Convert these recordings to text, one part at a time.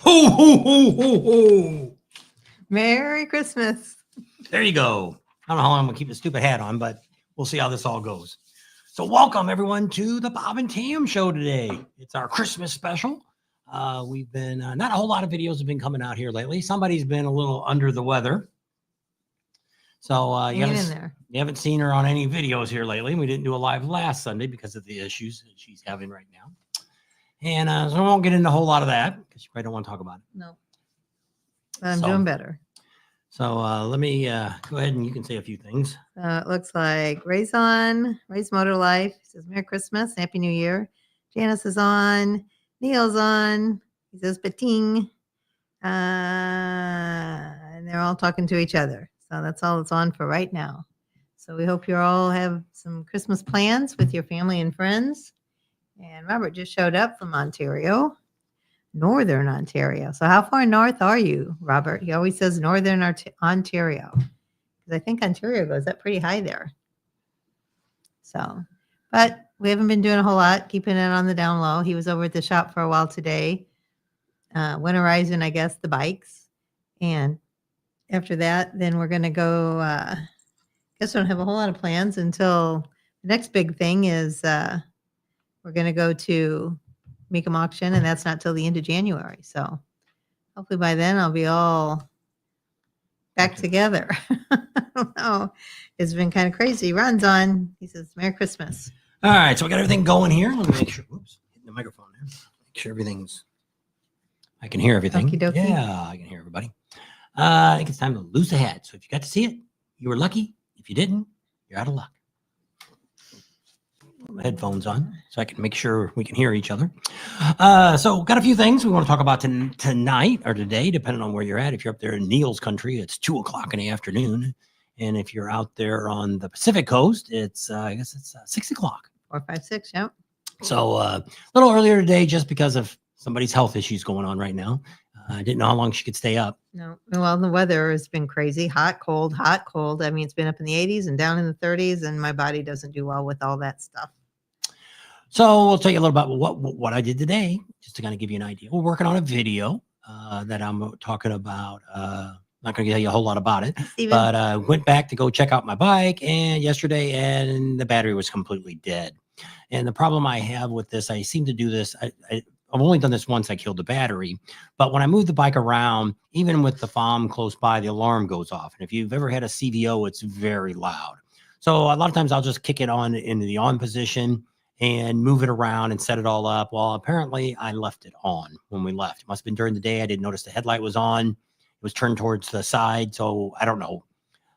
Ho, ho, ho, ho, ho. Merry Christmas. There you go. I don't know how long I'm going to keep the stupid hat on, but we'll see how this all goes. So welcome, everyone, to the Bob and Tam show today. It's our Christmas special. We've been, not a whole lot of videos have been coming out here lately. Somebody's been a little under the weather. So you haven't seen her on any videos here lately. We didn't do a live last Sunday because of the issues that she's having right now. And so I won't get into a whole lot of that because you probably don't want to talk about it. No. I'm doing better. So let me go ahead and you can say a few things. It looks like Ray's on. Ray's Motor Life. He says, Merry Christmas. Happy New Year. Janice is on. Neil's on. He says, Bating. And they're all talking to each other. So that's all it's on for right now. So we hope you all have some Christmas plans with your family and friends. And Robert just showed up from Ontario, Northern Ontario. So how far north are you, Robert? He always says Northern Ontario. Because I think Ontario goes up pretty high there. So, but we haven't been doing a whole lot, keeping it on the down low. He was over at the shop for a while today, winterizing, I guess, the bikes. And after that, then we're going to go, guess we don't have a whole lot of plans until the next big thing is we're going to go to Mecum auction, and that's not till the end of January. So hopefully by then I'll be all back together. I don't know. It's been kind of crazy. Ron's on. He says, Merry Christmas. All right. So we got everything going here. Let me make sure. Oops. Hitting the microphone there. Make sure I can hear everything. Okie dokie. Yeah, I can hear everybody. I think it's time to lose the hat. So if you got to see it, you were lucky. If you didn't, you're out of luck. Put my headphones on so I can make sure we can hear each other. So got a few things we want to talk about tonight or today, depending on where you're at. If you're up there in Neil's country, it's 2:00 in the afternoon. And if you're out there on the Pacific coast, it's, I guess it's 6:00. 4, 5, 6, yep. So a little earlier today, just because of somebody's health issues going on right now. I didn't know how long she could stay up. No. Well, the weather has been crazy. Hot, cold, hot, cold. I mean, it's been up in the 80s and down in the 30s, and my body doesn't do well with all that stuff. So we'll tell you a little about what I did today, just to kind of give you an idea. We're working on a video that I'm talking about. Not going to tell you a whole lot about it, but I went back to go check out my bike yesterday, and the battery was completely dead. And the problem I have with this, I seem to do this. I've only done this once. I killed the battery, but when I move the bike around, even with the FOM close by, the alarm goes off. And if you've ever had a CVO, it's very loud. So a lot of times I'll just kick it on into the on position and move it around and set it all up. Well, apparently I left it on when we left. It must have been during the day. I didn't notice the headlight was on. It was turned towards the side. So I don't know.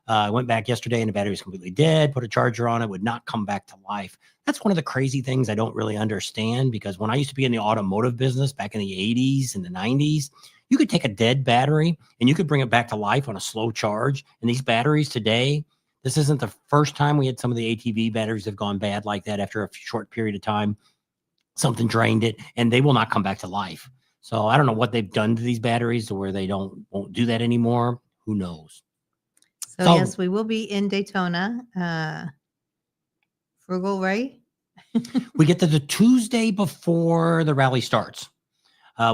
I went back yesterday and the battery was completely dead, put a charger on it, would not come back to life. That's one of the crazy things I don't really understand, because when I used to be in the automotive business back in the 80s and the 90s, you could take a dead battery and you could bring it back to life on a slow charge. And these batteries today, this isn't the first time we had some of the ATV batteries have gone bad like that after a short period of time. Something drained it and they will not come back to life. So I don't know what they've done to these batteries to where they won't do that anymore. Who knows? So yes, we will be in Daytona. Frugal Ray? We get to the Tuesday before the rally starts.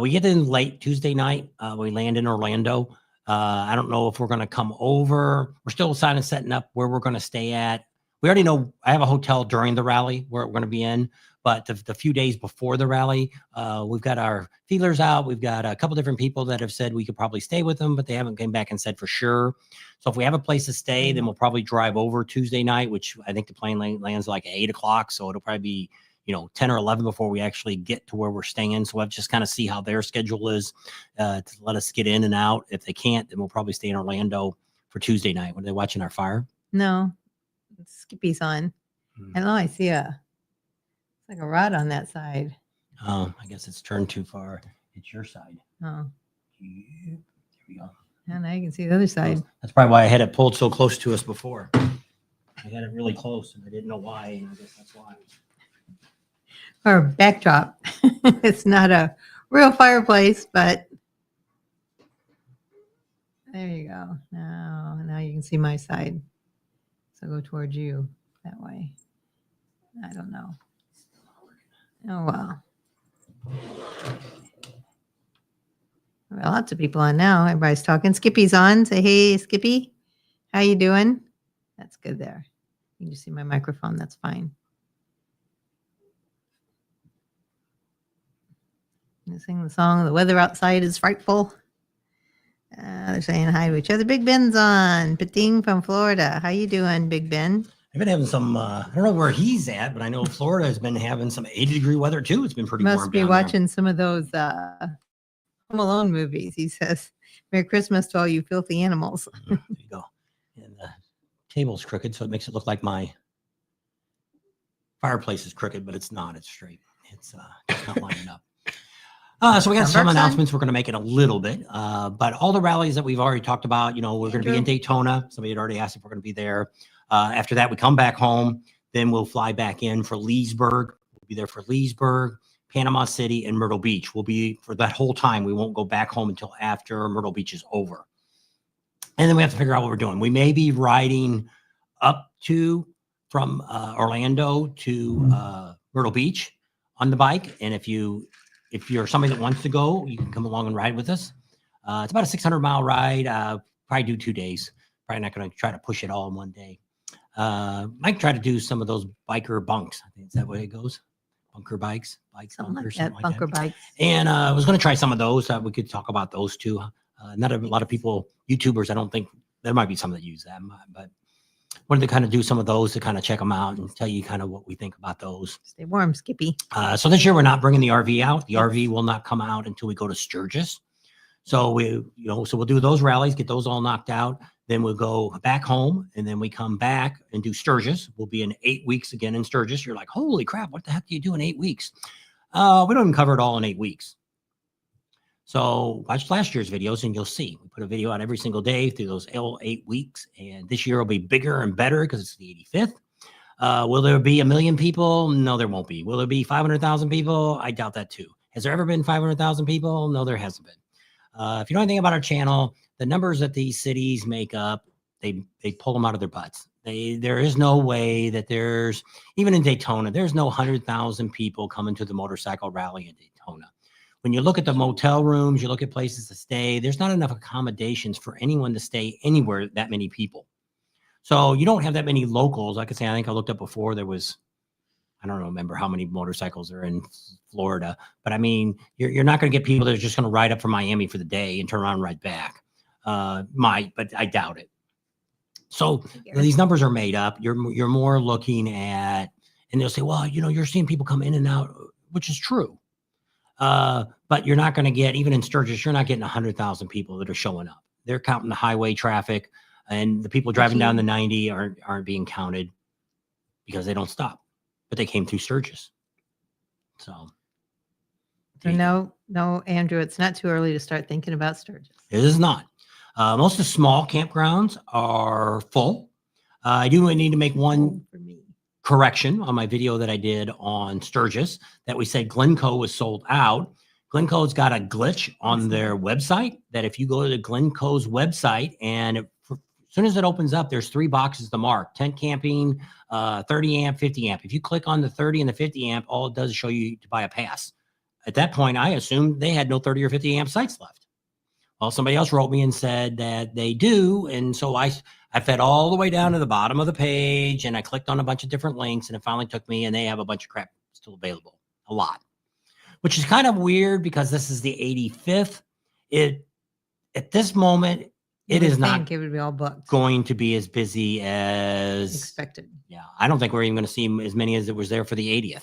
We get in late Tuesday night. We land in Orlando. I don't know if we're going to come over. We're still setting up where we're going to stay at. We already know I have a hotel during the rally where we're going to be in, but the few days before the rally, we've got our feelers out. We've got a couple different people that have said we could probably stay with them, but they haven't came back and said for sure. So if we have a place to stay, then we'll probably drive over Tuesday night, which I think the plane lands like at 8:00. So it'll probably be, 10 or 11 before we actually get to where we're staying. So we'll have to just kind of see how their schedule is to let us get in and out. If they can't, then we'll probably stay in Orlando for Tuesday night. Were they watching our fire? No. Skippy's on. I know I see it's like a rod on that side. Oh, I guess it's turned too far. It's your side. Oh. There we go. And now you can see the other side. That's probably why I had it pulled so close to us before. I had it really close and I didn't know why, and I guess that's why. Or backdrop. It's not a real fireplace, but there you go. Now you can see my side. So go towards you that way. I don't know. Oh, well. Lots of people on now. Everybody's talking. Skippy's on. Say, hey, Skippy. How you doing? That's good there. You can just see my microphone. That's fine. You sing the song, The Weather Outside is Frightful. They're saying hi to each other. Big Ben's on. Pating from Florida. How you doing, Big Ben? I've been having some, I don't know where he's at, but I know Florida has been having some 80-degree weather too. It's been pretty warm. Must be watching some of those Home Alone movies. He says, Merry Christmas to all you filthy animals. There you go. And the table's crooked, so it makes it look like my fireplace is crooked, but it's not. It's straight. It's not lining up. So we got some announcements we're going to make in a little bit, but all the rallies that we've already talked about, we're going to be in Daytona. Somebody had already asked if we're going to be there. After that, we come back home. Then we'll fly back in for Leesburg. We'll be there for Leesburg, Panama City, and Myrtle Beach. We'll be for that whole time. We won't go back home until after Myrtle Beach is over. And then we have to figure out what we're doing. We may be riding up from Orlando to Myrtle Beach on the bike. And if you're somebody that wants to go, you can come along and ride with us. It's about a 600-mile ride. Probably do 2 days. Probably not going to try to push it all in one day. Might try to do some of those biker bunks. I think is that way it goes. Bunker bikes, Something bunkers, like that. Bunker bikes. And I was going to try some of those. We could talk about those too. Not a lot of people, YouTubers, I don't think there might be some that use them, but wanted to kind of do some of those to kind of check them out and tell you kind of what we think about those. Stay warm, Skippy. So this year we're not bringing the RV out. The RV will not come out until we go to Sturgis. So we'll do those rallies, get those all knocked out. Then we'll go back home, and then we come back and do Sturgis. We'll be in 8 weeks again in Sturgis. You're like, holy crap, what the heck do you do in 8 weeks? We don't even cover it all in 8 weeks. So watch last year's videos and you'll see. We put a video out every single day through those 8 weeks. And this year will be bigger and better because it's the 85th. Will there be 1 million people? No, there won't be. Will there be 500,000 people? I doubt that too. Has there ever been 500,000 people? No, there hasn't been. If you know anything about our channel, the numbers that these cities make up, they pull them out of their butts. There is no way that even in Daytona, there's no 100,000 people coming to the motorcycle rally in Daytona. When you look at the motel rooms, you look at places to stay, there's not enough accommodations for anyone to stay anywhere, that many people. So you don't have that many locals. Like I say, I think I looked up before, there was, I don't remember how many motorcycles are in Florida, but I mean, you're not going to get people that are just going to ride up from Miami for the day and turn around and ride back. Might, but I doubt it. So these numbers are made up. You're more looking at, and they'll say, well, you're seeing people come in and out, which is true. But you're not going to get, even in Sturgis, you're not getting 100,000 people that are showing up. They're counting the highway traffic, and the people driving down the 90 aren't being counted because they don't stop, but they came through Sturgis. So no, Andrew, it's not too early to start thinking about Sturgis. It is not. Most of the small campgrounds are full. I do need to make one correction on my video that I did on Sturgis that we said Glencoe was sold out. Glencoe's got a glitch on their website that if you go to Glencoe's website and as soon as it opens up, there's 3 boxes to mark: tent camping, 30 amp, 50 amp. If you click on the 30 and the 50 amp, all it does is show you to buy a pass. At that point, I assumed they had no 30 or 50 amp sites left. Well, somebody else wrote me and said that they do. And so I fed all the way down to the bottom of the page and I clicked on a bunch of different links and it finally took me, and they have a bunch of crap still available. A lot, which is kind of weird because this is the 85th. At this moment, it is not it would be all booked. Going to be as busy as expected. Yeah. I don't think we're even going to see as many as it was there for the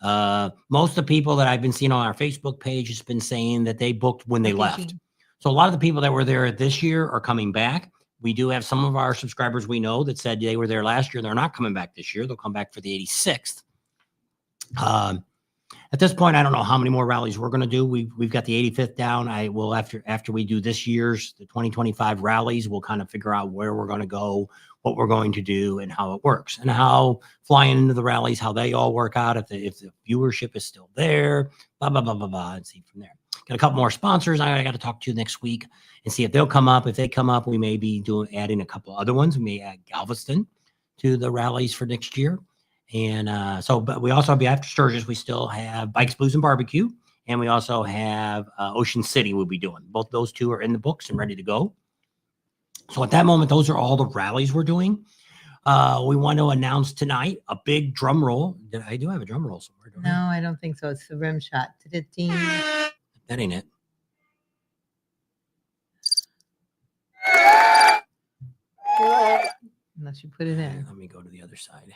80th. Most of the people that I've been seeing on our Facebook page has been saying that they booked when they left. So a lot of the people that were there this year are coming back. We do have some of our subscribers we know that said they were there last year. They're not coming back this year. They'll come back for the 86th. At this point, I don't know how many more rallies we're going to do. We've got the 85th down. I will, after we do this year's, the 2025 rallies, we'll kind of figure out where we're going to go, what we're going to do, and how it works, and how flying into the rallies, how they all work out, if the viewership is still there, blah, blah, blah, blah, blah, and see from there. Got a couple more sponsors I got to talk to next week and see if they'll come up. If they come up, we may be adding a couple other ones. We may add Galveston to the rallies for next year. And but we also have, after Sturgis, we still have Bikes, Blues, and Barbecue. And we also have Ocean City we'll be doing. Both those two are in the books and ready to go. So at that moment, those are all the rallies we're doing. We want to announce tonight a big drum roll. I do have a drum roll somewhere. No, I don't think so. It's the rim shot. That ain't it. Unless you put it in. Let me go to the other side.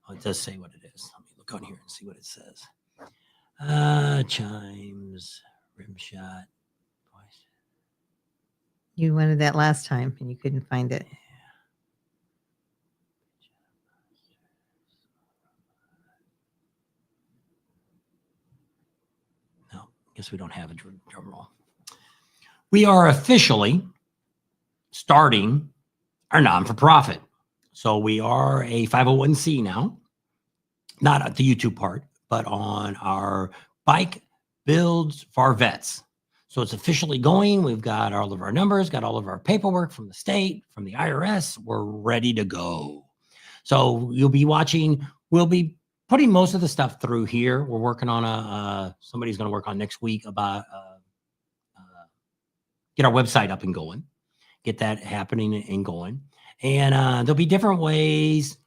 Oh, it does say what it is. Let me look on here and see what it says. Chimes, rim shot. You wanted that last time and you couldn't find it. No, guess we don't have a drum roll. We are officially starting our non-for-profit. So we are a 501c now, not at the YouTube part, but on our bike builds for vets. So it's officially going. We've got all of our numbers, got all of our paperwork from the state, from the IRS. We're ready to go. So you'll be watching. We'll be putting most of the stuff through here. We're working on somebody's going to work on next week about get our website up and going, get that happening and going. And there'll be different ways.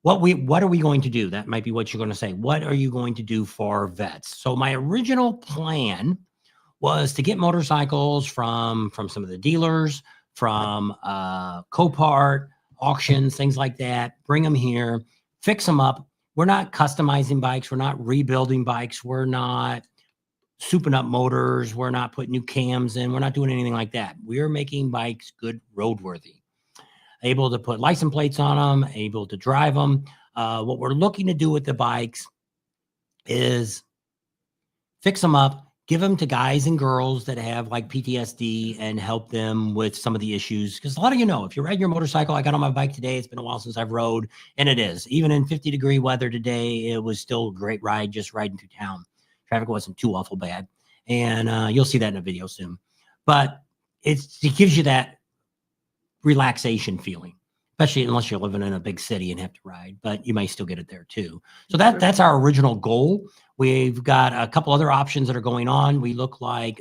What are we going to do? That might be what you're going to say. What are you going to do for vets? So my original plan was to get motorcycles from some of the dealers, from Copart, auctions, things like that, bring them here, fix them up. We're not customizing bikes. We're not rebuilding bikes. We're not souping up motors. We're not putting new cams in. We're not doing anything like that. We're making bikes good roadworthy, able to put license plates on them, able to drive them. What we're looking to do with the bikes is fix them up, give them to guys and girls that have like PTSD and help them with some of the issues. Because a lot of you know, if you're riding your motorcycle, I got on my bike today. It's been a while since I've rode, and it is. Even in 50-degree weather today, it was still a great ride just riding through town. Traffic wasn't too awful bad. And you'll see that in a video soon. But it gives you that relaxation feeling, especially unless you're living in a big city and have to ride, but you may still get it there too. So that's our original goal. We've got a couple other options that are going on. We look like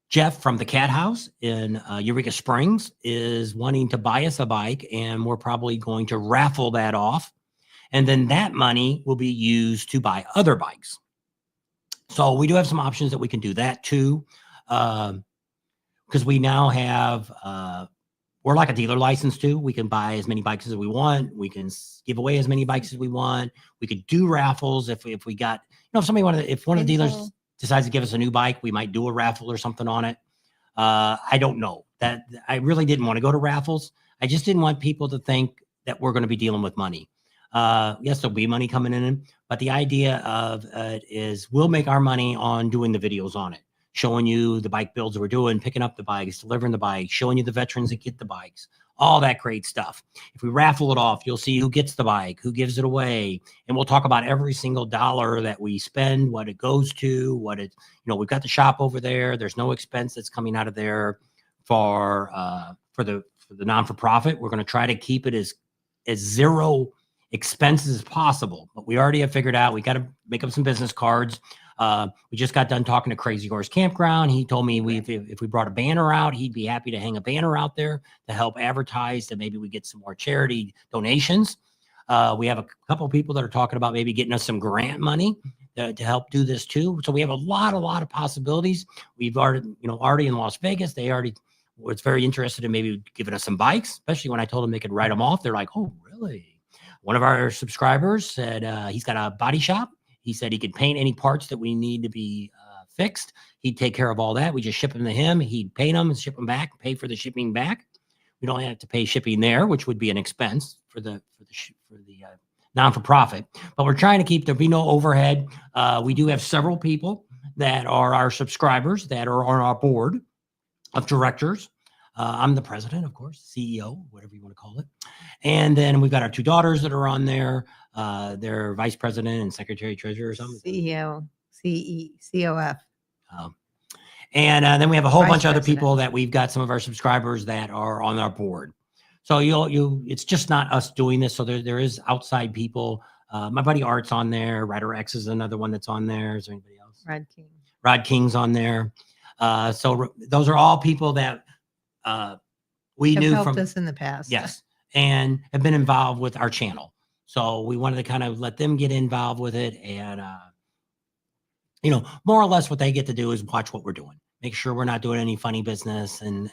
Jeff from the Cat House in Eureka Springs is wanting to buy us a bike, and we're probably going to raffle that off. And then that money will be used to buy other bikes. So we do have some options that we can do that too. Because we now have, we're like a dealer license too. We can buy as many bikes as we want. We can give away as many bikes as we want. We could do raffles if we got, if somebody wanted, if one of the dealers decides to give us a new bike, we might do a raffle or something on it. I don't know. That I really didn't want to go to raffles. I just didn't want people to think that we're going to be dealing with money. Yes, there'll be money coming in, but the idea of it is we'll make our money on doing the videos on it, showing you the bike builds that we're doing, picking up the bikes, delivering the bikes, showing you the veterans that get the bikes, all that great stuff. If we raffle it off, you'll see who gets the bike, who gives it away. And we'll talk about every single dollar that we spend, what it goes to, what it, we've got the shop over there. There's no expense that's coming out of there for the non-for-profit. We're going to try to keep it as zero expenses as possible, but we already have figured out we got to make up some business cards. We just got done talking to Crazy Horse Campground. He told me if we brought a banner out, he'd be happy to hang a banner out there to help advertise, that maybe we get some more charity donations. We have a couple of people that are talking about maybe getting us some grant money to help do this too. So we have a lot of possibilities. We've already in Las Vegas, they already was very interested in maybe giving us some bikes, especially when I told them they could write them off. They're like, oh, really? One of our subscribers said he's got a body shop. He said he could paint any parts that we need to be fixed. He'd take care of all that. We just ship them to him. He'd paint them and ship them back, pay for the shipping back. We don't have to pay shipping there, which would be an expense for the non-for-profit. But we're trying to keep there be no overhead. We do have several people that are our subscribers that are on our board of directors. I'm the president, of course, CEO, whatever you want to call it. And then we've got our two daughters that are on there. They're vice president and secretary treasurer or something. CEO, COF. And then we have a whole Vice bunch of other president. people that we've got some of our subscribers that are on our board. So it's just not us doing this. So there is outside people My buddy Art's on there. Ryder X is another one that's on there. Is there anybody else? Rod King's on there. So those are all people that we knew helped from us in the past. Yes, and have been involved with our channel. So we wanted to kind of let them get involved with it, and more or less what they get to do is watch what we're doing, make sure we're not doing any funny business, and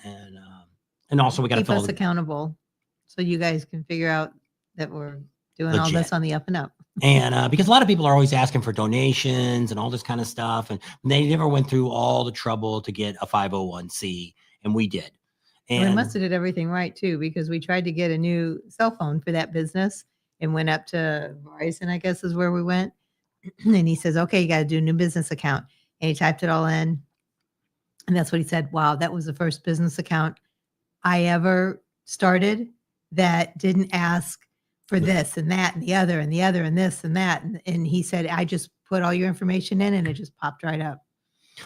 also we got to keep us accountable, so you guys can figure out that we're doing all this on the up and up. And because a lot of people are always asking for donations and all this kind of stuff, and they never went through all the trouble to get a 501c, and we did. And we must have did everything right too, because we tried to get a new cell phone for that business and went up to Verizon, I guess is where we went. And he says, okay, you got to do a new business account. And he typed it all in. And that's what he said. Wow, that was the first business account I ever started that didn't ask for this and that and the other and the other and this and that. And he said, I just put all your information in and it just popped right up.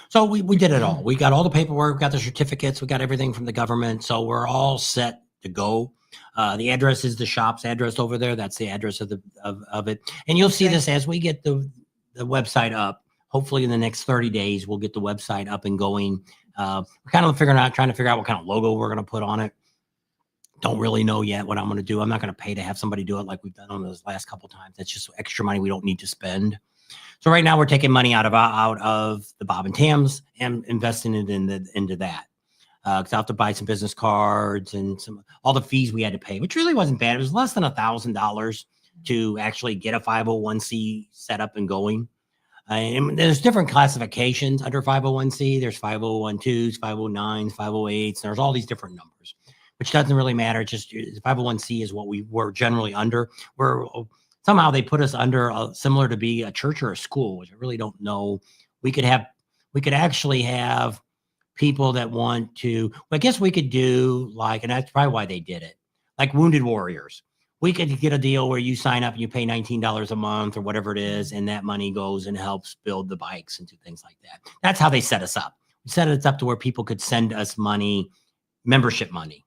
So we did it all. We got all the paperwork, got the certificates, we got everything from the government. So we're all set to go. The address is the shop's address over there. That's the address of it. And you'll see this as we get the website up. Hopefully in the next 30 days, we'll get the website up and going. We're kind of trying to figure out what kind of logo we're going to put on it. Don't really know yet what I'm going to do. I'm not going to pay to have somebody do it like we've done on those last couple of times. That's just extra money we don't need to spend. So right now we're taking money out of the Bob and Tam's and investing it into that. Because I have to buy some business cards and all the fees we had to pay, which really wasn't bad. It was less than $1,000 to actually get a 501c set up and going. And there's different classifications under 501c. There's 501(2)s, 509s, 508s. There's all these different numbers, which doesn't really matter. It's just 501c is what we were generally under. Somehow they put us under similar to be a church or a school, which I really don't know. We could actually have people that want to, I guess we could do and that's probably why they did it, like Wounded Warriors. We could get a deal where you sign up and you pay $19 a month or whatever it is, and that money goes and helps build the bikes and do things like that. That's how they set us up. We set it up to where people could send us money, membership money.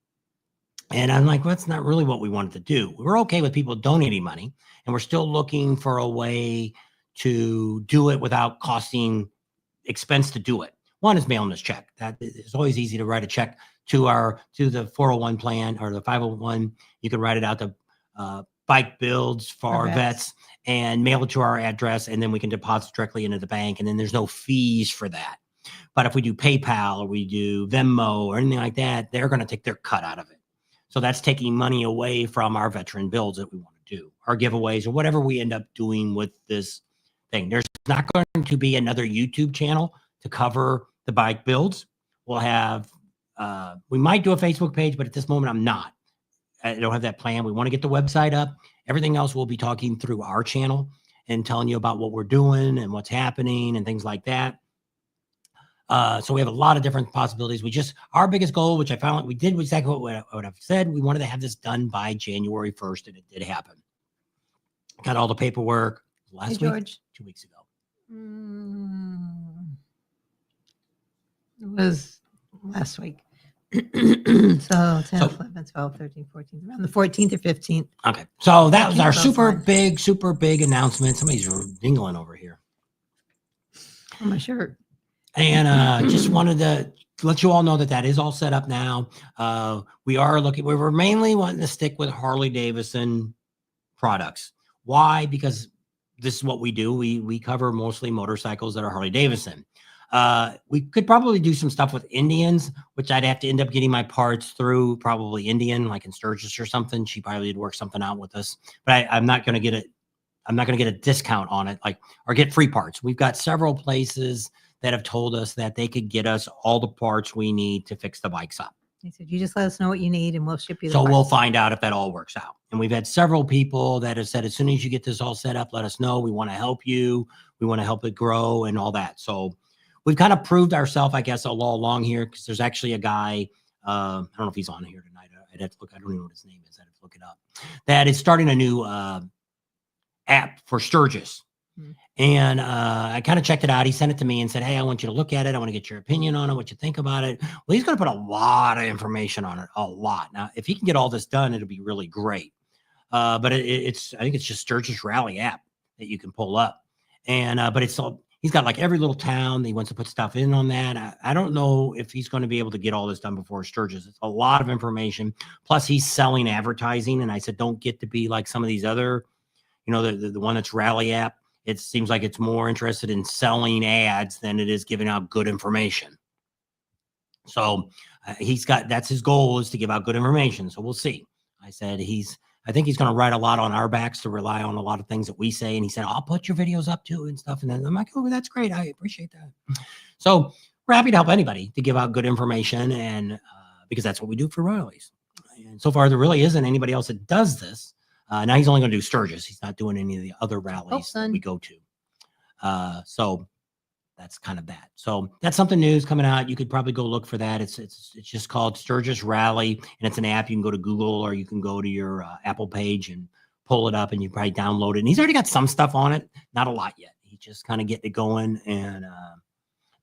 And I'm like, well, that's not really what we wanted to do. We're okay with people donating money, and we're still looking for a way to do it without costing expense to do it. One is mailing this check. That is always easy to write a check to the 401 plan or the 501. You can write it out to Bike Builds for our vets and mail it to our address, and then we can deposit directly into the bank, and then there's no fees for that. But if we do PayPal or we do Venmo or anything like that, they're going to take their cut out of it. So that's taking money away from our veteran builds that we want to do, our giveaways or whatever we end up doing with this thing. There's not going to be another YouTube channel to cover the bike builds. We'll have, we might do a Facebook page, but at this moment I'm not. I don't have that plan. We want to get the website up. Everything else we'll be talking through our channel and telling you about what we're doing and what's happening and things like that. So we have a lot of different possibilities. Our biggest goal, which I found we did exactly what I've said, we wanted to have this done by January 1st, and it did happen. Got all the paperwork last week, 2 weeks ago. It was last week. So 10, 11, 12, 13, 14, around the 14th or 15th. Okay. So that was our super big announcement. Somebody's dingling over here. On my shirt. And just wanted to let you all know that is all set up now. We were mainly wanting to stick with Harley Davidson products. Why? Because this is what we do. We cover mostly motorcycles that are Harley Davidson. We could probably do some stuff with Indians, which I'd have to end up getting my parts through probably Indian, like in Sturgis or something. She probably would work something out with us, but I'm not going to get it. I'm not going to get a discount on it, or get free parts. We've got several places that have told us that they could get us all the parts we need to fix the bikes up. They said, you just let us know what you need and we'll ship you the So parts. we'll find out if that all works out. And we've had several people that have said, as soon as you get this all set up, let us know. We want to help you. We want to help it grow and all that. So we've kind of proved ourselves, I guess, all along here, because there's actually a guy, I don't know if he's on here tonight. I'd have to look. I don't even know what his name is. I'd have to look it up. That is starting a new app for Sturgis. And I kind of checked it out. He sent it to me and said, hey, I want you to look at it. I want to get your opinion on it, what you think about it. Well, he's going to put a lot of information on it, a lot. Now, if he can get all this done, it'll be really great. But it's I think it's just Sturgis Rally app that you can pull up, and but it's all. He's got like every little town. He wants to put stuff in on that. I don't know if he's going to be able to get all this done before Sturgis. It's a lot of information. Plus, he's selling advertising. And I said, don't get to be like some of these other, the one that's Rally app. It seems like it's more interested in selling ads than it is giving out good information. So that's his goal, is to give out good information. So we'll see. I said I think he's going to write a lot on our backs to rely on a lot of things that we say. And he said, I'll put your videos up too and stuff. And then I'm like, oh, that's great. I appreciate that. So we're happy to help anybody to give out good information. And because that's what we do for royalties. And so far, there really isn't anybody else that does this. Now he's only going to do Sturgis. He's not doing any of the other rallies that we go to. So that's kind of that. So that's something new is coming out. You could probably go look for that. It's just called Sturgis Rally, and it's an app. You can go to Google or you can go to your Apple page and pull it up, and you probably download it. And he's already got some stuff on it, not a lot yet. He's just kind of getting it going, and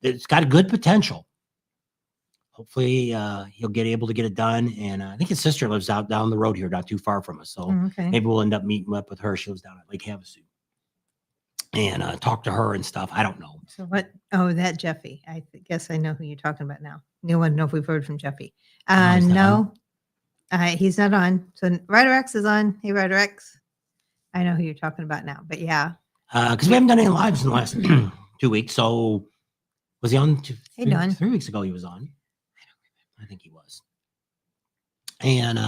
it's got a good potential. Hopefully, he'll get able to get it done. And I think his sister lives out down the road here, not too far from us. So maybe we'll end up meeting up with her. She lives down at Lake Havasu. And talk to her and stuff. I don't know. So what? Oh, that Jeffy. I guess I know who you're talking about now. You want to know if we've heard from Jeffy? No, he's not on. So Ryder X is on. Hey, Ryder X. I know who you're talking about now. But yeah, because we haven't done any lives in the last 2 weeks. So was he on? 3 weeks ago he was on. I don't remember. I think he was. And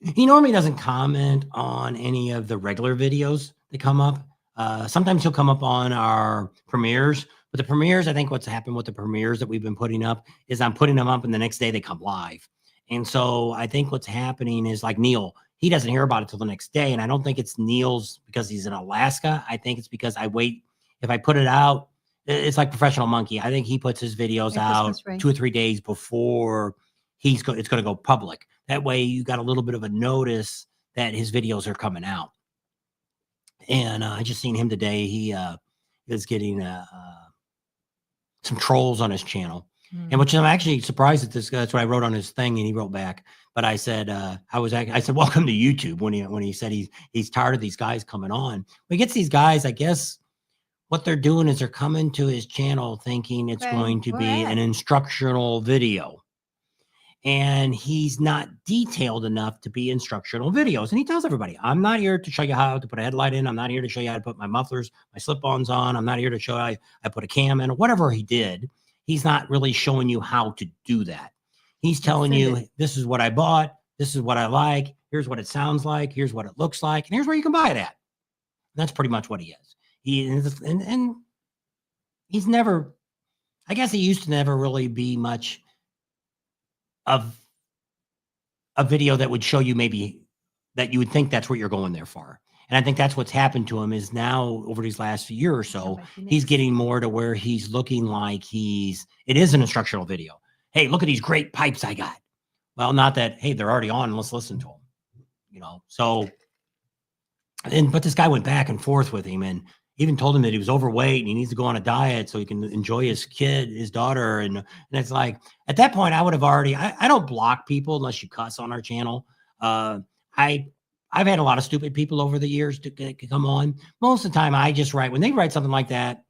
he normally doesn't comment on any of the regular videos that come up. Sometimes he'll come up on our premieres, but the premieres, I think what's happened with the premieres that we've been putting up is I'm putting them up and the next day they come live. And so I think what's happening is like Neil, he doesn't hear about it till the next day. And I don't think it's Neil's because he's in Alaska. I think it's because I wait. If I put it out, it's like Professional Monkey. I think he puts his videos out 2 or 3 days before it's going to go public. That way you got a little bit of a notice that his videos are coming out. And I just seen him today. He is getting some trolls on his channel, and which I'm actually surprised at this. That's what I wrote on his thing, and he wrote back. But I said, I said, welcome to YouTube. When he said he's tired of these guys coming on. When he gets these guys, I guess what they're doing is they're coming to his channel thinking it's going to be an instructional video. And he's not detailed enough to be instructional videos. And he tells everybody, I'm not here to show you how to put a headlight in. I'm not here to show you how to put my mufflers, my slip-ons on. I'm not here to show you I put a cam in or whatever he did. He's not really showing you how to do that. He's telling you, this is what I bought. This is what I like. Here's what it sounds like. Here's what it looks like. And here's where you can buy it at. And that's pretty much what he is. And he's never, I guess he used to never really be much of a video that would show you maybe that you would think that's what you're going there for. And I think that's what's happened to him is now over these last year or so, he's getting more to where he's looking like it is an instructional video. Hey, look at these great pipes I got. Well, not that, hey, they're already on. Let's listen to them, So, but this guy went back and forth with him and even told him that he was overweight and he needs to go on a diet so he can enjoy his daughter. And it's like, at that point, I would have already, I don't block people unless you cuss on our channel. I've had a lot of stupid people over the years to come on. Most of the time I just write, when they write something like that,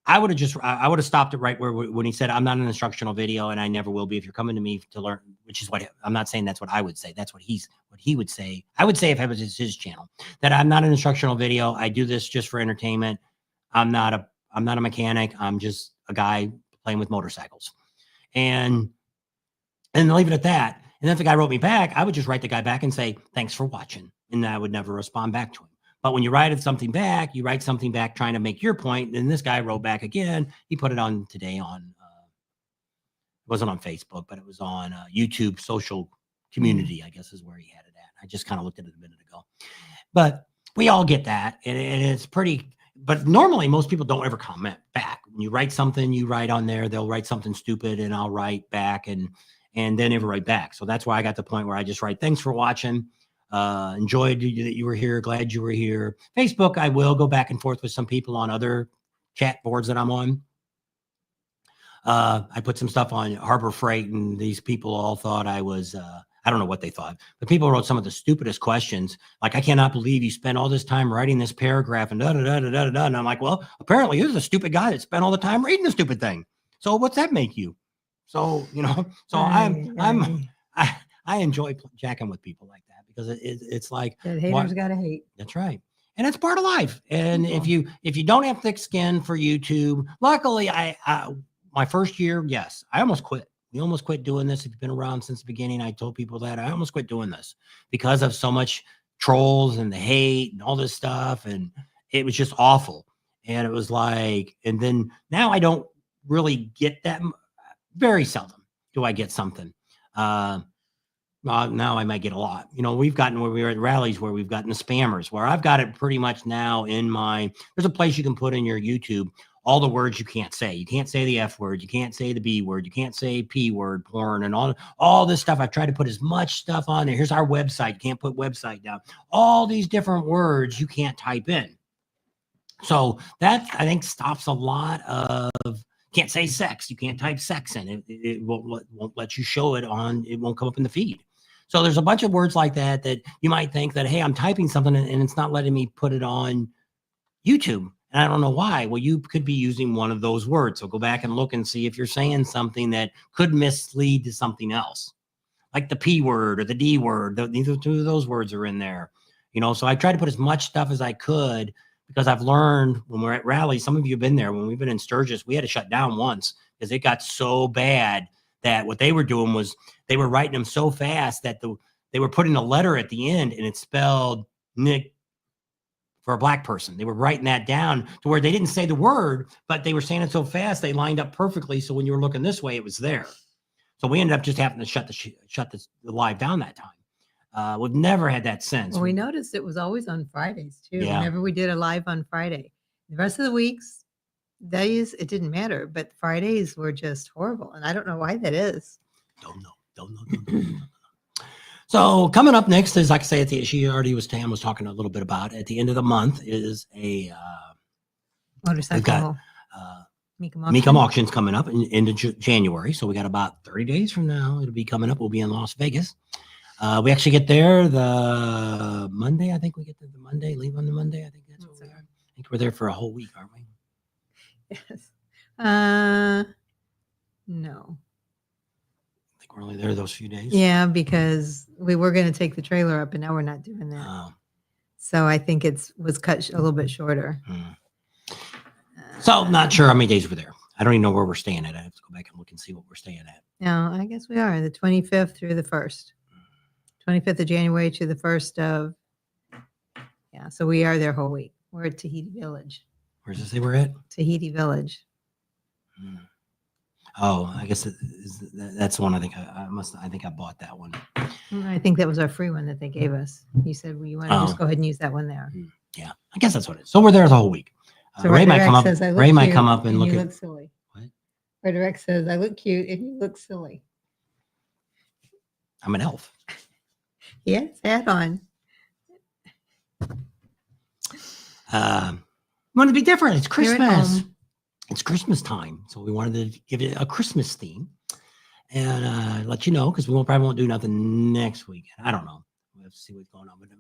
I would have stopped it right when he said, I'm not an instructional video and I never will be. If you're coming to me to learn, which is what I'm not saying that's what I would say. That's what he would say. I would say if it was his channel that I'm not an instructional video. I do this just for entertainment. I'm not a mechanic. I'm just a guy playing with motorcycles and leave it at that. And then if the guy wrote me back, I would just write the guy back and say, thanks for watching. And I would never respond back to him. But when you write something back trying to make your point. And this guy wrote back again. He put it on today on, it wasn't on Facebook, but it was on YouTube social community, I guess is where he had it at. I just kind of looked at it a minute ago. But we all get that. And it's pretty, but normally most people don't ever comment back. When you write something, you write on there, they'll write something stupid and I'll write back and they never write back. So that's why I got the point where I just write, thanks for watching. Enjoyed that you were here. Glad you were here. Facebook, I will go back and forth with some people on other chat boards that I'm on. I put some stuff on Harbor Freight and these people all thought I was I don't know what they thought, but people wrote some of the stupidest questions. Like, I cannot believe you spent all this time writing this paragraph and da da da da da da. And I'm like, well, apparently you're the stupid guy that spent all the time reading the stupid thing. So what's that make you? So, so I enjoy jacking with people like that because it's like that haters gotta hate. That's right. And it's part of life. And if you don't have thick skin for YouTube, luckily my first year, yes, I almost quit. We almost quit doing this. If you've been around since the beginning, I told people that I almost quit doing this because of so much trolls and the hate and all this stuff. And it was just awful. And it was like, and then now I don't really get that. Very seldom do I get something. Now I might get a lot. We've gotten where we were at rallies where we've gotten the spammers, where I've got it pretty much now there's a place you can put in your YouTube all the words you can't say. You can't say the F word. You can't say the B word. You can't say P word, porn, and all this stuff. I've tried to put as much stuff on there. Here's our website. You can't put website down. All these different words you can't type in. So that, I think, stops a lot of, can't say sex. You can't type sex in. It won't let you show it on, it won't come up in the feed. So there's a bunch of words like that you might think that, hey, I'm typing something and it's not letting me put it on YouTube. And I don't know why. Well, you could be using one of those words. So go back and look and see if you're saying something that could mislead to something else, like the P word or the D word. Neither two of those words are in there. So I tried to put as much stuff as I could because I've learned when we're at rallies, some of you have been there, when we've been in Sturgis, we had to shut down once because it got so bad that what they were doing was they were writing them so fast that they were putting a letter at the end and it spelled Nick for a black person. They were writing that down to where they didn't say the word, but they were saying it so fast they lined up perfectly. So when you were looking this way, it was there. So we ended up just having to shut the live down that time. We've never had that since. Well, we noticed it was always on Fridays too. Yeah. Whenever we did a live on Friday, the rest of the weeks, days, it didn't matter, but Fridays were just horrible. And I don't know why that is. Don't know. So coming up next is, like I say, Tam was talking a little bit about at the end of the month is a motorcycle. We've got Mecum auctions coming up into January. So we got about 30 days from now. It'll be coming up. We'll be in Las Vegas. We actually get there the Monday. I think we get there the Monday. Leave on the Monday. I think that's what we are. I think we're there for a whole week, aren't we? Yes. No. We're only there those few days. Yeah, because we were going to take the trailer up and now we're not doing that. Oh. So I think was cut a little bit shorter. So not sure how many days we're there. I don't even know where we're staying at. I have to go back and look and see what we're staying at. No, I guess we are the 25th through the 1st. 25th of January to the 1st of, yeah. So we are there a whole week. We're at Tahiti Village. Where does it say we're at? Tahiti Village. Oh, I guess that's the one. I think I bought that one. I think that was our free one that they gave us. You said, well, you want to just go ahead and use that one there. Yeah, I guess that's what it is. So we're there the whole week. So Ray might come up. Ray might come up and look you at. Look silly. What? Frederick says, I look cute and you look silly. I'm an elf. Yes, hat on. Want to be different. It's Christmas. It's Christmas time, so we wanted to give it a Christmas theme and let you know because we probably won't do nothing next week. I don't know. We'll have to see what's going on. But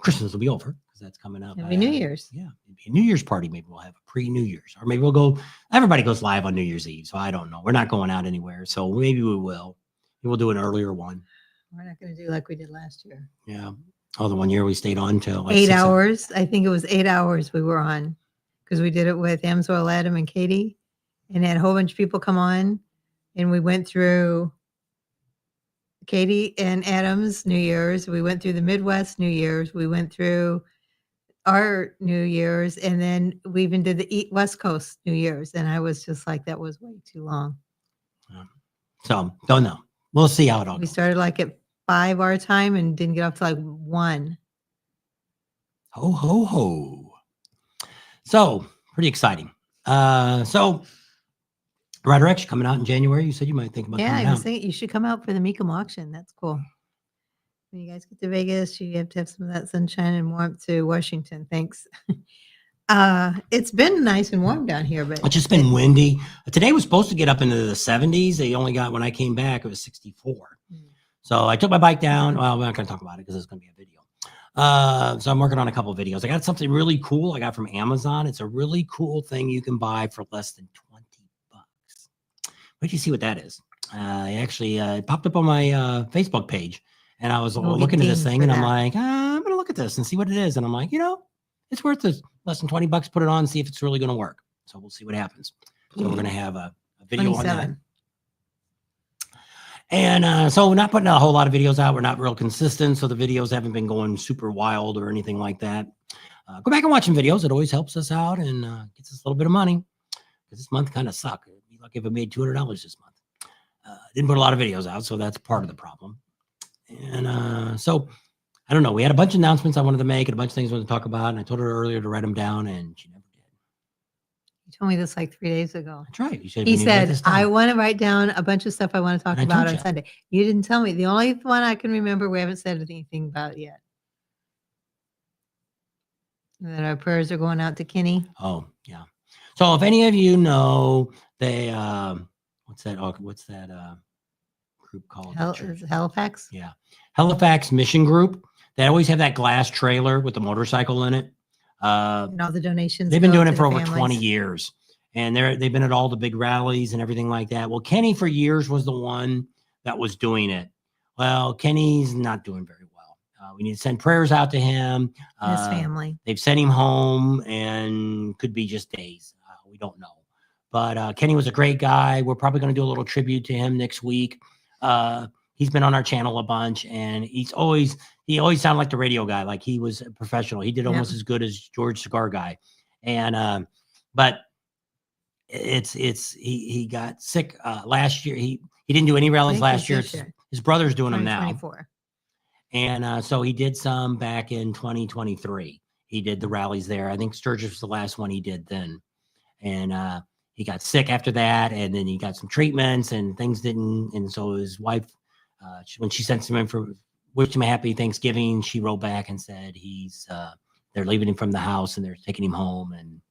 Christmas will be over because that's coming up. It'll be New Year's. Yeah, it'll be a New Year's party. Maybe we'll have a pre-New Year's, or maybe we'll go. Everybody goes live on New Year's Eve, so I don't know. We're not going out anywhere, so maybe we will. We'll do an earlier one. We're not going to do like we did last year. Yeah. Oh, the one year we stayed on till like 8 hours. I think it was 8 hours we were on because we did it with Amsoil, Adam, and Katie, and had a whole bunch of people come on, and we went through Katie and Adam's New Year's. We went through the Midwest New Year's. We went through our New Year's, and then we even did the West Coast New Year's. And I was just like, that was way too long. So don't know. We'll see how it all goes. We started like at 5 our time and didn't get up to like 1. Ho, ho, ho. So pretty exciting. So Redirection coming out in January. You said you might think about coming I out. was saying you should come out for the Mecum auction. That's cool. When you guys get to Vegas, you have to have some of that sunshine and warmth to Washington. Thanks. It's been nice and warm down here, but It's just been windy. Today was supposed to get up into the 70s. They only got, when I came back, it was 64. So I took my bike down. Well, we're not going to talk about it because it's going to be a video. So I'm working on a couple of videos. I got something really cool I got from Amazon. It's a really cool thing you can buy for less than $20. Wait till you see what that is. It popped up on my Facebook page, and I was looking at this thing, and I'm like, I'm going to look at this and see what it is. And I'm like, it's worth this. Less than $20. Put it on and see if it's really going to work. So we'll see what happens. So we're going to have a video on that. And so we're not putting a whole lot of videos out. We're not real consistent. So the videos haven't been going super wild or anything like that. Go back and watch some videos. It always helps us out and gets us a little bit of money. Because this month kind of sucked. It'd be lucky if I made $200 this month. Didn't put a lot of videos out. So that's part of the problem. And so I don't know. We had a bunch of announcements I wanted to make and a bunch of things I wanted to talk about. And I told her earlier to write them down and she never did. You told me this like 3 days ago. That's right. He said, I want to write down a bunch of stuff I want to talk about on Sunday. You didn't tell me. The only one I can remember we haven't said anything about yet. That our prayers are going out to Kenny. Oh, yeah. So if any of you know, they, what's that group called? Halifax? Yeah. Halifax Mission Group. They always have that glass trailer with the motorcycle in it. And all the donations. They've been doing it for over 20 years. And they've been at all the big rallies and everything like that. Well, Kenny for years was the one that was doing it. Well, Kenny's not doing very well. We need to send prayers out to him. His family. They've sent him home and could be just days. We don't know. But Kenny was a great guy. We're probably going to do a little tribute to him next week. He's been on our channel a bunch, and he always sounded like the radio guy, like he was a professional. He did almost as good as George Cigar Guy. And but he got sick last year. He didn't do any rallies last year. His brother's doing them now. And so he did some back in 2023. He did the rallies there. I think Sturgis was the last one he did then. And he got sick after that, and then he got some treatments and things didn't. And so his wife, when she sent him in for wished him a happy Thanksgiving, she wrote back and said they're leaving him from the house and they're taking him home, and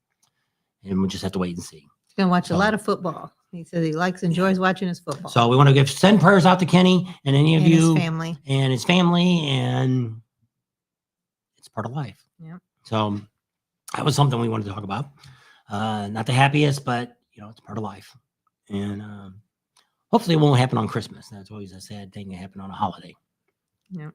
we'll just have to wait and see. He's gonna watch a lot of football. He says he enjoys watching his football. So we want to send prayers out to Kenny and any of you and his family, and it's part of life. Yeah. So that was something we wanted to talk about. Not the happiest, but it's part of life. And hopefully it won't happen on Christmas. That's always a sad thing to happen on a holiday. Yeah.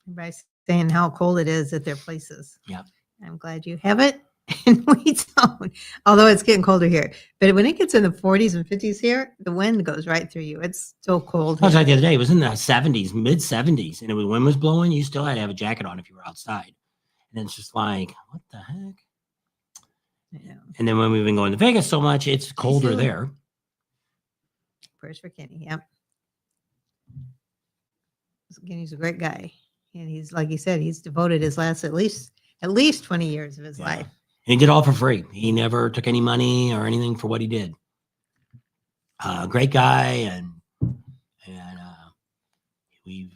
Everybody's saying how cold it is at their places. Yeah. I'm glad you have it. And we don't, although it's getting colder here. But when it gets in the 40s and 50s here, the wind goes right through you. It's so cold. I was like the other day, it was in the 70s, mid 70s, and when wind was blowing, you still had to have a jacket on if you were outside. And it's just like, what the heck? Yeah. And then when we've been going to Vegas so much, it's colder there. Prayers for Kenny. Yep. Kenny's a great guy. And he's, like you said, he's devoted his last at least 20 years of his life. And he did all for free. He never took any money or anything for what he did. Great guy. And we've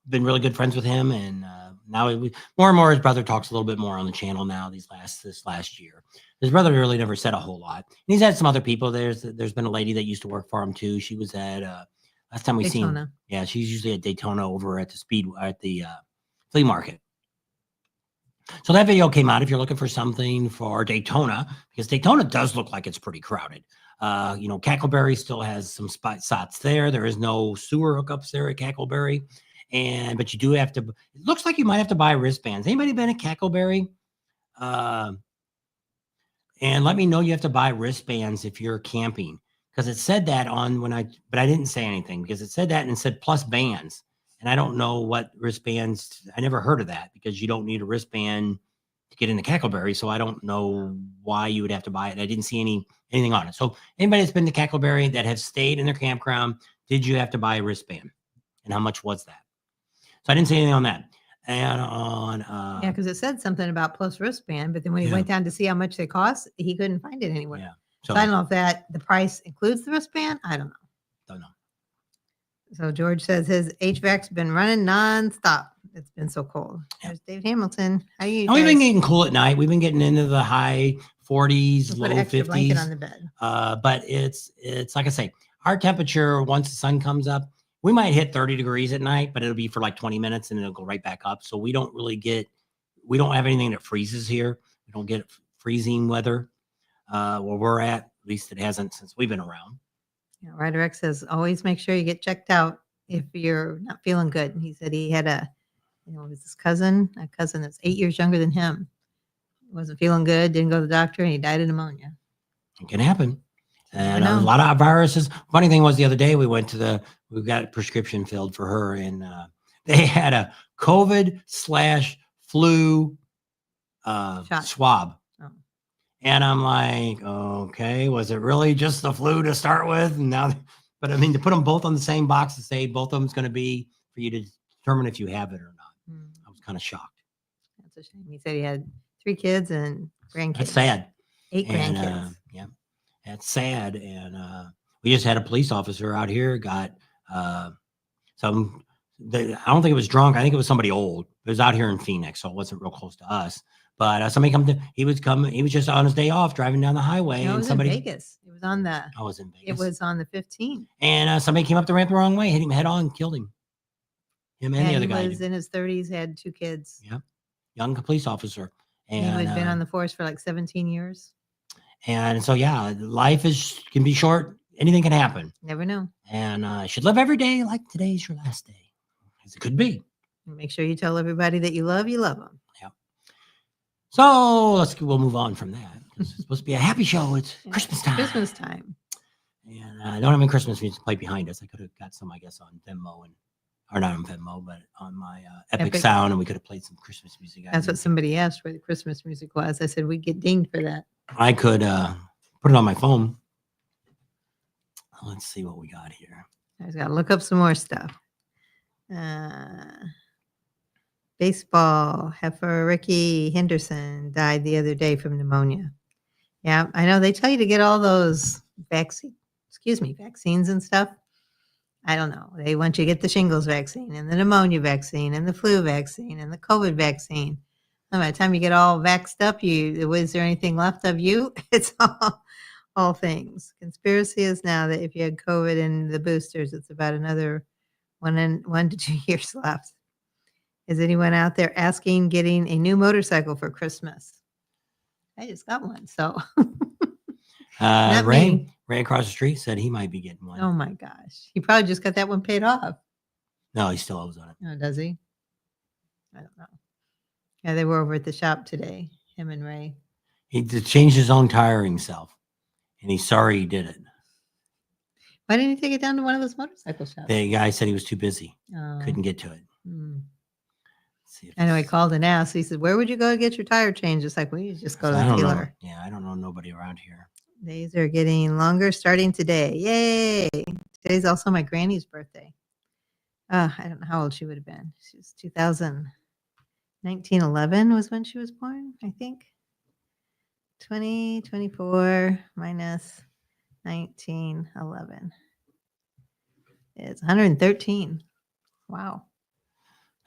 been really good friends with him. And now more and more, his brother talks a little bit more on the channel now this last year. His brother really never said a whole lot. And he's had some other people. There's been a lady that used to work for him too. She was at last time we seen. Yeah, she's usually at Daytona over at the flea market. So that video came out if you're looking for something for Daytona, because Daytona does look like it's pretty crowded. Cackleberry still has some spots there. There is no sewer hookups there at Cackleberry. But you do have to, it looks like you might have to buy wristbands. Anybody been at Cackleberry? And let me know you have to buy wristbands if you're camping, because it said that but I didn't say anything because it said that and it said plus bands. And I don't know what wristbands, I never heard of that, because you don't need a wristband to get into Cackleberry. So I don't know why you would have to buy it. I didn't see anything on it. So anybody that's been to Cackleberry that has stayed in their campground, did you have to buy a wristband? And how much was that? So I didn't see anything on that. And on because it said something about plus wristband, but then when he went down to see how much they cost, he couldn't find it anywhere. Yeah. So I don't know if the price includes the wristband. I don't know. Don't know. So George says his HVAC's been running nonstop. It's been so cold. There's Dave Hamilton. How are you? We've been getting cool at night. We've been getting into the high 40s, low 50s. Blanket on the bed. But it's like I say, our temperature once the sun comes up, we might hit 30 degrees at night, but it'll be for like 20 minutes and it'll go right back up. So we don't have anything that freezes here. We don't get freezing weather where we're at least it hasn't since we've been around. Yeah, Ryder X says, always make sure you get checked out if you're not feeling good. And he said he had a cousin that's 8 years younger than him. Wasn't feeling good, didn't go to the doctor, and he died of pneumonia. It can happen. And a lot of viruses. Funny thing was the other day we got a prescription filled for her, and they had a COVID/flu swab. Oh. And I'm like, okay, was it really just the flu to start with? And now, but I mean, to put them both on the same box to say both of them's going to be for you to determine if you have it or not. I was kind of shocked. That's a shame. He said he had 3 kids and grandkids. That's sad. 8 grandkids. Yeah, that's sad. And we just had a police officer out here got I don't think it was drunk. I think it was somebody old. It was out here in Phoenix, so it wasn't real close to us. But somebody he was just on his day off driving down the highway. No, it and was somebody in Vegas. It was on the. I was in Vegas. It was on the 15th. And somebody came up the ramp the wrong way, hit him head on, killed him. Him and the other guy. He was in his 30s, had 2 kids. Yep. Young police officer. And he had been on the force for like 17 years. And so, yeah, life can be short. Anything can happen. Never know. And you should live every day like today's your last day. As it could be. Make sure you tell everybody that you love them. Yep. So we'll move on from that. It's supposed to be a happy show. It's Christmas time. Christmas time. And I don't have any Christmas music played behind us. I could have got some, I guess, on Venmo or not on Venmo, but on my Epic Sound, and we could have played some Christmas music. That's what somebody asked where the Christmas music was. I said we'd get dinged for that. I could put it on my phone. Let's see what we got here. I just got to look up some more stuff. Baseball heifer Ricky Henderson died the other day from pneumonia. Yeah, I know they tell you to get all those vaccines and stuff. I don't know. They want you to get the shingles vaccine and the pneumonia vaccine and the flu vaccine and the COVID vaccine. And by the time you get all vaxxed up, is there anything left of you? It's all things. Conspiracy is now that if you had COVID and the boosters, it's about another 1 to 2 years left. Is anyone out there getting a new motorcycle for Christmas? I just got one, so. Ray across the street said he might be getting one. Oh my gosh. He probably just got that one paid off. No, he still owes on it. Oh, does he? I don't know. Yeah, they were over at the shop today, him and Ray. He changed his own tire himself, and he's sorry he did it. Why didn't he take it down to one of those motorcycle shops? The guy said he was too busy. Couldn't get to it. I know he called and asked. He said, where would you go to get your tire changed? It's like, well, you just go to the dealer. Yeah, I don't know nobody around here. Days are getting longer starting today. Yay. Today's also my granny's birthday. I don't know how old she would have been. She was 1911 was when she was born, I think. 2024 minus 1911. It's 113. Wow.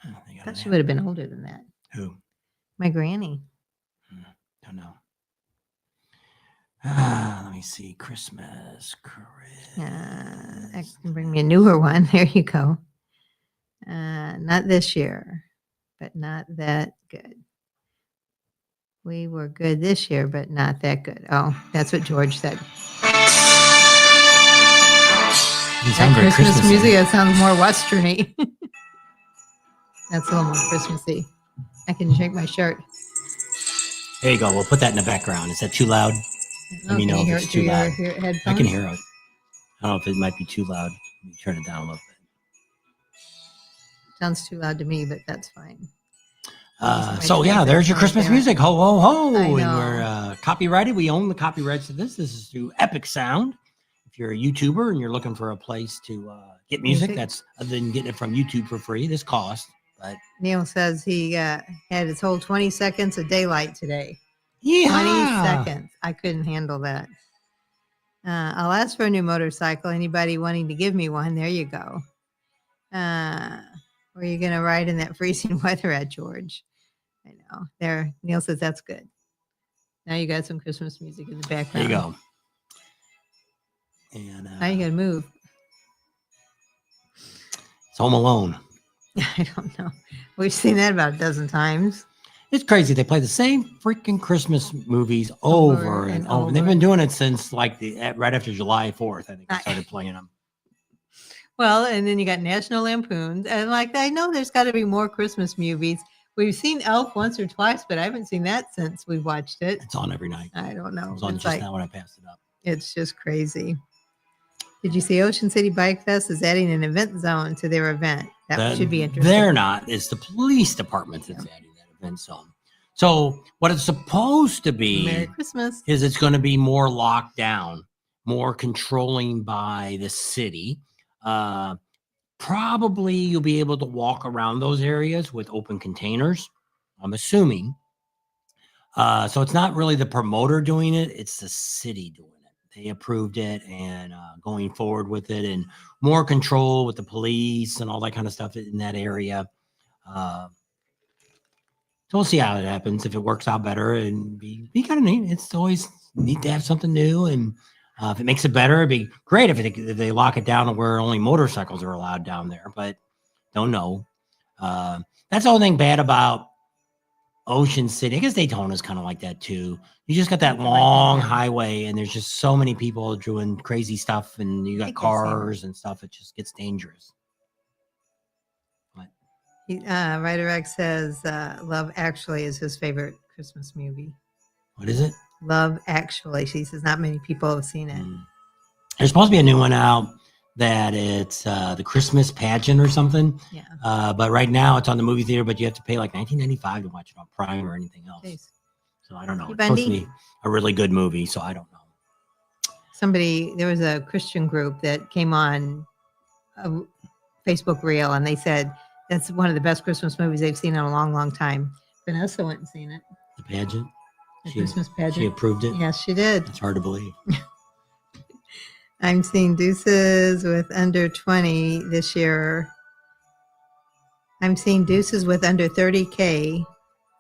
I thought she would have been older than that. Who? My granny. Don't know. Let me see. Christmas. I can bring me a newer one. There you go. Not this year, but not that good. We were good this year, but not that good. Oh, that's what George said. That Christmas music, that sounds more westerny. That's a little more Christmassy. I can shake my shirt. There you go. We'll put that in the background. Is that too loud? Let me know if it's too loud. I can hear it. I don't know if it might be too loud. Let me turn it down a little bit. Sounds too loud to me, but that's fine. So yeah, there's your Christmas music. Ho, ho, ho. And we're copyrighted. We own the copyrights to this. This is through Epic Sound. If you're a YouTuber and you're looking for a place to get music, that's other than getting it from YouTube for free, this costs. But Neil says he had his whole 20 seconds of daylight today. Yeah. 20 seconds. I couldn't handle that. I'll ask for a new motorcycle. Anybody wanting to give me one? There you go. Where are you going to ride in that freezing weather at, George? I know. There. Neil says that's good. Now you got some Christmas music in the background. There you go. And now you got to move. Home Alone. I don't know. We've seen that about a dozen times. It's crazy. They play the same freaking Christmas movies over and over. They've been doing it since like right after July 4th. I think they started playing them. Well, and then you got National Lampoons. And like, I know there's got to be more Christmas movies. We've seen Elf once or twice, but I haven't seen that since we watched it. It's on every night. I don't know. It's on just now when I passed it up. It's just crazy. Did you see Ocean City Bike Fest is adding an event zone to their event? That should be interesting. They're not. It's the police department that's adding that event zone. So what it's supposed to be Merry Christmas. Is it's going to be more locked down, more controlling by the city. Probably you'll be able to walk around those areas with open containers, I'm assuming. So it's not really the promoter doing it. It's the city doing it. They approved it and going forward with it, and more control with the police and all that kind of stuff in that area. So we'll see how it happens. If it works out better, and be kind of neat. It's always neat to have something new, and if it makes it better, it'd be great if they lock it down to where only motorcycles are allowed down there. But don't know. That's the only thing bad about Ocean City. I guess Daytona's kind of like that too. You just got that long highway, and there's just so many people doing crazy stuff, and you got cars and stuff. It just gets dangerous. Ryder X says Love Actually is his favorite Christmas movie. What is it? Love Actually. She says not many people have seen it. There's supposed to be a new one out that it's the Christmas pageant or something. Yeah. But right now it's on the movie theater, but you have to pay like $19.95 to watch it on Prime or anything else. Jeez. So I don't know. It's supposed to be a really good movie, so I don't know. There was a Christian group that came on a Facebook reel, and they said that's one of the best Christmas movies they've seen in a long, long time. Vanessa went and seen it. The pageant? The Christmas pageant. She approved it? Yes, she did. It's hard to believe. I'm seeing deuces with under 20 this year. I'm seeing deuces with under 30K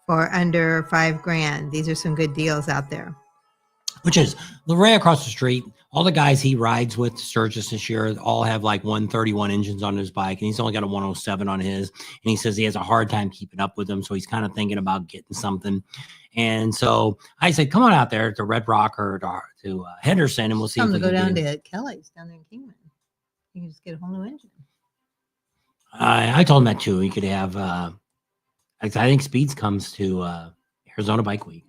for under $5,000. These are some good deals out there. Which is right across the street. All the guys he rides with Sturgis this year all have like 131 engines on his bike, and he's only got a 107 on his. And he says he has a hard time keeping up with them, so he's kind of thinking about getting something. And so I said, come on out there to Red Rock or to Henderson, and we'll see. I'm going to go down to Kelly's down there in Kingman. You can just get a whole new engine. I told him that too. He could have. I think Speeds comes to Arizona Bike Week.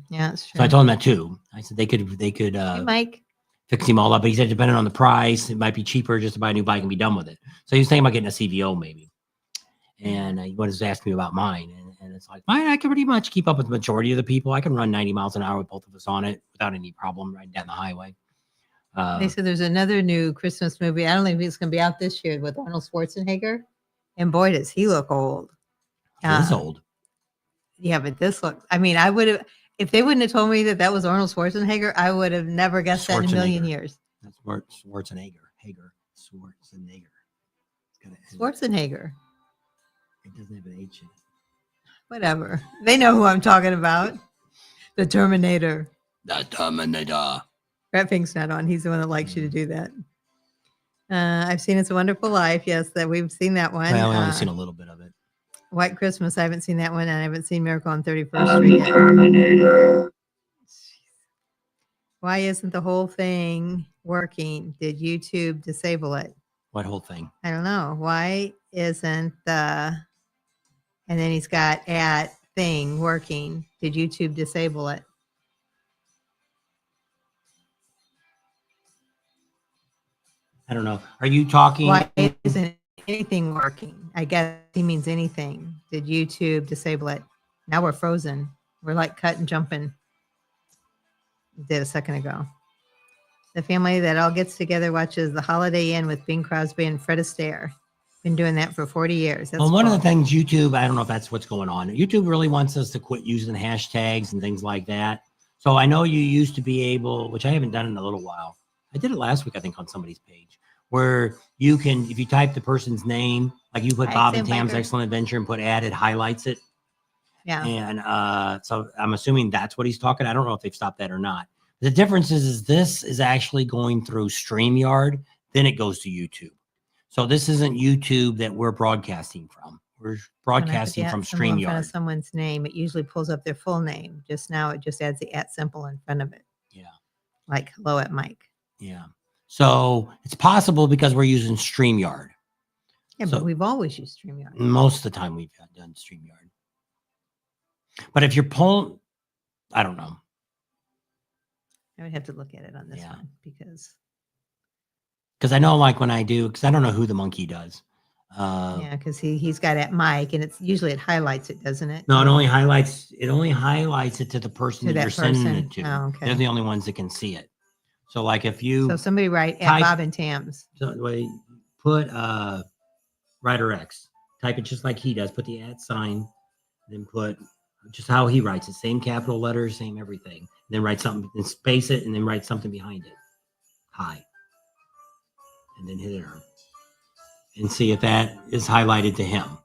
Yeah, that's true. So I told him that too. I said they could. Hey, Mike. Fix him all up. But he said, depending on the price, it might be cheaper just to buy a new bike and be done with it. So he was thinking about getting a CVO maybe. And he was asking me about mine. And it's like, mine, I can pretty much keep up with the majority of the people. I can run 90 miles an hour with both of us on it without any problem riding down the highway. They said there's another new Christmas movie. I don't think it's going to be out this year with Arnold Schwarzenegger. And boy, does he look old. He is old. Yeah, but this looks, I mean, I would have, if they wouldn't have told me that was Arnold Schwarzenegger, I would have never guessed that in a million years. That's Schwarzenegger. Schwarzenegger. Schwarzenegger. It doesn't have an H in it. Whatever. They know who I'm talking about. The Terminator. The Terminator. Brett Fink's not on. He's the one that likes you to do that. I've seen It's a Wonderful Life. Yes, that we've seen that one. Well, I've only seen a little bit of it. White Christmas, I haven't seen that one, and I haven't seen Miracle on 31st Street yet. Terminator. Why isn't the whole thing working? Did YouTube disable it? What whole thing? I don't know. Why isn't and then he's got thing working. Did YouTube disable it? I don't know. Are you talking? Why isn't anything working? I guess he means anything. Did YouTube disable it? Now we're frozen. We're like cut and jumping. Did a second ago. The family that all gets together watches The Holiday Inn with Bing Crosby and Fred Astaire. Been doing that for 40 years. That's one of the things YouTube, I don't know if that's what's going on. YouTube really wants us to quit using hashtags and things like that. So I know you used to be able, which I haven't done in a little while. I did it last week, I think, on somebody's page, where you can, if you type the person's name, like you put Bob and Tam's Excellent Adventure and put it highlights it. Yeah. And so I'm assuming that's what he's talking. I don't know if they've stopped that or not. The difference is this is actually going through Streamyard, then it goes to YouTube. So this isn't YouTube that we're broadcasting from. We're broadcasting from symbol in front of Streamyard. someone's name, it usually pulls up their full name. Just now, it just adds the @ symbol in front of it. Yeah. Like hello at Mike. Yeah. So it's possible because we're using Streamyard. Yeah, So- but we've always used StreamYard. Most of the time we've done Streamyard. But if you're pulling, I don't know. I would have to look at it on this Yeah. one because Because I know like when I do, because I don't know who the monkey does. yeah, because he's got at Mike, and it's usually it highlights it, doesn't it? No, it only highlights it to the person To that that you're sending person. it to. Oh, okay. They're the only ones that can see it. So like if you So somebody write at type- Bob and Tam's. so, wait, put writer X, type it just like he does, put the @ sign, then put just how he writes it, same capital letters, same everything. Then write something and space it and then write something behind it. Hi. And then hit enter. And see if that is highlighted to him.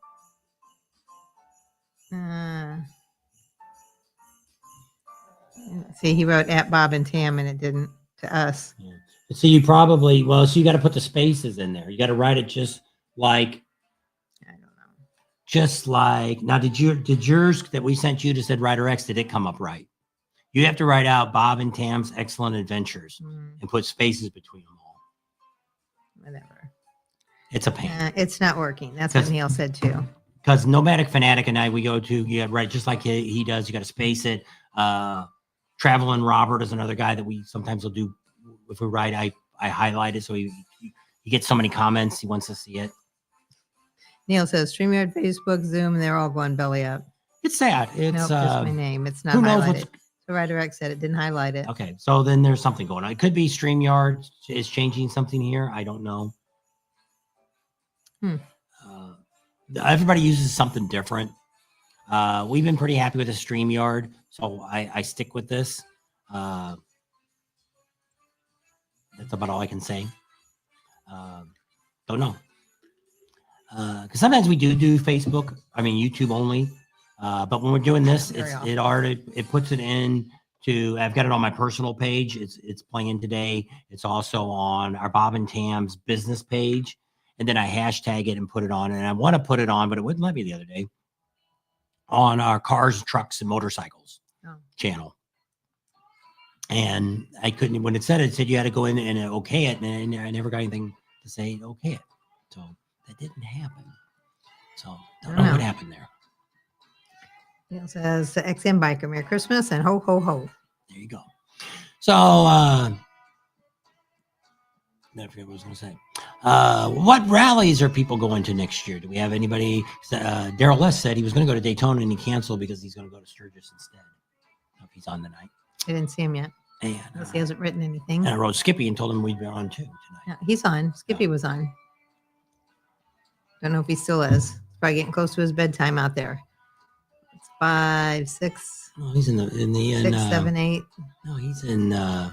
See, he wrote at Bob and Tam, and it didn't to us. Yeah. So you probably, well, so you got to put the spaces in there. You got to write it just like, I don't know. just like, now did yours that we sent you to said writer X, did it come up right? You have to write out Bob and Tam's Excellent Adventures and put spaces between them all. Whatever. It's a pain. It's not working. That's what 'Cause- Neil said too. Because Nomadic Fanatic and I, we go to, yeah, right, just like he does, you got to space it. Traveling Robert is another guy that we sometimes will do. If we write, I highlight it so he gets so many comments, he wants to see it. Neil says StreamYard, Facebook, Zoom, they're all going belly up. It's sad. It's Nope, just my name. It's not who knows highlighted. what's The writer X said it didn't highlight it. okay. So then there's something going on. It could be StreamYard is changing something here. I don't know. Everybody uses something different. We've been pretty happy with the StreamYard, so I stick with this. That's about all I can say. Don't know. Because sometimes we do Facebook. I mean YouTube only. But when we're doing this, Very often. it puts it in to. I've got it on my personal page. It's playing today. It's also on our Bob and Tam's business page, and then I hashtag it and put it on. And I want to put it on, but it wouldn't let me the other day. On our cars, trucks, and motorcycles channel. And I couldn't, when it said you had to go in and okay it, and I never got anything to say okay it. So that didn't happen. So don't know what happened there. Neil says XM Biker, Merry Christmas and ho, ho, ho. There you go. So, I forget what I was going to say. What rallies are people going to next year? Do we have anybody? Daryl Les said he was going to go to Daytona and he canceled because he's going to go to Sturgis instead. I don't know if he's on tonight. I didn't see him yet. And, Unless he hasn't written anything. and I wrote Skippy and told him we'd be on too tonight. Yeah, he's on. Skippy was on. Don't know if he still is. He's probably getting close to his bedtime out there. It's 5, 6, Oh, he's in 6, 7, 8. No, he's in.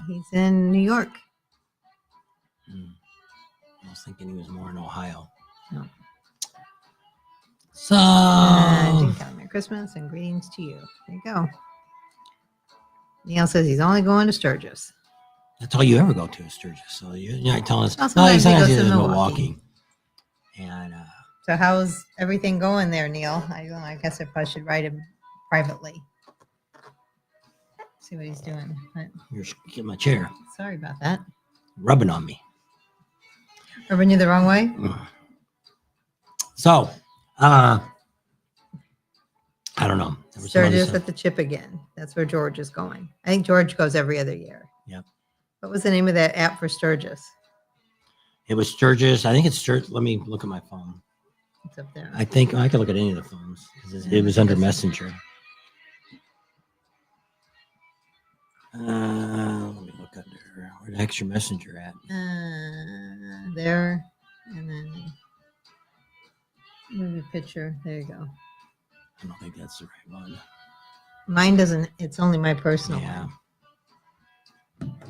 He's in New York. I was thinking he was more in Ohio. No. So, Jim Kelly, Merry Christmas and greetings to you. There you go. Neil says he's only going to Sturgis. that's all you ever go to is Sturgis. So you're not telling us. Well, sometimes he goes to Milwaukee. And So how's everything going there, Neil? I guess I probably should write him privately. See what he's doing. But you're getting my chair, sorry about that. rubbing on me. Rubbing you the wrong way? So, I don't know. There was some other Sturgis stuff. at the Chip again. That's where George is going. I think George goes every other year. Yep. What was the name of that app for Sturgis? It was Sturgis. I think it's Sturgis. Let me look at my phone. It's up there. I think I could look at any of the phones. It was under Messenger. Let me look under. Where the heck's your Messenger at? There. And then move your picture. There you go. I don't think that's the right one. Mine doesn't. It's only my personal Yeah. one.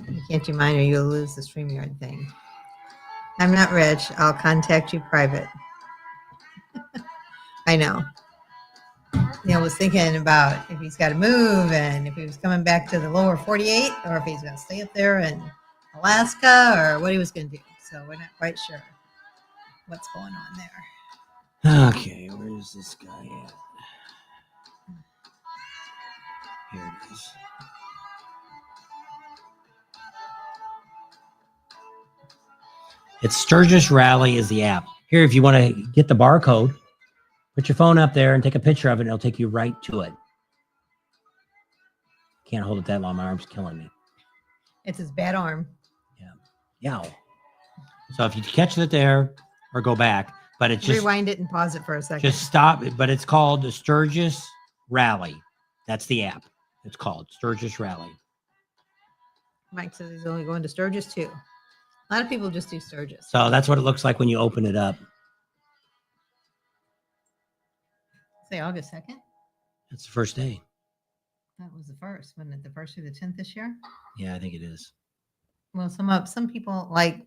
You can't do mine or you'll lose the StreamYard thing. I'm not rich. I'll contact you private. I know. Neil was thinking about if he's got to move and if he was coming back to the lower 48 or if he's going to stay up there in Alaska or what he was going to do. So we're not quite sure. what's going on there. Okay, where is this guy at? Here it is. It's Sturgis Rally is the app. Here, if you want to get the barcode, put your phone up there and take a picture of it, and it'll take you right to it. Can't hold it that long. My arm's killing me. It's his bad arm. Yeah. So if you catch it there or go back, but it's just rewind it and pause it for a second. just stop it. But it's called the Sturgis Rally. That's the app. It's called Sturgis Rally. Mike says he's only going to Sturgis too. A lot of people just do Sturgis. So that's what it looks like when you open it up. Say August 2nd. That's the first day. That was the first. Wasn't it the first through the 10th this year? Yeah, I think it is. Well, some people like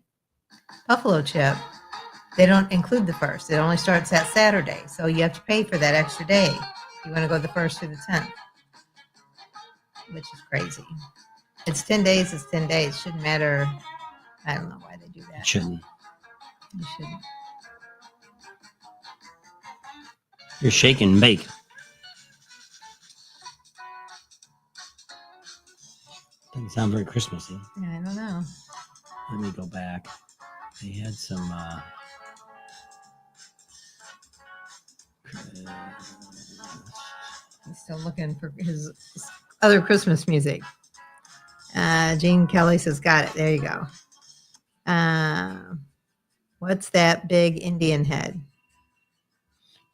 Buffalo Chip. They don't include the first. It only starts that Saturday, so you have to pay for that extra day. You want to go the first through the 10th, which is crazy. It's 10 days. It's 10 days. Shouldn't matter. I don't know why they do that. It shouldn't. You shouldn't. You're shaking and bake. Doesn't sound very Christmassy. Yeah, I don't know. Let me go back. They had some He's still looking for his other Christmas music. Gene Kelly says, got it. There you go. What's that big Indian head?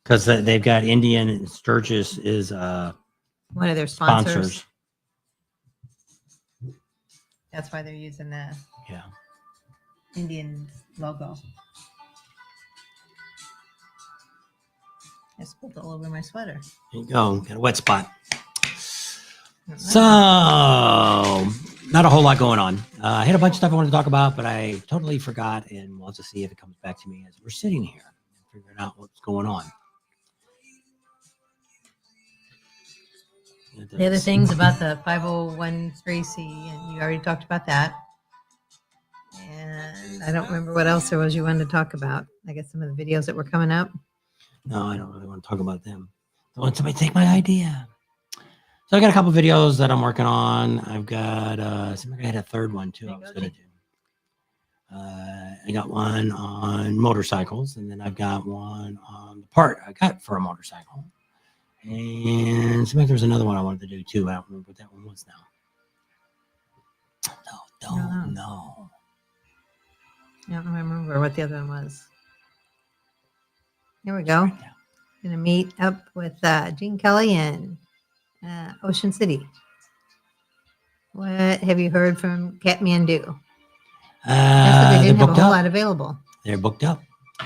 because they've got Indian and Sturgis is One of their sponsors. sponsors. That's why they're using the Yeah. Indian logo. I spilled all over my sweater. There you go. Got a wet spot. Mm-hmm. So, not a whole lot going on. I had a bunch of stuff I wanted to talk about, but I totally forgot, and we'll have to see if it comes back to me as we're sitting here and figuring out what's going on. The other things about the 501(c), and you already talked about that. And I don't remember what else there was you wanted to talk about. I guess some of the videos that were coming up. No, I don't really want to talk about them. Don't want somebody to take my idea. So I got a couple videos that I'm working on. I've got, I had a third one too. I was going to do. I got one on motorcycles, and then I've got one on the part I got for a motorcycle. And seems like there's another one I wanted to do too. I don't remember what that one was now. No, don't know. I don't remember what the other one was. Here we go. Gonna meet up with Gene Kelly in Ocean City. What have you heard from Kathmandu? They didn't have a whole lot available. They're booked up.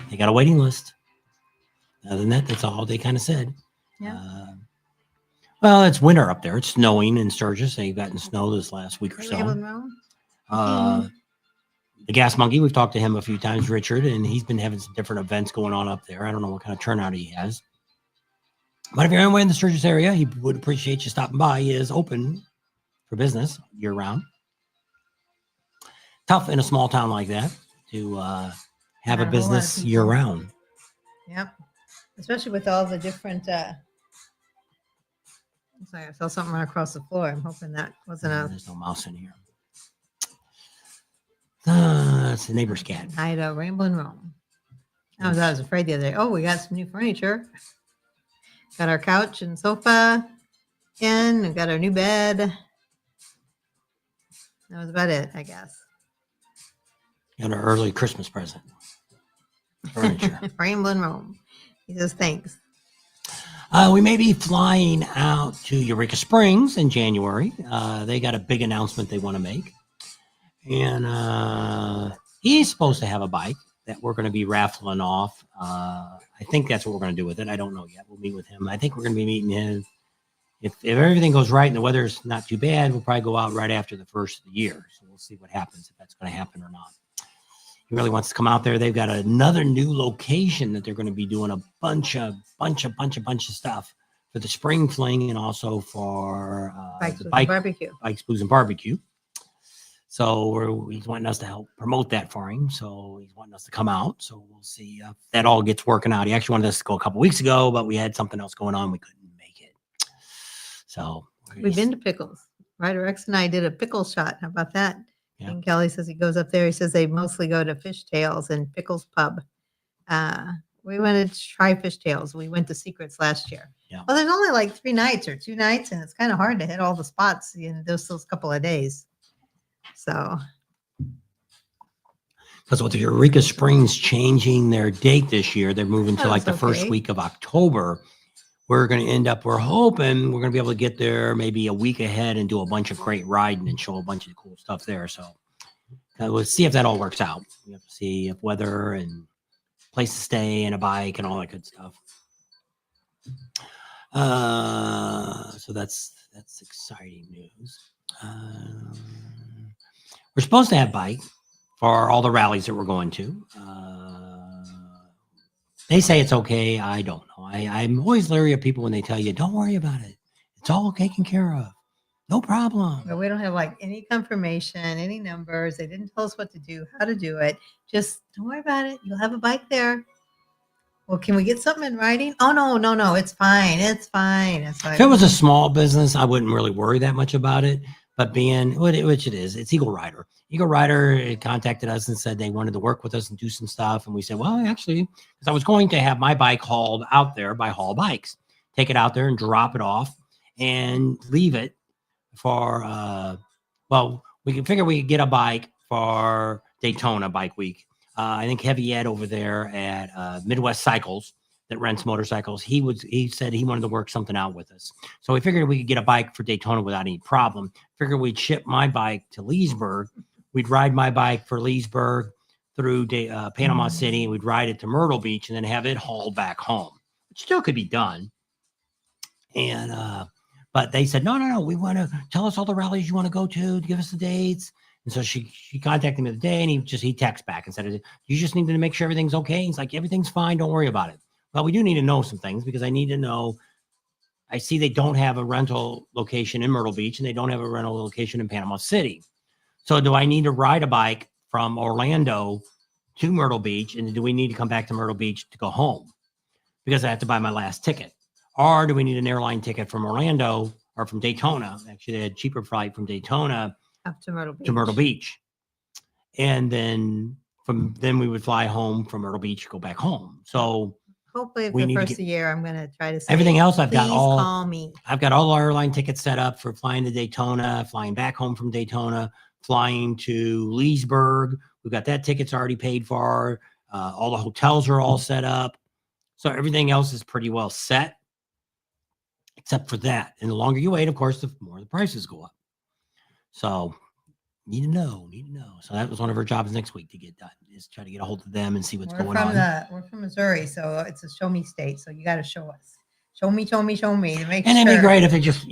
They got a waiting list. Other than that, that's all they kind of said. Yeah. Well, it's winter up there. It's snowing in Sturgis. They've gotten snow this last week or so. The Gas Monkey, we've talked to him a few times, Richard, and he's been having some different events going on up there. I don't know what kind of turnout he has. But if you're anywhere in the Sturgis area, he would appreciate you stopping by. He is open for business year-round. Tough in a small town like that to have a business year-round. Yep. Especially with all the different... Sorry, I saw something right across the floor. I'm hoping that wasn't a... There's no mouse in here. It's the neighbor's cat. Hide a Ramblin' Rome. I was afraid the other day. Oh, we got some new furniture. Got our couch and sofa in. We got our new bed. That was about it, I guess. Got our early Christmas present. Furniture. Ramblin' Rome. He says thanks. We may be flying out to Eureka Springs in January. They got a big announcement they want to make. And he's supposed to have a bike that we're going to be raffling off. I think that's what we're going to do with it. I don't know yet. We'll meet with him. I think we're going to be meeting him. If everything goes right and the weather's not too bad, we'll probably go out right after the first of the year. So we'll see what happens, if that's going to happen or not. He really wants to come out there. They've got another new location that they're going to be doing a bunch of stuff for the spring fling and also for Bikes, Booze, and Barbecue. Bikes, Booze, and Barbecue. So he's wanting us to help promote that for him. So he's wanting us to come out. So we'll see if that all gets working out. He actually wanted us to go a couple weeks ago, but we had something else going on. We couldn't make it. So We've been to Pickles. Ryder X and I did a pickle shot. How about that? Yeah. And Kelly says he goes up there. He says they mostly go to Fishtails and Pickles Pub. We went to try Fishtails. We went to Secrets last year. Yeah. Well, there's only like 3 nights or 2 nights, and it's kind of hard to hit all the spots in those couple of days. So, because with the Eureka Springs changing their date this year, they're moving to like the first okay. week of October. We're going to end up, we're hoping we're going to be able to get there maybe a week ahead and do a bunch of great riding and show a bunch of cool stuff there. So we'll see if that all works out. We have to see if weather and place to stay and a bike and all that good stuff. So that's exciting news. We're supposed to have bike for all the rallies that we're going to. They say it's okay. I don't know. I'm always leery of people when they tell you, don't worry about it. It's all taken care of. No problem. But we don't have like any confirmation, any numbers. They didn't tell us what to do, how to do it. Just don't worry about it. You'll have a bike there. Well, can we get something in writing? Oh, no. It's fine. It's fine. It's like, if it was a small business, I wouldn't really worry that much about it. But being, which it is, it's Eagle Rider. Eagle Rider contacted us and said they wanted to work with us and do some stuff. And we said, well, actually, because I was going to have my bike hauled out there by Haul Bikes, take it out there and drop it off and leave it for, well, we can figure we could get a bike for Daytona Bike Week. I think Heavy Ed over there at Midwest Cycles that rents motorcycles, he said he wanted to work something out with us. So we figured we could get a bike for Daytona without any problem. Figured we'd ship my bike to Leesburg. We'd ride my bike for Leesburg through Panama City. We'd ride it to Myrtle Beach and then have it hauled back home. It still could be done. And but they said, no, we want to tell us all the rallies you want to go to, give us the dates. And so she contacted me the day and he texted back and said, you just need to make sure everything's okay. He's like, everything's fine. Don't worry about it. Well, we do need to know some things because I need to know. I see they don't have a rental location in Myrtle Beach and they don't have a rental location in Panama City. So do I need to ride a bike from Orlando to Myrtle Beach? And do we need to come back to Myrtle Beach to go home? Because I have to buy my last ticket. Or do we need an airline ticket from Orlando or from Daytona? Actually, they had a cheaper flight from Daytona up to Myrtle Beach. And then we would fly home from Myrtle Beach, go back home. So hopefully for the first of the year, I'm going to try to say everything else. I've got call me. I've got all our airline tickets set up for flying to Daytona, flying back home from Daytona, flying to Leesburg. We've got that tickets already paid for. All the hotels are all set up. So everything else is pretty well set, except for that. And the longer you wait, of course, the more the prices go up. So need to know. So that was one of her jobs next week to get done, is try to get a hold of them and see what's going on. We're from Missouri, so it's a show me state. So you got to show us. Show me to make and it'd be great if they just,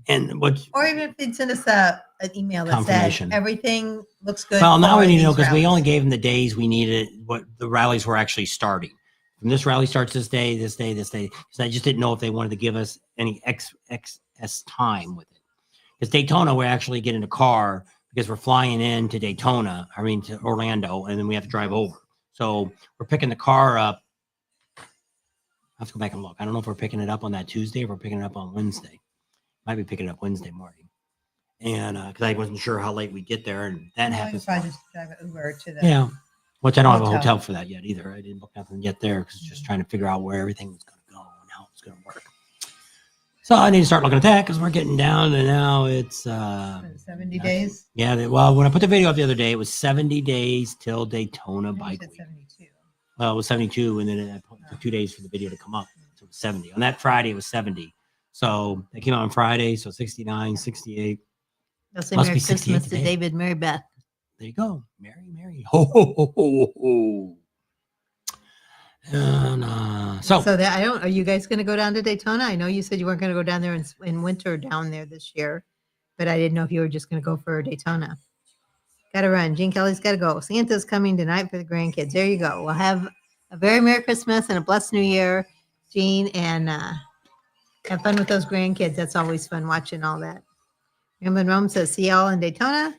and what. Or even if they'd send us an email that said everything looks good. Well, now we need to know because we only gave them the days we needed, what the rallies were actually starting. From this rally starts this day. Because I just didn't know if they wanted to give us any excess time with it. Because Daytona, we actually get in a car because we're flying into to Orlando, and then we have to drive over. So we're picking the car up. I have to go back and look. I don't know if we're picking it up on that Tuesday or we're picking it up on Wednesday. Might be picking it up Wednesday morning. And because I wasn't sure how late we'd get there, and that happens. Probably just drive an Uber to the which I don't have a hotel for that yet either. I didn't book nothing yet there because just trying to figure out where everything was going to go and how it's going to work. So I need to start looking at that because we're getting down to now it's 70 days. Yeah. Well, when I put the video up the other day, it was 70 days till Daytona Bike Week. 72. Well, it was 72, and then it took 2 days for the video to come up. So it was 70. On that Friday, it was 70. So it came out on Friday, so 69, 68. They'll say Merry Christmas to David, Mary Beth. There you go. Mary. Ho, ho, ho, ho, ho. And, are you guys going to go down to Daytona? I know you said you weren't going to go down there in winter down there this year, but I didn't know if you were just going to go for Daytona. Got to run. Gene Kelly's got to go. Santa's coming tonight for the grandkids. There you go. We'll have a very Merry Christmas and a blessed New Year, Gene, and have fun with those grandkids. That's always fun watching all that. Ramblin' Rome says, see y'all in Daytona.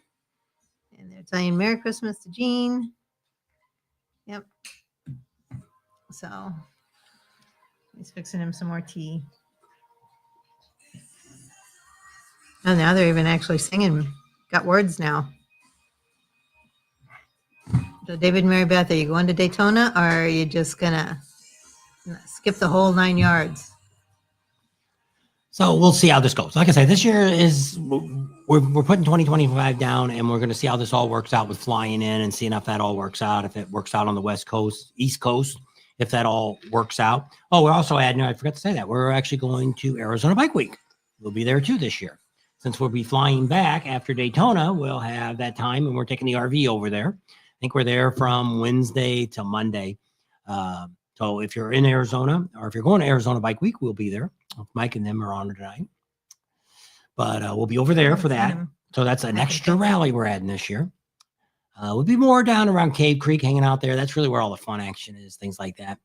And they're saying Merry Christmas to Jean. Yep. So he's fixing him some more tea. Oh, now they're even actually singing. Got words now. So David and Mary Beth, are you going to Daytona or are you just gonna skip the whole 9 yards? So we'll see how this goes. Like I said, this year is we're putting 2025 down, and we're going to see how this all works out with flying in and seeing if that all works out. If it works out on the West Coast, East Coast, if that all works out. Oh, we're also adding. I forgot to say that we're actually going to Arizona Bike Week. We'll be there too this year. Since we'll be flying back after Daytona, we'll have that time, and we're taking the RV over there. I think we're there from Wednesday to Monday. So if you're in Arizona, or if you're going to Arizona Bike Week, we'll be there. Mike and them are on tonight. But we'll be over there for that. So that's an extra rally we're adding this year. We'll be more down around Cave Creek, hanging out there. That's really where all the fun action is, things like that.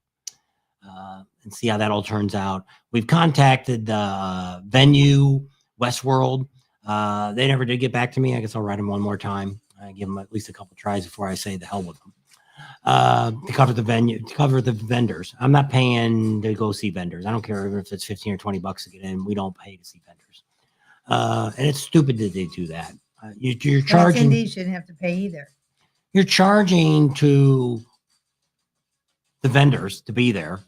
And see how that all turns out. We've contacted the venue, Westworld. They never did get back to me. I guess I'll write them one more time. I give them at least a couple tries before I say the hell with them. To cover the venue, to cover the vendors. I'm not paying to go see vendors. I don't care if it's 15 or 20 bucks to get in. We don't pay to see vendors. And it's stupid that they do that. You're charging. Attendees shouldn't have to pay either. You're charging to the vendors to be there.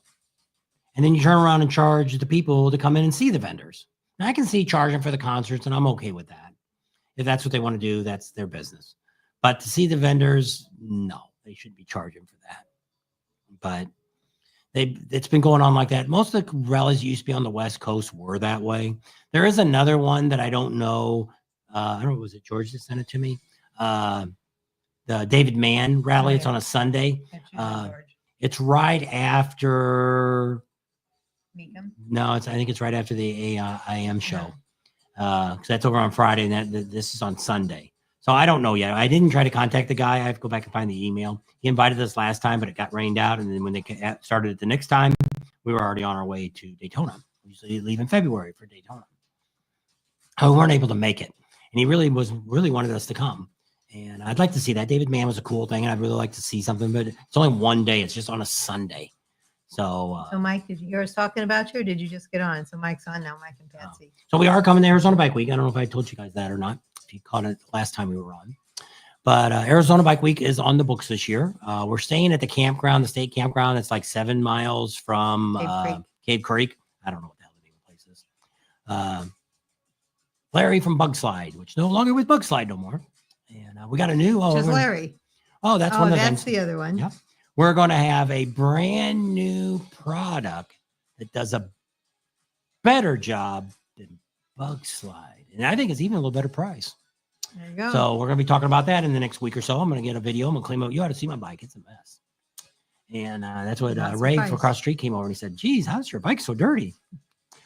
And then you turn around and charge the people to come in and see the vendors. Now, I can see charging for the concerts, and I'm okay with that. If that's what they want to do, that's their business. But to see the vendors, no, they shouldn't be charging for that. But it's been going on like that. Most of the rallies used to be on the West Coast were that way. There is another one that I don't know. I don't know, was it George that sent it to me? The David Mann rally. Right. It's on a Sunday. It's right after. No, I think it's right after the AIM show. Because that's over on Friday, and this is on Sunday. So I don't know yet. I didn't try to contact the guy. I have to go back and find the email. He invited us last time, but it got rained out. And then when they started it the next time, we were already on our way to Daytona. We usually leave in February for Daytona. We weren't able to make it. And he really wanted us to come. And I'd like to see that. David Mann was a cool thing, and I'd really like to see something. But it's only one day. It's just on a Sunday. So Mike, did you hear us talking about you, or did you just get on? So Mike's on now, Mike and Patsy. So we are coming to Arizona Bike Week. I don't know if I told you guys that or not. You caught it last time we were on, but Arizona Bike Week is on the books this year. We're staying at the campground, the state campground. It's like 7 miles from Cave Creek. I don't know what the hell the name of the place is. Larry from Bug Slide, which no longer with Bug Slide no more. And we got a new. Just Larry. Oh, that's one of them. That's the other one. Yeah. We're going to have a brand new product that does a better job than Bug Slide. And I think it's even a little better price. There you go. So we're going to be talking about that in the next week or so. I'm going to get a video. I'm going to claim it. You ought to see my bike. It's a mess. And that's what Ray from across the street came over and he said, geez, how's your bike so dirty?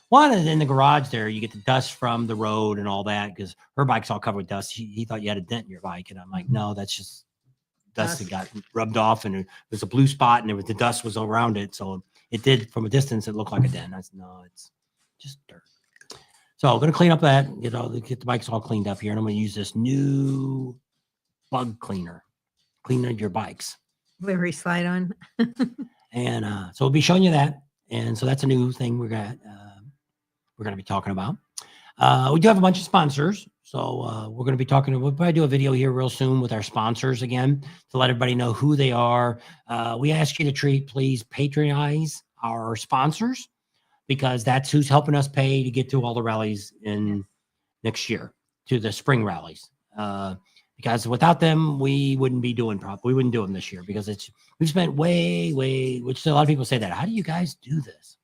One is in the garage there. You get the dust from the road and all that because her bike's all covered with dust. He thought you had a dent in your bike. And I'm like, no, that's just dust that got rubbed off. And it was a blue spot and the dust was around it. So it did, from a distance, it looked like a dent. I said, no, it's just dirt. So I'm going to clean up that, get the bikes all cleaned up here. And I'm going to use this new bug cleaner, cleaning your bikes. Larry Slide on. And so we'll be showing you that. And so that's a new thing we're going to be talking about. We do have a bunch of sponsors. So we're going to be we'll probably do a video here real soon with our sponsors again to let everybody know who they are. We ask you to please patronize our sponsors, because that's who's helping us pay to get to all the rallies in next year, to the spring rallies. Because without them, we wouldn't be doing we wouldn't do them this year because we've spent way, which a lot of people say that. How do you guys do this?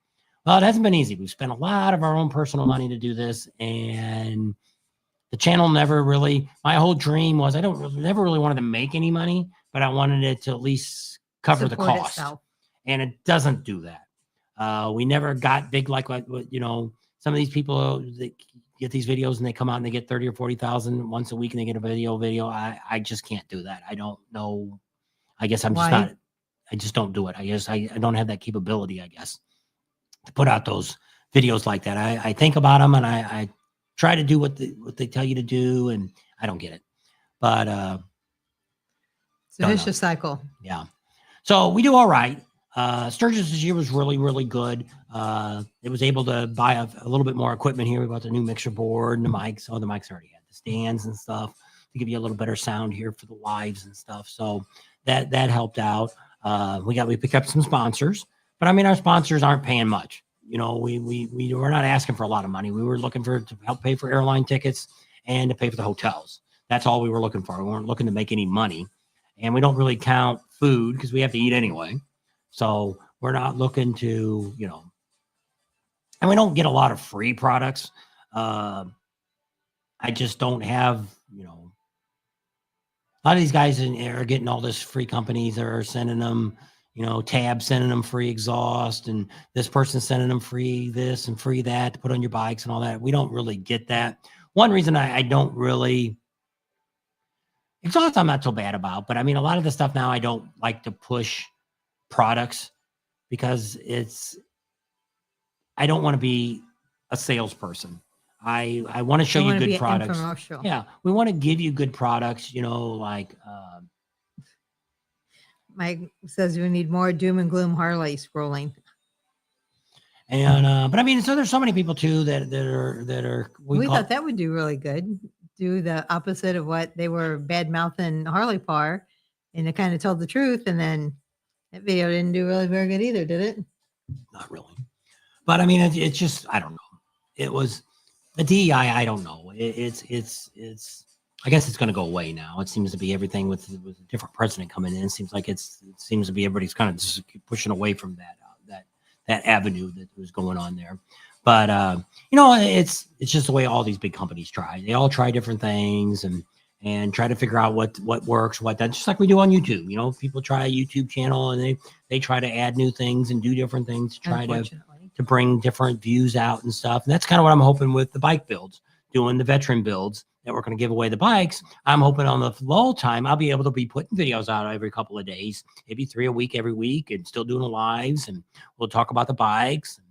Well, it hasn't been easy. We've spent a lot of our own personal money to do this, and the channel never really, my whole dream was never really wanted to make any money, but I wanted it to at least cover the cost. And it doesn't do that. We never got big like some of these people that get these videos and they come out and they get 30 or 40,000 once a week and they get a video. I just can't do that. I don't know. I guess I'm just not. I just don't do it. I guess I don't have that capability, I guess, to put out those videos like that. I think about them and I try to do what they tell you to do, and I don't get it. But It's a vicious cycle. Yeah. So we do all right. Sturgis this year was really, really good. It was able to buy a little bit more equipment here. We bought the new mixer board and the mics. Oh, the mics already had the stands and stuff to give you a little better sound here for the lives and stuff. So that helped out. We picked up some sponsors, but I mean, our sponsors aren't paying much. You know, we're not asking for a lot of money. We were looking to help pay for airline tickets and to pay for the hotels. That's all we were looking for. We weren't looking to make any money, and we don't really count food because we have to eat anyway. So we're not looking to, you know, and we don't get a lot of free products. I just don't have, you know, a lot of these guys are getting all this free companies that are sending them, you know, Tab sending them free exhaust, and this person sending them free this and free that to put on your bikes and all that. We don't really get that. One reason I don't really exhaust, I'm not so bad about, but I mean, a lot of the stuff now I don't like to push products because I don't want to be a salesperson. I want to show you good products. Yeah, we want to give you good products, you know, like Mike says we need more doom and gloom Harley scrolling. And but I mean, so there's so many people too that are we thought that would do really good. Do the opposite of what they were bad mouthing Harley Par, and it kind of told the truth. And then that video didn't do really very good either, did it? Not really. But I mean, it's just, I don't know. It was the DEI. I don't know. It's. I guess it's going to go away now. It seems to be everything with a different president coming in. It seems like it seems to be everybody's kind of just pushing away from that avenue that was going on there. But you know, it's just the way all these big companies try. They all try different things and try to figure out what works, what doesn't. Just like we do on YouTube. You know, people try a YouTube channel and they try to add new things and do different things to try to bring different views out and stuff. And that's kind of what I'm hoping with the bike builds, doing the veteran builds that we're going to give away the bikes. I'm hoping on the lull time, I'll be able to be putting videos out every couple of days, maybe 3 a week every week, and still doing the lives. And we'll talk about the bikes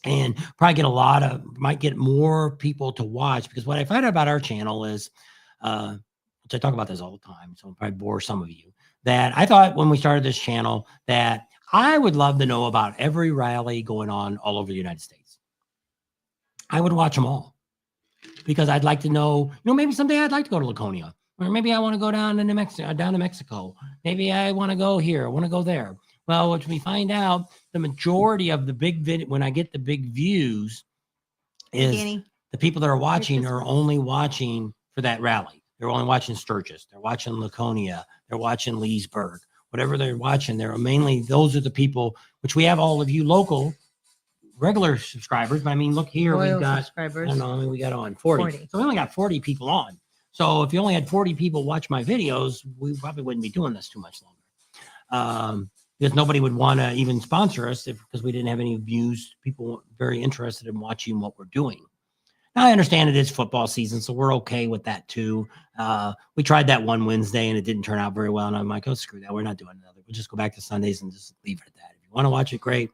and probably might get more people to watch, because what I find out about our channel is, which I talk about this all the time, so I'll probably bore some of you, that I thought when we started this channel that I would love to know about every rally going on all over the United States. I would watch them all because I'd like to know, you know, maybe someday I'd like to go to Laconia, or maybe I want to go down to Mexico. Maybe I want to go here, I want to go there. Well, what we find out, the majority of the big video, when I get the big views, is the people that are watching are only watching for that rally. They're only watching Sturgis. They're watching Laconia. They're watching Leesburg. Whatever they're watching, they're mainly, those are the people, which we have all of you local, regular subscribers. But I mean, look here, we've got, subscribers. I don't know, we got on 40. So we only got 40 people on. So if you only had 40 people watch my videos, we probably wouldn't be doing this too much longer. Because nobody would want to even sponsor us because we didn't have any views. People weren't very interested in watching what we're doing. Now, I understand it is football season, so we're okay with that too. We tried that one Wednesday and it didn't turn out very well. And I'm like, oh, screw that. We're not doing another. We'll just go back to Sundays and just leave it at that. If you want to watch it, great.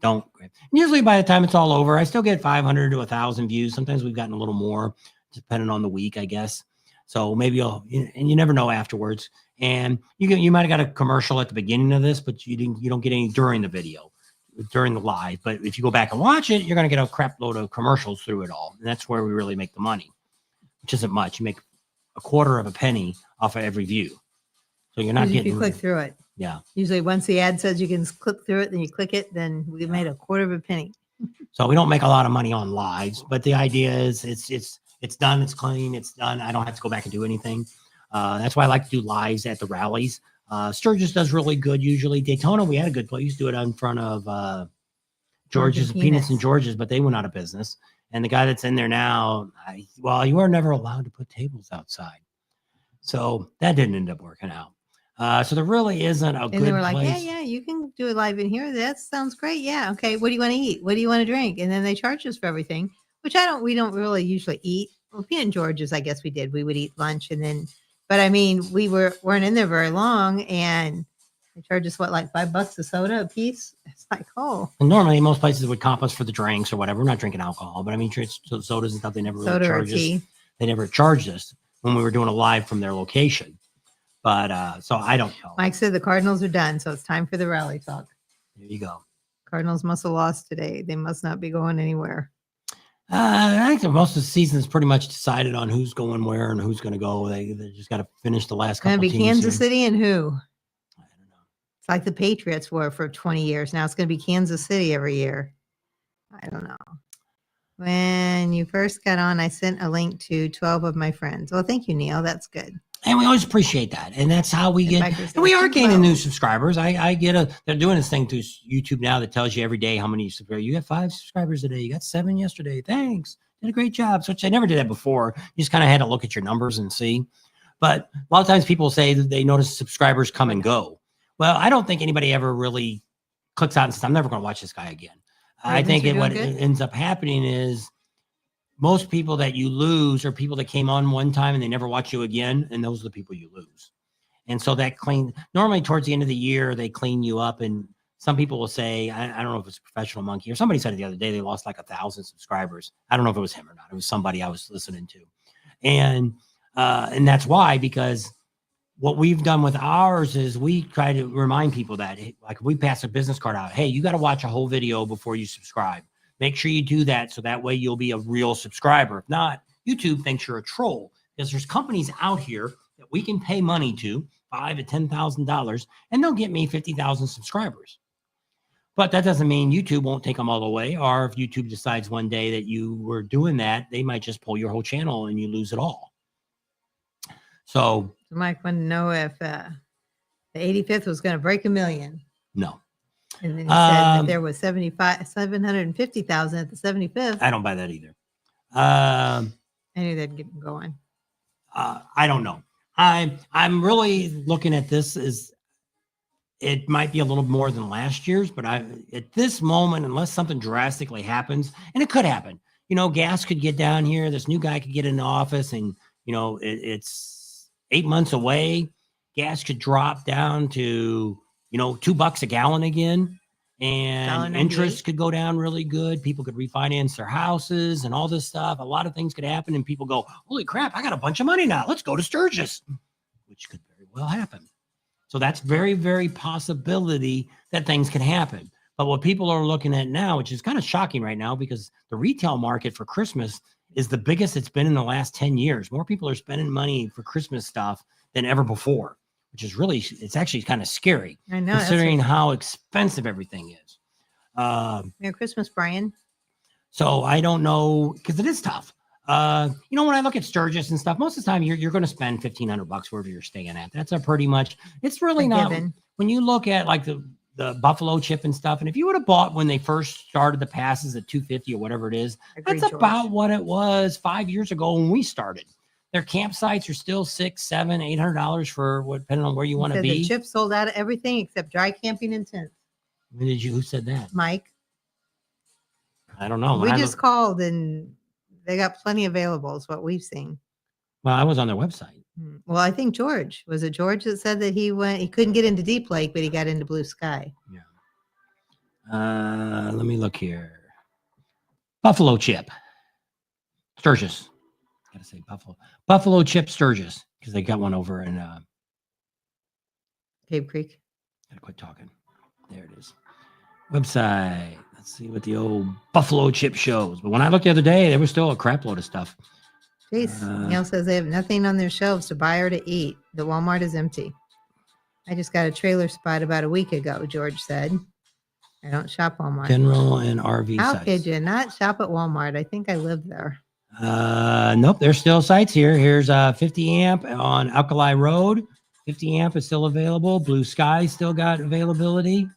Don't. Great. And usually by the time it's all over, I still get 500 to 1,000 views. Sometimes we've gotten a little more, depending on the week, I guess. So maybe and you never know afterwards. And you might have got a commercial at the beginning of this, but you don't get any during the video, during the live. But if you go back and watch it, you're going to get a crap load of commercials through it all. And that's where we really make the money, which isn't much. You make a quarter of a penny off of every view. So you're not getting. If you click through it. Yeah. Usually once the ad says you can click through it, then you click it, then we made a quarter of a penny. So we don't make a lot of money on lives, but the idea is it's done, it's clean, it's done. I don't have to go back and do anything. That's why I like to do lives at the rallies. Sturgis does really good usually. Daytona, we had a good place. Do it in front of George's, Peanuts and George's, but they went out of business. And the guy that's in there now, you were never allowed to put tables outside. So that didn't end up working out. So there really isn't a good place. And they were like, yeah, you can do it live in here. That sounds great. Yeah. Okay. What do you want to eat? What do you want to drink? And then they charge us for everything, which we don't really usually eat. Well, Peanut and George's, I guess we did. We would eat lunch and then, but I mean, we weren't in there very long and they charge us like $5 a soda a piece. It's like, oh. And normally most places would comp us for the drinks or whatever. We're not drinking alcohol, but I mean, sodas and stuff, they never really charged us. They never charged us when we were doing a live from their location. But so I don't know. Mike said the Cardinals are done, so it's time for the rally talk. There you go. Cardinals must have lost today. They must not be going anywhere. I think that most of the season is pretty much decided on who's going where and who's going to go. They just got to finish the last couple Going to teams be Kansas here. City and who? I don't know. It's like the Patriots were for 20 years. Now it's going to be Kansas City every year. I don't know. When you first got on, I sent a link to 12 of my friends. Well, thank you, Neil. That's good. And we always appreciate that. And that's how we get, Bikers and we are Nation. gaining Well, new subscribers. I get they're doing this thing through YouTube now that tells you every day how many subscribers. You got 5 subscribers today. You got 7 yesterday. Thanks. Did a great job. So I never did that before. You just kind of had to look at your numbers and see. But a lot of times people say that they notice subscribers come and go. Well, I don't think anybody ever really clicks out and says, I'm never going to watch this guy again. I think what ends up happening is most people that you lose are people that came on one time and they never watch you again. And those are the people you lose. And so that normally towards the end of the year, they clean you up. And some people will say, I don't know if it's Professional Monkey or somebody said it the other day, they lost like 1,000 subscribers. I don't know if it was him or not. It was somebody I was listening to. And that's why, because what we've done with ours is we try to remind people that, like, if we pass a business card out, hey, you got to watch a whole video before you subscribe. Make sure you do that so that way you'll be a real subscriber. If not, YouTube thinks you're a troll, because there's companies out here that we can pay money to, $5,000 to $10,000, and they'll get me 50,000 subscribers. But that doesn't mean YouTube won't take them all away. Or if YouTube decides one day that you were doing that, they might just pull your whole channel and you lose it all. So Mike wanted to know if the 85th was going to break 1 million. no. And then he said that there was 750,000 at the 75th. I don't buy that either. I knew they'd get them going. I don't know. I'm really looking at this as it might be a little more than last year's, but at this moment, unless something drastically happens, and it could happen, gas could get down here. This new guy could get in the office, and it's 8 months away. Gas could drop down to $2 a gallon again, and interest could go down really good. People could refinance their houses and all this stuff. A lot of things could happen, and people go, holy crap, I got a bunch of money now. Let's go to Sturgis, which could very well happen. So that's very, very possibility that things can happen. But what people are looking at now, which is kind of shocking right now, because the retail market for Christmas is the biggest it's been in the last 10 years. More people are spending money for Christmas stuff than ever before, which is really, it's actually kind of scary. I know, considering how expensive everything is. Merry Christmas, Brian. So I don't know, because it is tough. When I look at Sturgis and stuff, most of the time you're going to spend $1,500 wherever you're staying at. That's a pretty much, it's really not, when you look at like the buffalo chip and stuff, and if you would have bought when they first started the passes at $250 or whatever it is, that's about what it was 5 years ago when we started. Their campsites are still $600, $700, $800 for what, depending on where you want to be. The chip sold out of everything except dry camping and tents. Who said that? Mike. I don't know. We just called and they got plenty available is what we've seen. Well, I was on their website. Well, I think George, was it George that said that he couldn't get into Deep Lake, but he got into Blue Sky. Yeah. Let me look here. Buffalo chip. Sturgis. Gotta say Buffalo chip Sturgis, because they got one over in Cave Creek. Gotta quit talking. There it is. Website. Let's see what the old buffalo chip shows. But when I looked the other day, there was still a crap load of stuff. Jeez. Neil says they have nothing on their shelves to buy or to eat. The Walmart is empty. I just got a trailer spot about a week ago, George said. I don't shop Walmart. General and RV How sites. could you not shop at Walmart? I think I live there. Nope, there's still sites here. Here's 50 amp on Alkali Road. 50 amp is still available. Blue Sky still got availability.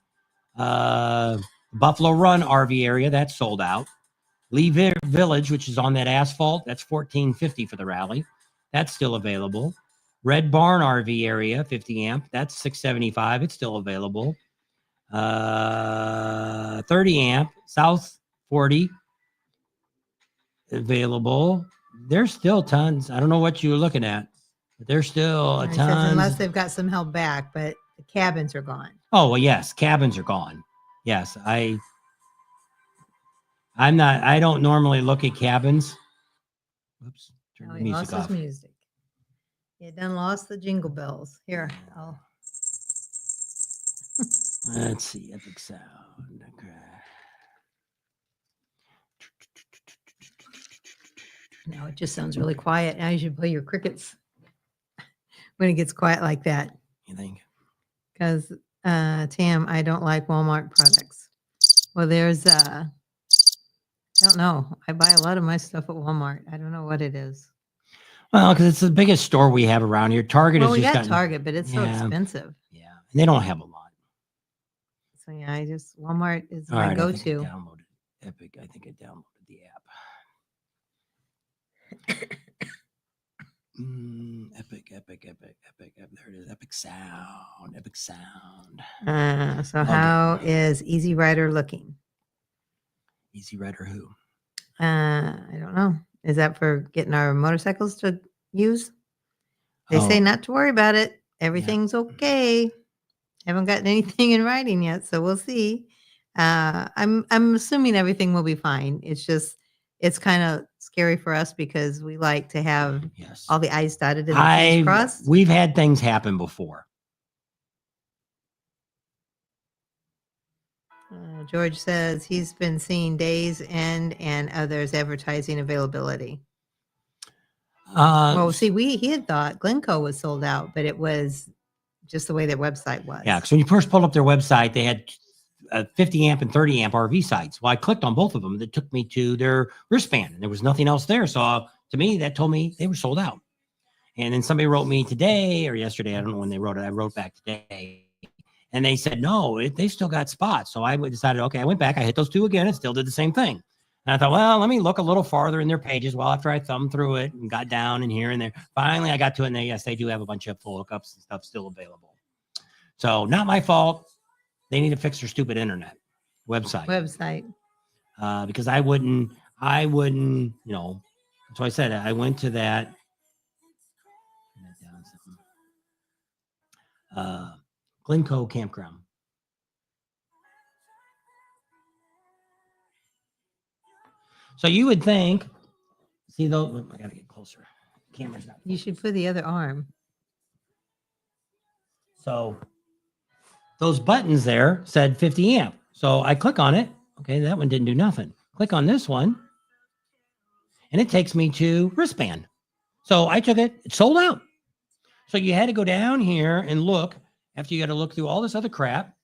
Buffalo Run RV area, that's sold out. Lee Village, which is on that asphalt, that's $14.50 for the rally. That's still available. Red Barn RV area, 50 amp, that's $675. It's still available. 30 amp, South 40 available. There's still tons. I don't know what you were looking at, but there's still a ton. Unless they've got some held back, but the cabins are gone. Oh, well, yes, cabins are gone. Yes, I don't normally look at cabins. Oops, turn the music off. Music. You done lost the jingle bells. Here, Let's see. Epic sound. Okay. no, it just sounds really quiet. Now you should play your crickets when it gets quiet like that. You think? Because, Tam, I don't like Walmart products. Well, there's, I don't know. I buy a lot of my stuff at Walmart. I don't know what it is. Well, because it's the biggest store we have around here. Target Well, has we just got gotten, Target, but it's so yeah. expensive. Yeah, and they don't have a lot. So yeah, Walmart is All my right, I think I go-to. downloaded Epic. I think I downloaded the app. Epic. There it is. Epic sound. So Okay. how is Easy Rider looking? Easy Rider who? I don't know. Is that for getting our motorcycles to use? They say Oh. not to worry about it. Everything's okay. Haven't gotten anything in writing yet, so we'll see. I'm assuming everything will be fine. It's kind of scary for us because we like to have Yes. all the I's dotted and the T's crossed. We've had things happen before. George says he's been seeing Days End and others advertising availability. Well, see, he had thought Glencoe was sold out, but it was just the way their website was. Yeah, because when you first pulled up their website, they had 50 amp and 30 amp RV sites. Well, I clicked on both of them. That took me to their wristband, and there was nothing else there. So to me, that told me they were sold out. And then somebody wrote me today or yesterday. I don't know when they wrote it. I wrote back today. And they said, no, they still got spots. So I decided, okay, I went back. I hit those two again and still did the same thing. And I thought, well, let me look a little farther in their pages. Well, after I thumbed through it and got down in here and there, finally I got to it. And yes, they do have a bunch of full hookups and stuff still available. So not my fault. They need to fix their stupid internet website. Because I wouldn't, so I said, I went to that. Glencoe Campground. So you would think, see though, I gotta get closer. Camera's not. You should put the other arm. So those buttons there said 50 amp. So I click on it. Okay, that one didn't do nothing. Click on this one, and it takes me to wristband. So I took it. It's sold out. So you had to go down here and look. After you got to look through all this other crap.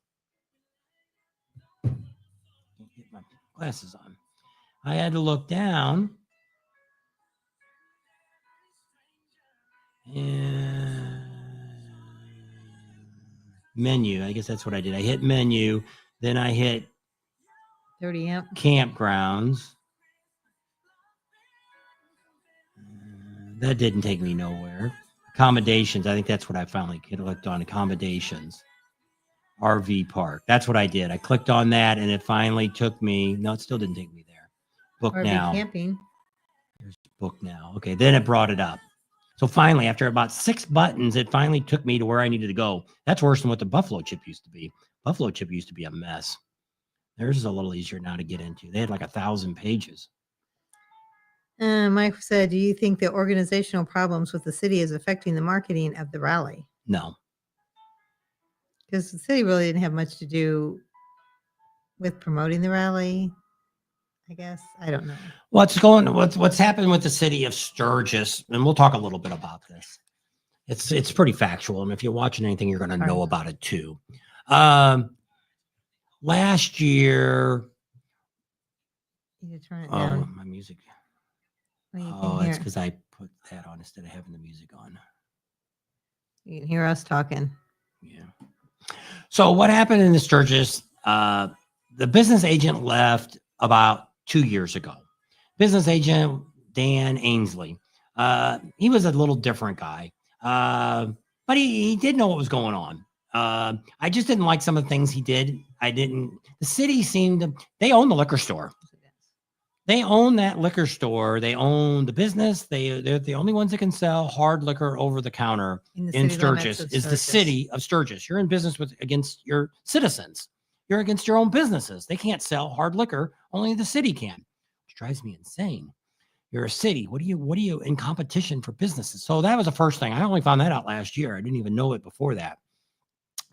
Get my glasses on. I had to look down. And menu. I guess that's what I did. I hit menu. Then I hit 30 amp campgrounds. That didn't take me nowhere. Accommodations. I think that's what I finally clicked on. Accommodations. RV park. That's what I did. I clicked on that and it finally took me. No, it still didn't take me there. Book RV now. Camping. There's book now. Okay. Then it brought it up. So finally, after about 6 buttons, it finally took me to where I needed to go. That's worse than what the Buffalo chip used to be. Buffalo chip used to be a mess. Theirs is a little easier now to get into. They had like 1,000 pages. Mike said, do you think the organizational problems with the city is affecting the marketing of the rally? No. Because the city really didn't have much to do with promoting the rally, I guess. I don't know. What's happened with the city of Sturgis, and we'll talk a little bit about this. It's pretty factual, and if you're watching anything, you're going to know about it too. Last year, you turn it down. My music. Well, it's because I put that on instead of having the music on. You can hear us talking. Yeah. So what happened in the Sturgis? The business agent left about 2 years ago. Business agent Dan Ainsley. He was a little different guy, but he did know what was going on. I just didn't like some of the things he did. The city they own the liquor store. They own that liquor store. They own the business. They're the only ones that can sell hard liquor over the counter in Sturgis. Is the city of Sturgis. You're in business against your citizens. You're against your own businesses. They can't sell hard liquor. Only the city can, which drives me insane. You're a city. What are you in competition for businesses? So that was the first thing. I only found that out last year. I didn't even know it before that.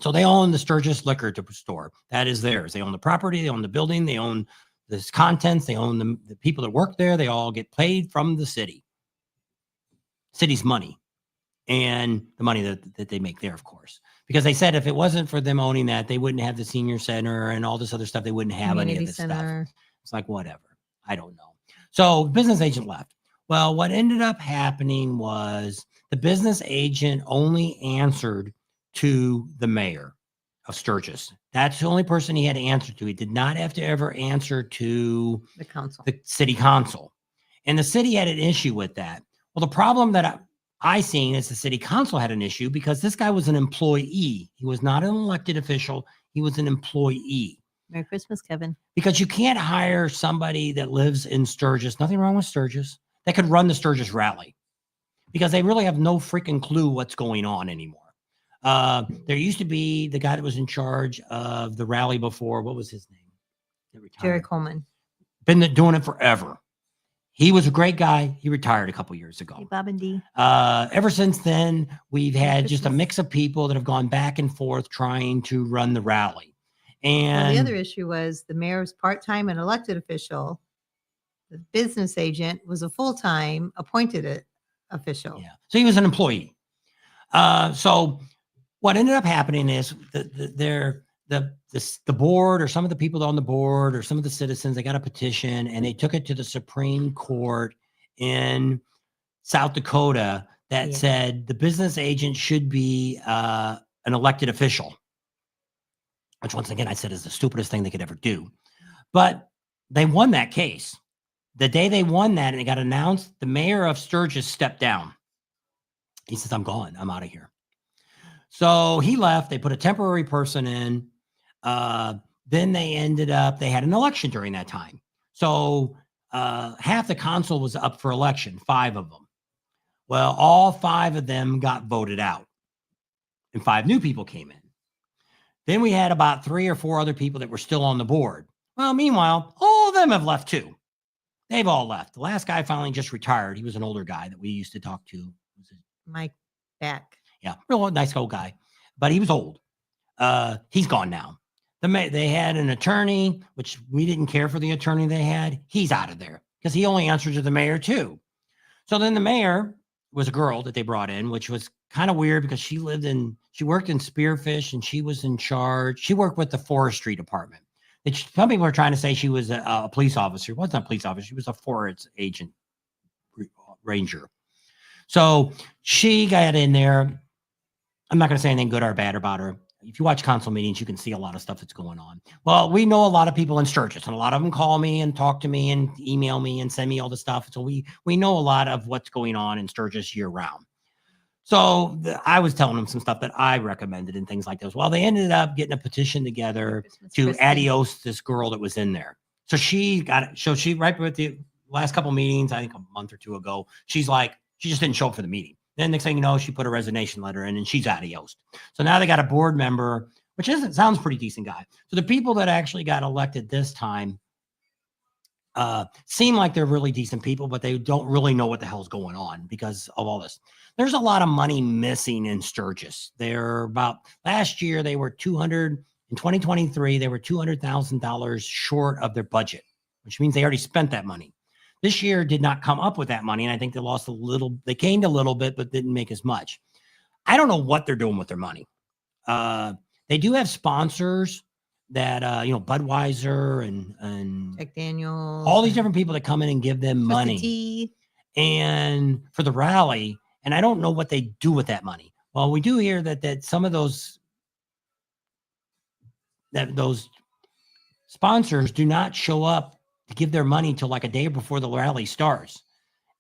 So they own the Sturgis liquor store. That is theirs. They own the property. They own the building. They own the contents. They own the people that work there. They all get paid from the city. City's money and the money that they make there, of course. Because they said if it wasn't for them owning that, they wouldn't have the senior center and all this other stuff. They wouldn't have any of this stuff. It's like, whatever. I don't know. So business agent left. Well, what ended up happening was the business agent only answered to the mayor of Sturgis. That's the only person he had to answer to. He did not have to ever answer to the council, the city council. And the city had an issue with that. Well, the problem that I seen is the city council had an issue because this guy was an employee. He was not an elected official. He was an employee. Merry Christmas, Kevin. Because you can't hire somebody that lives in Sturgis. Nothing wrong with Sturgis. That could run the Sturgis rally because they really have no freaking clue what's going on anymore. There used to be the guy that was in charge of the rally before. What was his name? Jerry Coleman. Been doing it forever. He was a great guy. He retired a couple years ago. Hey, Bob and Dee. Ever since then, we've had just a mix of people that have gone back and forth trying to run the rally. And the other issue was the mayor's part-time and elected official. The business agent was a full-time appointed official. Yeah. So he was an employee. So what ended up happening is the board or some of the people on the board or some of the citizens, they got a petition and they took it to the Supreme Court in South Dakota that said the business agent should be an elected official, which once again, I said is the stupidest thing they could ever do. But they won that case. The day they won that and it got announced, the mayor of Sturgis stepped down. He says, I'm gone. I'm out of here. So he left. They put a temporary person in. Then they had an election during that time. So half the council was up for election, 5 of them. Well, all 5 of them got voted out and 5 new people came in. Then we had about 3 or 4 other people that were still on the board. Well, meanwhile, all of them have left too. They've all left. The last guy finally just retired. He was an older guy that we used to talk to. Mike Beck. Yeah, real nice old guy, but he was old. He's gone now. They had an attorney, which we didn't care for the attorney they had. He's out of there because he only answered to the mayor too. So then the mayor was a girl that they brought in, which was kind of weird because she worked in Spearfish and she was in charge. She worked with the forestry department. Some people are trying to say she was a police officer. She wasn't a police officer. She was a forest agent ranger. So she got in there. I'm not going to say anything good or bad about her. If you watch council meetings, you can see a lot of stuff that's going on. Well, we know a lot of people in Sturgis, and a lot of them call me and talk to me and email me and send me all the stuff. So we know a lot of what's going on in Sturgis year round. So I was telling them some stuff that I recommended and things like this. Well, they ended up getting a petition together to adios this girl that was in there. So she got it. So she, right with the last couple meetings, I think a month or 2 ago, she's like, she just didn't show up for the meeting. Then next thing you know, she put a resignation letter in and she's adios. So now they got a board member, which sounds pretty decent guy. So the people that actually got elected this time seem like they're really decent people, but they don't really know what the hell's going on because of all this. There's a lot of money missing in Sturgis. Last year, they were in 2023, they were $200,000 short of their budget, which means they already spent that money. This year did not come up with that money. And I think they gained a little bit, but didn't make as much. I don't know what they're doing with their money. They do have sponsors that, Budweiser and Jack Daniels, all these different people that come in and give them money and for the rally. And I don't know what they do with that money. Well, we do hear that some of those sponsors do not show up to give their money till like a day before the rally starts.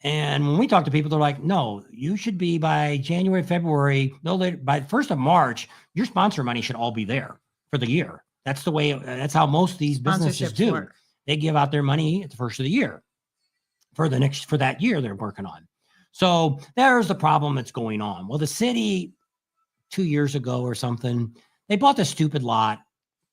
And when we talk to people, they're like, no, you should be by January, February, no later, by the 1st of March, your sponsor money should all be there for the year. That's how most of these businesses do. Work. They give out their money at the first of the year for that year they're working on. So there's the problem that's going on. Well, the city 2 years ago or something, they bought this stupid lot,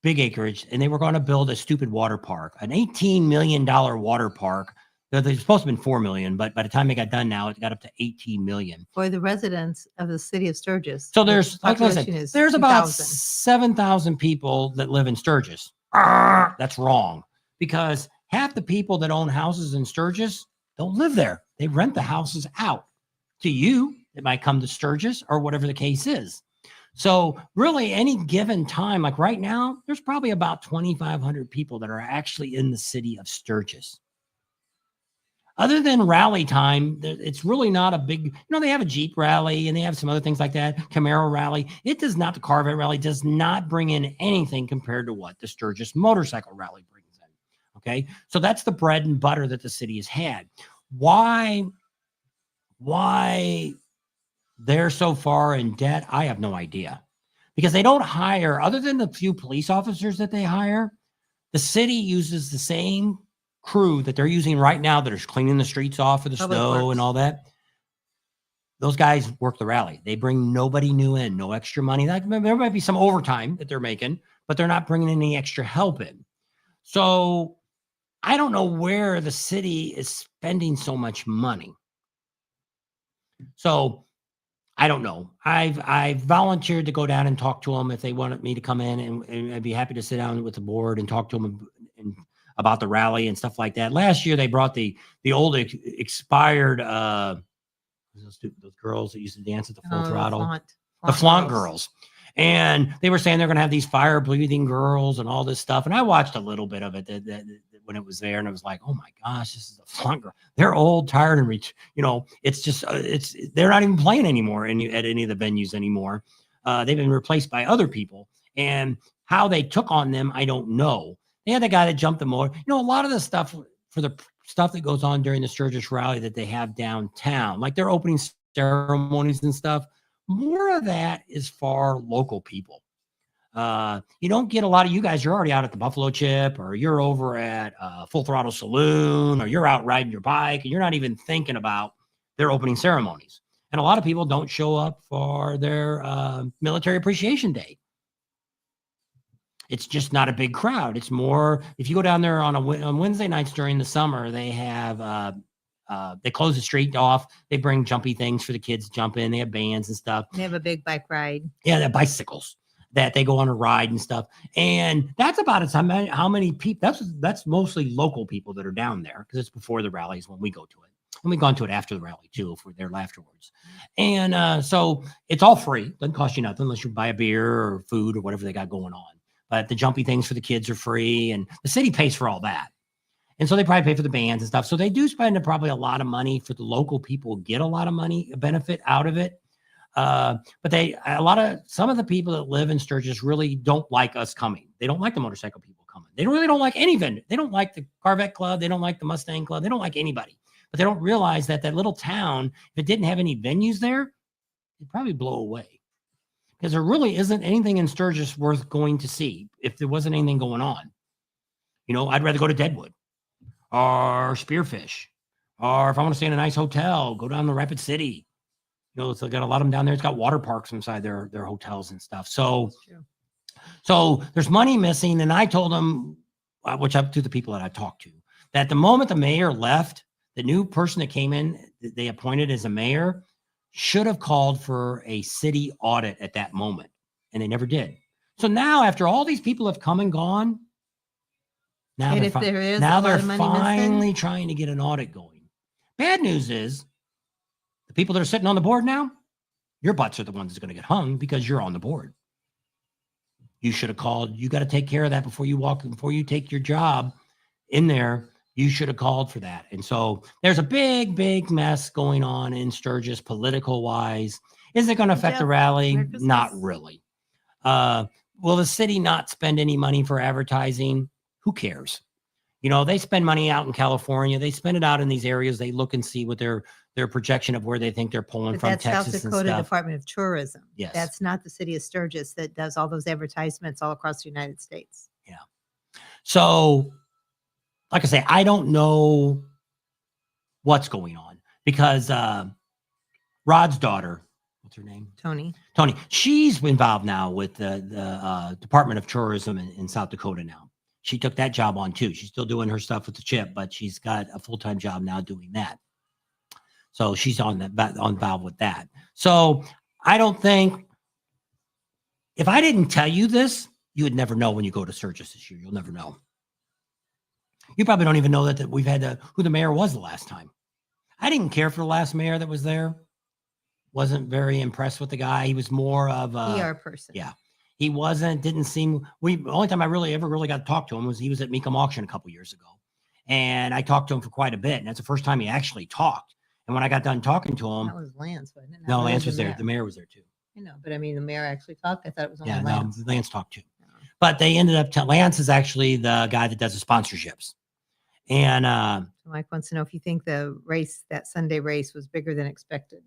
big acreage, and they were going to build a stupid water park, an $18 million water park They're supposed to have been 4 million, but by the time they got done now, it got up to 18 million. For the residents of the city of Sturgis. So there's, like I said, is there's about 2,000. 7,000 people that live in Sturgis. That's wrong, because half the people that own houses in Sturgis don't live there. They rent the houses out to you that might come to Sturgis or whatever the case is. So really any given time, like right now, there's probably about 2,500 people that are actually in the city of Sturgis. Other than rally time, it's really not a big, they have a Jeep rally and they have some other things like that. Camaro rally. It does not, the Corvette rally does not bring in anything compared to what the Sturgis motorcycle rally brings in. Okay. So that's the bread and butter that the city has had. Why they're so far in debt, I have no idea. Because they don't hire, other than the few police officers that they hire, the city uses the same crew that they're using right now that is cleaning the streets off for the snow and all that. Those guys work the rally. They bring nobody new in, no extra money. There might be some overtime that they're making, but they're not bringing any extra help in. So I don't know where the city is spending so much money. So I don't know. I've volunteered to go down and talk to them if they wanted me to come in, and I'd be happy to sit down with the board and talk to them and about the rally and stuff like that. Last year they brought the old expired those girls that used to dance at the Full Throttle, the flaunt girls. And they were saying they're going to have these fire breathing girls and all this stuff. And I watched a little bit of it that when it was there, and I was like, oh my gosh, this is a flaunt girl. They're old, tired, and it's just they're not even playing anymore at any of the venues anymore. They've been replaced by other people, and how they took on them, I don't know. They had the guy that jumped the motor. A lot of the stuff for the stuff that goes on during the Sturgis rally that they have downtown, like their opening ceremonies and stuff, more of that is for local people. You don't get a lot of you guys. You're already out at the Buffalo Chip, or you're over at Full Throttle Saloon, or you're out riding your bike, and you're not even thinking about their opening ceremonies. And a lot of people don't show up for their Military Appreciation Day. It's just not a big crowd. It's more, if you go down there on Wednesday nights during the summer, they have they close the street off. They bring jumpy things for the kids to jump in. They have bands and stuff. They have a big bike ride. Yeah, they have bicycles that they go on a ride and stuff. And that's about it. How many people? That's mostly local people that are down there, because it's before the rallies when we go to it. And we've gone to it after the rally too, if we're there afterwards. And so it's all free. Doesn't cost you nothing unless you buy a beer or food or whatever they got going on. But the jumpy things for the kids are free, and the city pays for all that. And so they probably pay for the bands and stuff. So they do spend probably a lot of money. For the local people, get a lot of money benefit out of it. But some of the people that live in Sturgis really don't like us coming. They don't like the motorcycle people coming. They really don't like any vendor. They don't like the Corvette Club. They don't like the Mustang Club. They don't like anybody. But they don't realize that little town, if it didn't have any venues there, it'd probably blow away. Because there really isn't anything in Sturgis worth going to see if there wasn't anything going on. I'd rather go to Deadwood or Spearfish, or if I want to stay in a nice hotel, go down to Rapid City. It's got a lot of them down there. It's got water parks inside their hotels and stuff. So there's money missing. And I told them, which up to the people that I talked to, that the moment the mayor left, the new person that came in, they appointed as a mayor, should have called for a city audit at that moment, and they never did. So now, after all these people have come and gone, now they're finally trying to get an audit going. Bad news is, the people that are sitting on the board now, your butts are the ones that's going to get hung because you're on the board. You should have called. You got to take care of that before you take your job in there. You should have called for that. And so there's a big, big mess going on in Sturgis, political wise. Is it going to affect the rally? Not really. Will the city not spend any money for advertising? Who cares? They spend money out in California. They spend it out in these areas. They look and see what their projection of where they think they're pulling from, Texas South Dakota and stuff. Department of Tourism. Yes. That's not the city of Sturgis that does all those advertisements all across the United States. Yeah. So, like I say, I don't know what's going on, because Rod's daughter, what's her name? Tony, she's involved now with the Department of Tourism in South Dakota now. she took that job on too. She's still doing her stuff with the chip, but she's got a full-time job now doing that. So she's on involved with that. So I don't think, if I didn't tell you this, you would never know when you go to Sturgis this year. You'll never know. You probably don't even know that we've had who the mayor was the last time. I didn't care for the last mayor that was there. Wasn't very impressed with the guy. He was more of a PR person. Yeah. He didn't seem, the only time I ever really got to talk to him was he was at Mecum Auction a couple years ago. And I talked to him for quite a bit. And that's the first time he actually talked. And when I got done talking to him. That was Lance, wasn't it? No, Lance was there. The mayor was there too. I know, but I mean, the mayor actually talked. I thought it was only Yeah, Lance. no, Lance talked too. But they ended up, Lance is actually the guy that does the sponsorships. And Mike wants to know if you think the race, that Sunday race, was bigger than expected.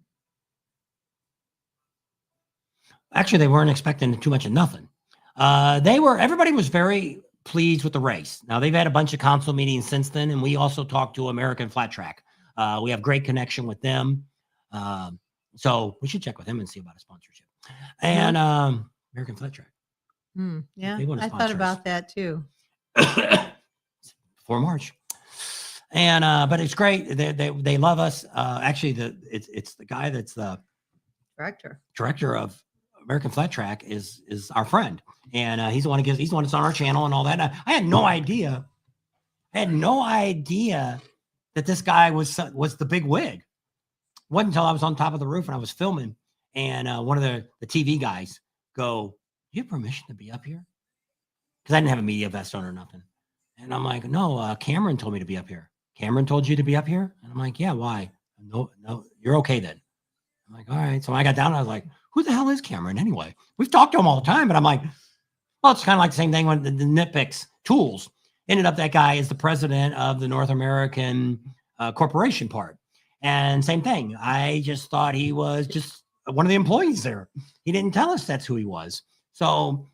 Actually, they weren't expecting too much of nothing. Everybody was very pleased with the race. Now, they've had a bunch of council meetings since then, and we also talked to American Flat Track. We have great connection with them. So we should check with them and see about a sponsorship. And American Flat Track. Yeah, I thought about that too. For March. And but it's great. They love us. Actually, it's the guy that's the director of American Flat Track is our friend, and he's the one that's on our channel and all that. I had no idea. That this guy was the big wig. Wasn't until I was on top of the roof and I was filming, and one of the TV guys go, "You have permission to be up here?" Because I didn't have a media vest on or nothing. And I'm like, "No, Cameron told me to be up here." "Cameron told you to be up here?" And I'm like, "Yeah, why?" No, you're okay then. I'm like, "All right." So when I got down, I was like, "Who the hell is Cameron anyway?" We've talked to him all the time, but I'm like, well, it's kind of like the same thing when the nitpicks tools. Ended up that guy is the president of the North American corporation part. And same thing. I just thought he was just one of the employees there. He didn't tell us that's who he was. So,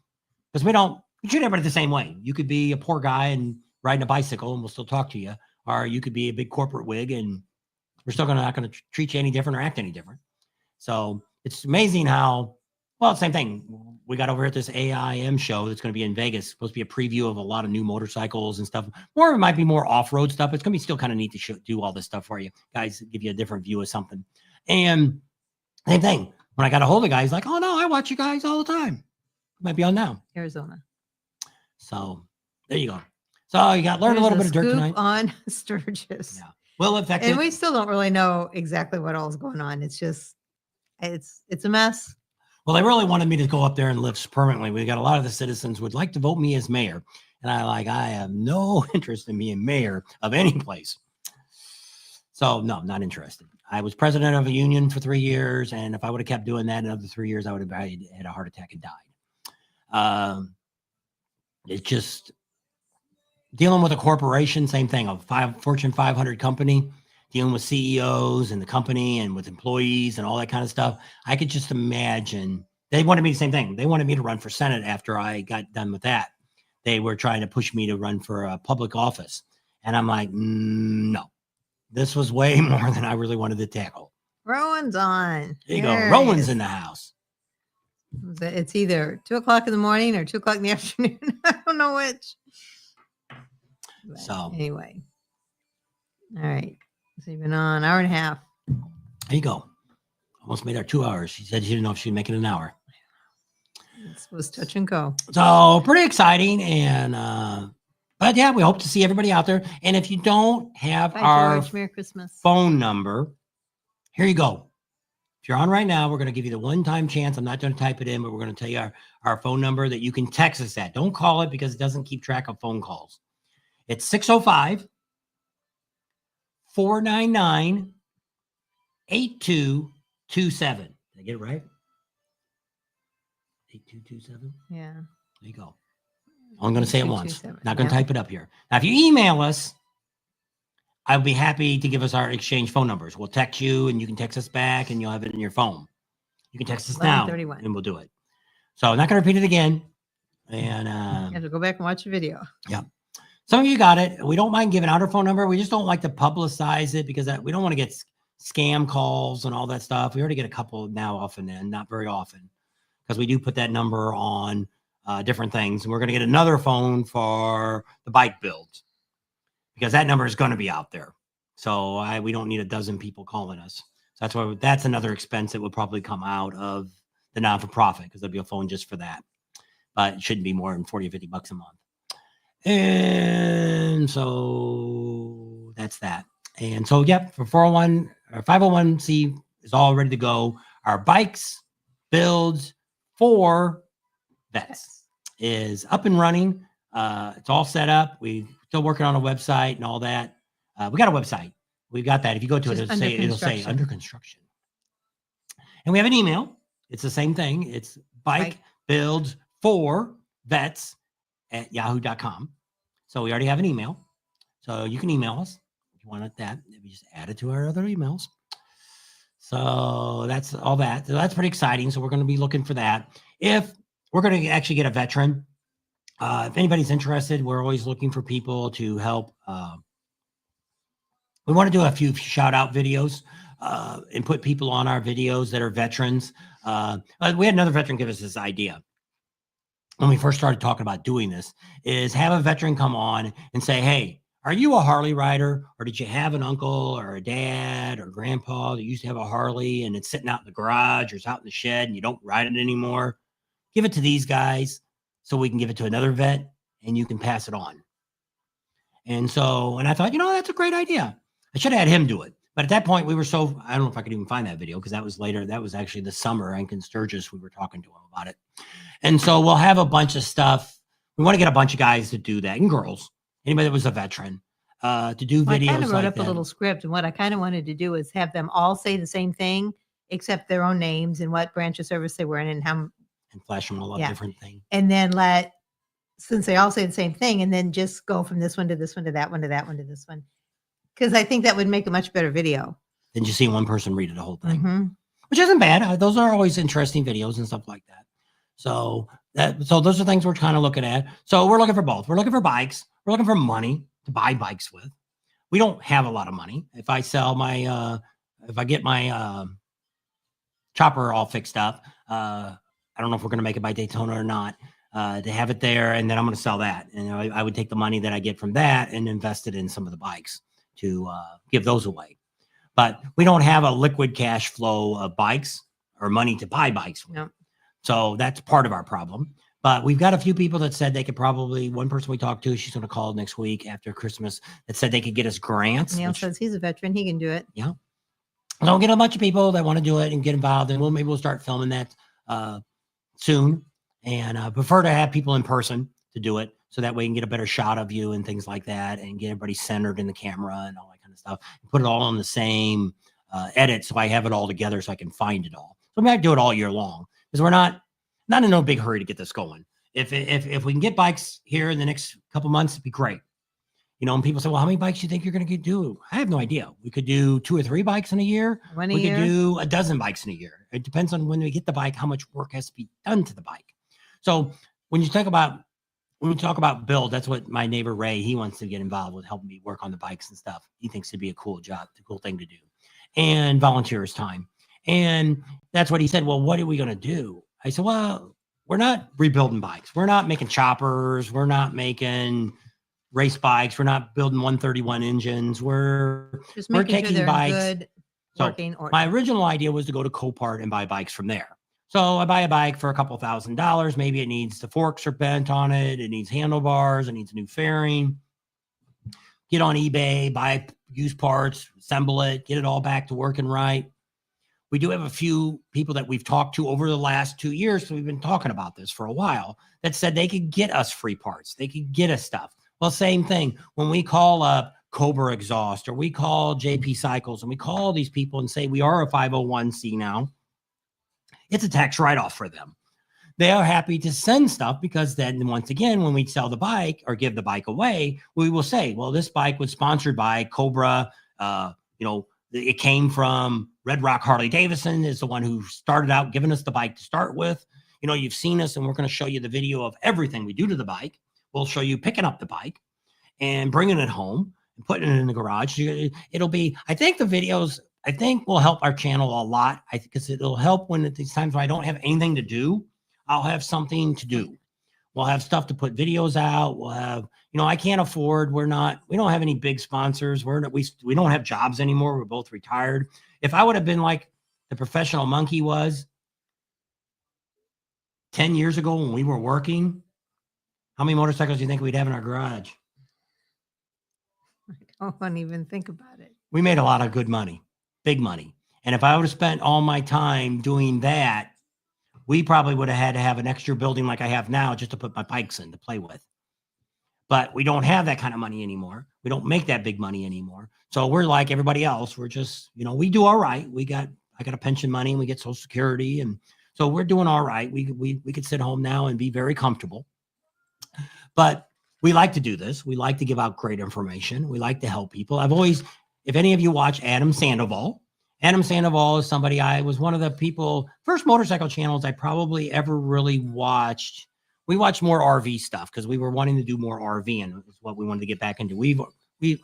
because we treat everybody the same way. You could be a poor guy and riding a bicycle and we'll still talk to you. Or you could be a big corporate wig and we're still not going to treat you any different or act any different. So it's amazing how, well, same thing. We got over here at this AIM show that's going to be in Vegas. Supposed to be a preview of a lot of new motorcycles and stuff. Or it might be more off-road stuff. It's going to be still kind of neat to do all this stuff for you guys, give you a different view of something. And same thing. When I got a hold of the guy, he's like, "Oh no, I watch you guys all the time." Might be on now. Arizona. So there you go. So you got learned a little bit of dirt tonight on Sturgis. Yeah. Well, in fact, and we still don't really know exactly what all is going on. It's just, it's a mess. Well, they really wanted me to go up there and live permanently. We got a lot of the citizens would like to vote me as mayor. And I have no interest in being mayor of any place. So no, not interested. I was president of a union for 3 years. And if I would have kept doing that another 3 years, I would have had a heart attack and died. It's just dealing with a corporation, same thing, a Fortune 500 company, dealing with CEOs and the company and with employees and all that kind of stuff. I could just imagine they wanted me the same thing. They wanted me to run for Senate after I got done with that. They were trying to push me to run for a public office. And I'm like, no, this was way more than I really wanted to tackle. Rowan's on. There you go. Rowan's in the house. It's either 2:00 in the morning or 2:00 in the afternoon. I don't know which. But so anyway. All right. So you've been on an hour and a half. There you go. Almost made our 2 hours. She said she didn't know if she'd make it an hour. This was touch and go. So pretty exciting. And but yeah, we hope to see everybody out there. And if you don't have our George, Merry Christmas phone number, here you go. If you're on right now, we're going to give you the one-time chance. I'm not going to type it in, but we're going to tell you our phone number that you can text us at. Don't call it because it doesn't keep track of phone calls. It's 605 499 8227. Did I get it right? 8227? Yeah. There you go. I'm going to say it once. Not going to Yeah. type it up here. Now, if you email us, I'll be happy to give us our exchange phone numbers. We'll text you and you can text us back and you'll have it in your phone. You can text us now 11:31. and we'll do it. So I'm not going to repeat it again. And You have to go back and watch the video. yeah. Some of you got it. We don't mind giving out our phone number. We just don't like to publicize it because we don't want to get scam calls and all that stuff. We already get a couple now often and not very often because we do put that number on different things. And we're going to get another phone for the bike builds because that number is going to be out there. So we don't need a dozen people calling us. So that's another expense that would probably come out of the non-for-profit because there'll be a phone just for that. But it shouldn't be more than 40 or 50 bucks a month. And so that's that. And so, yep, for 401 or 501c is all ready to go. Our bikes builds for vets is up and running. It's all set up. We're still working on a website and all that. We got a website. We've got that. If you go to it, it'll say under construction. And we have an email. It's the same thing. It's bike builds for vets at yahoo.com. So we already have an email. So you can email us if you want that. We just add it to our other emails. So that's all that. So that's pretty exciting. So we're going to be looking for that. If we're going to actually get a veteran, if anybody's interested, we're always looking for people to help. We want to do a few shout out videos and put people on our videos that are veterans. We had another veteran give us this idea when we first started talking about doing this, is have a veteran come on and say, hey, are you a Harley rider, or did you have an uncle or a dad or grandpa that used to have a Harley and it's sitting out in the garage or it's out in the shed and you don't ride it anymore? Give it to these guys so we can give it to another vet and you can pass it on. And I thought, that's a great idea. I should have had him do it. But at that point, we were I don't know if I could even find that video because that was later. That was actually the summer in Sturgis. We were talking to him about it. And so we'll have a bunch of stuff. We want to get a bunch of guys to do that, and girls, anybody that was a veteran, to do videos. I kind of wrote up a little script, and what I kind of wanted to do is have them all say the same thing, except their own names and what branch of service they were in and how. And flash them all up different things. And then since they all say the same thing, and then just go from this one to this one to that one to that one to this one. Because I think that would make a much better video. Than just seeing one person read it the whole thing, which isn't bad. Those are always interesting videos and stuff like that. So those are things we're kind of looking at. So we're looking for both. We're looking for bikes. We're looking for money to buy bikes with. We don't have a lot of money. If I sell if I get my chopper all fixed up, I don't know if we're going to make it by Daytona or not. To have it there, and then I'm going to sell that. And I would take the money that I get from that and invest it in some of the bikes to give those away. But we don't have a liquid cash flow of bikes or money to buy bikes with. No. So that's part of our problem. But we've got a few people that said they could probably, one person we talked to, she's going to call next week after Christmas, that said they could get us grants. Neil says he's a veteran. He can do it. Yeah. So we'll get a bunch of people that want to do it and get involved. And maybe we'll start filming that soon. And prefer to have people in person to do it. So that way we can get a better shot of you and things like that and get everybody centered in the camera and all that kind of stuff. And put it all on the same edit so I have it all together so I can find it all. So we might do it all year long because we're not in no big hurry to get this going. If we can get bikes here in the next couple months, it'd be great. And people say, well, how many bikes do you think you're going to do? I have no idea. We could do 2 or 3 bikes in a year. We could do a dozen bikes in a year. It depends on when we get the bike, how much work has to be done to the bike. So when we talk about build, that's what my neighbor Ray, he wants to get involved with, helping me work on the bikes and stuff. He thinks it'd be a cool job, a cool thing to do, and volunteer his time. And that's what he said. Well, what are we going to do? I said, well, we're not rebuilding bikes. We're not making choppers. We're not making race bikes. We're not building 131 engines. We're taking bikes. Good, working order. My original idea was to go to Copart and buy bikes from there. So I buy a bike for a couple $1,000. Maybe it needs the forks are bent on it. It needs handlebars. It needs a new fairing. Get on eBay, buy used parts, assemble it, get it all back to working right. We do have a few people that we've talked to over the last 2 years. So we've been talking about this for a while that said they could get us free parts. They could get us stuff. Well, same thing. When we call up Cobra Exhaust or we call JP Cycles and we call these people and say we are a 501c now, it's a tax write-off for them. They are happy to send stuff because then once again, when we sell the bike or give the bike away, we will say, well, this bike was sponsored by Cobra. It came from Red Rock Harley Davidson is the one who started out giving us the bike to start with. You've seen us and we're going to show you the video of everything we do to the bike. We'll show you picking up the bike and bringing it home and putting it in the garage. It'll be, I think the videos, will help our channel a lot. Because it'll help when at these times when I don't have anything to do, I'll have something to do. We'll have stuff to put videos out. We'll have, I can't afford, we don't have any big sponsors. We don't have jobs anymore. We're both retired. If I would have been like the professional monkey was 10 years ago when we were working, how many motorcycles do you think we'd have in our garage? I don't even think about it. We made a lot of good money, big money. And if I would have spent all my time doing that, we probably would have had to have an extra building like I have now just to put my bikes in to play with. But we don't have that kind of money anymore. We don't make that big money anymore. So we're like everybody else. We're just, we do all right. I got a pension money and we get Social Security. And so we're doing all right. We could sit home now and be very comfortable. But we like to do this. We like to give out great information. We like to help people. If any of you watch Adam Sandoval is somebody, I was one of the people, first motorcycle channels I probably ever really watched. We watched more RV stuff because we were wanting to do more RVing. Is what we wanted to get back into.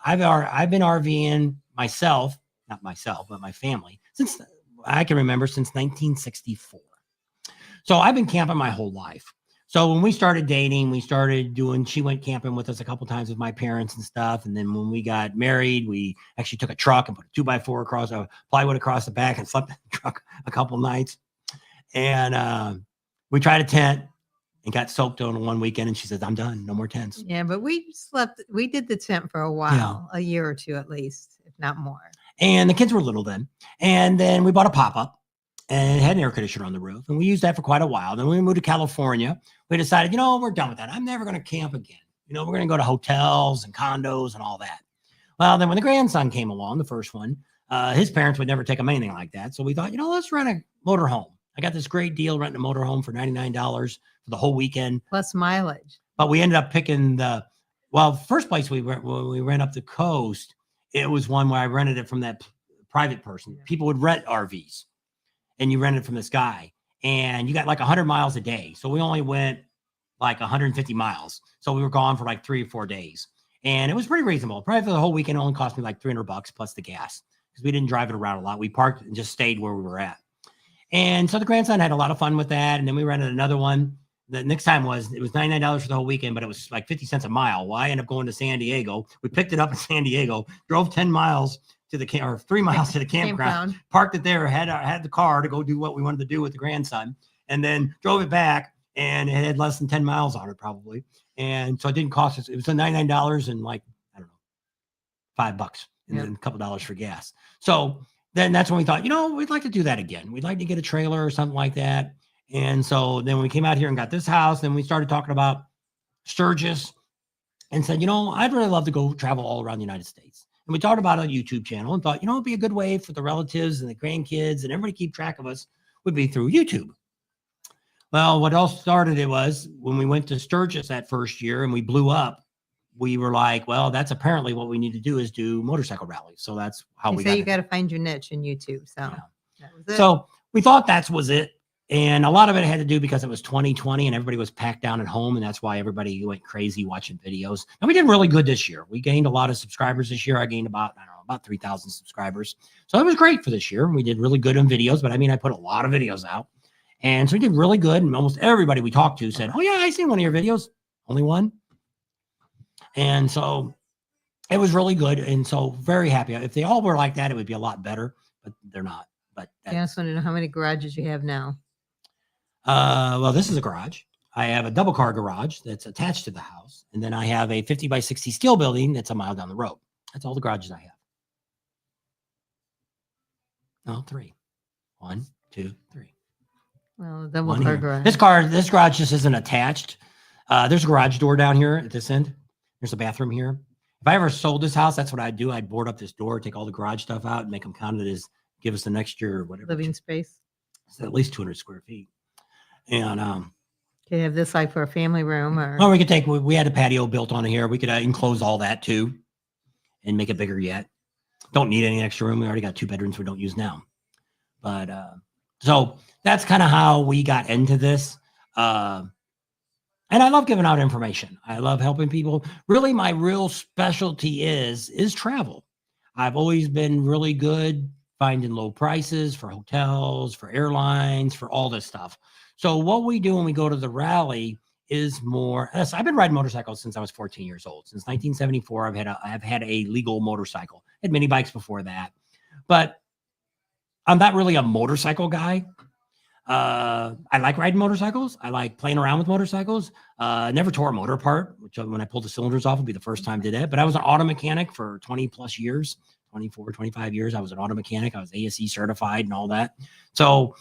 I've been RVing myself, not myself, but my family since I can remember, since 1964. So I've been camping my whole life. So when we started dating, she went camping with us a couple times with my parents and stuff. And then when we got married, we actually took a truck and put a 2x4 across a plywood across the back and slept in the truck a couple nights. And we tried a tent and got soaked on one weekend. And she says, I'm done. No more tents. Yeah, but we did the tent for a while, a year or two at least, if not more. And the kids were little then. And then we bought a pop-up. And it had an air conditioner on the roof. And we used that for quite a while. Then when we moved to California, we decided, we're done with that. I'm never going to camp again. We're going to go to hotels and condos and all that. Well, then when the grandson came along, the first one, his parents would never take him anything like that. So we thought, let's rent a motorhome. I got this great deal renting a motorhome for $99 for the whole weekend. Plus mileage. But we ended up picking first place we went, when we ran up the coast, it was one where I rented it from that private person. Yeah. People would rent RVs. And you rented from this guy and you got like 100 miles a day. So we only went like 150 miles. So we were gone for like 3 or 4 days and it was pretty reasonable. Probably for the whole weekend, it only cost me like $300 plus the gas because we didn't drive it around a lot. We parked and just stayed where we were at. And so the grandson had a lot of fun with that. And then we rented another one. The next time it was $99 for the whole weekend, but it was like 50 cents a mile. Well, I ended up going to San Diego. We picked it up in San Diego, drove 10 miles to the 3 miles to the campground, parked it there, had the car to go do what we wanted to do with the grandson, and then drove it back, and it had less than 10 miles on it probably. And so it didn't cost us, it was $99 and like, I don't know, $5 and then a couple dollars for gas. So then that's when we thought, we'd like to do that again. We'd like to get a trailer or something like that. And so then we came out here and got this house, then we started talking about Sturgis and said, I'd really love to go travel all around the United States. And we talked about a YouTube channel and thought, it'd be a good way for the relatives and the grandkids and everybody keep track of us would be through YouTube. Well, what else started it was when we went to Sturgis that first year and we blew up, we were like, well, that's apparently what we need to do is do motorcycle rallies. So that's how we got you got to find your niche in YouTube. So that was it. So we thought that was it. And a lot of it had to do because it was 2020 and everybody was packed down at home. And that's why everybody went crazy watching videos. And we did really good this year. We gained a lot of subscribers this year. I gained about 3,000 subscribers. So it was great for this year. We did really good on videos, but I put a lot of videos out. And so we did really good. And almost everybody we talked to said, oh yeah, I seen one of your videos. Only one. And so it was really good. And so very happy. If they all were like that, it would be a lot better, but they're not. But I just want to know how many garages you have now. Well, this is a garage. I have a double car garage that's attached to the house. And then I have a 50 by 60 steel building that's a mile down the road. That's all the garages I have. No, 3. 1, 2, 3. Well, double car garage. This garage just isn't attached. There's a garage door down here at this end. There's a bathroom here. If I ever sold this house, that's what I'd do. I'd board up this door, take all the garage stuff out and make them counted as give us an extra or whatever. Living space. It's at least 200 square feet. And can you have this like for a family room or? Well, we had a patio built on here. We could enclose all that too and make it bigger yet. Don't need any extra room. We already got 2 bedrooms we don't use now. But so that's kind of how we got into this. And I love giving out information. I love helping people. Really, my real specialty is travel. I've always been really good finding low prices for hotels, for airlines, for all this stuff. So what we do when we go to the rally is more. I've been riding motorcycles since I was 14 years old. Since 1974, I've had a legal motorcycle. I had mini bikes before that, but I'm not really a motorcycle guy. I like riding motorcycles. I like playing around with motorcycles. Never tore a motor apart, which when I pulled the cylinders off would be the first time I did it. But I was an auto mechanic for 20 plus years, 24, 25 years. I was an auto mechanic. I was ASE certified and all that. So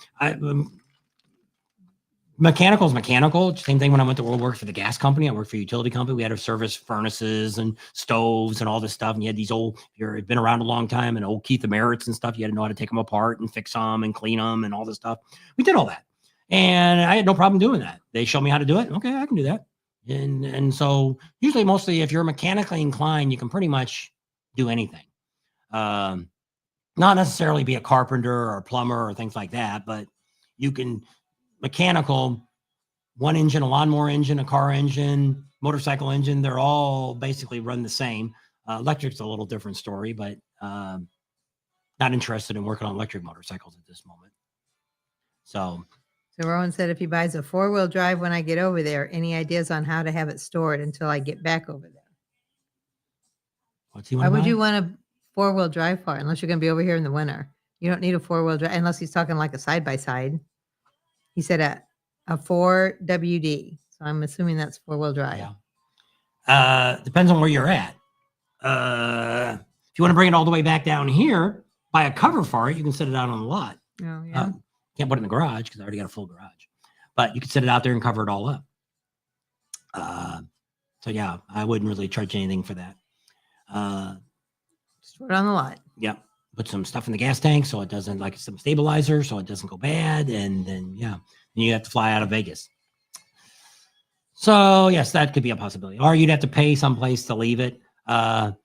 mechanical is mechanical. Same thing when I went to work for the gas company. I worked for a utility company. We had to service furnaces and stoves and all this stuff. And you had these old, if you've been around a long time, and old Keith Amerits and stuff, you had to know how to take them apart and fix them and clean them and all this stuff. We did all that. And I had no problem doing that. They showed me how to do it. Okay, I can do that. And so usually, mostly, if you're mechanically inclined, you can pretty much do anything. Not necessarily be a carpenter or a plumber or things like that, but you can mechanical, one engine, a lawnmower engine, a car engine, motorcycle engine, they're all basically run the same. Electric's a little different story, but not interested in working on electric motorcycles at this moment. So Rowan said, if he buys a 4-wheel drive when I get over there, any ideas on how to have it stored until I get back over there? Why would you want a 4-wheel drive for, unless you're going to be over here in the winter? You don't need a 4-wheel drive unless he's talking like a side-by-side. He said a 4WD. So I'm assuming that's 4-wheel drive. Yeah. Depends on where you're at. If you want to bring it all the way back down here, buy a cover for it. You can set it out on the lot. Oh, yeah. Can't put it in the garage because I already got a full garage. But you can set it out there and cover it all up. So, yeah, I wouldn't really charge anything for that. Just put it on the lot. Yeah. Put some stuff in the gas tank so it doesn't, like some stabilizer so it doesn't go bad. And then, yeah, you have to fly out of Vegas. So, yes, that could be a possibility. Or you'd have to pay someplace to leave it. I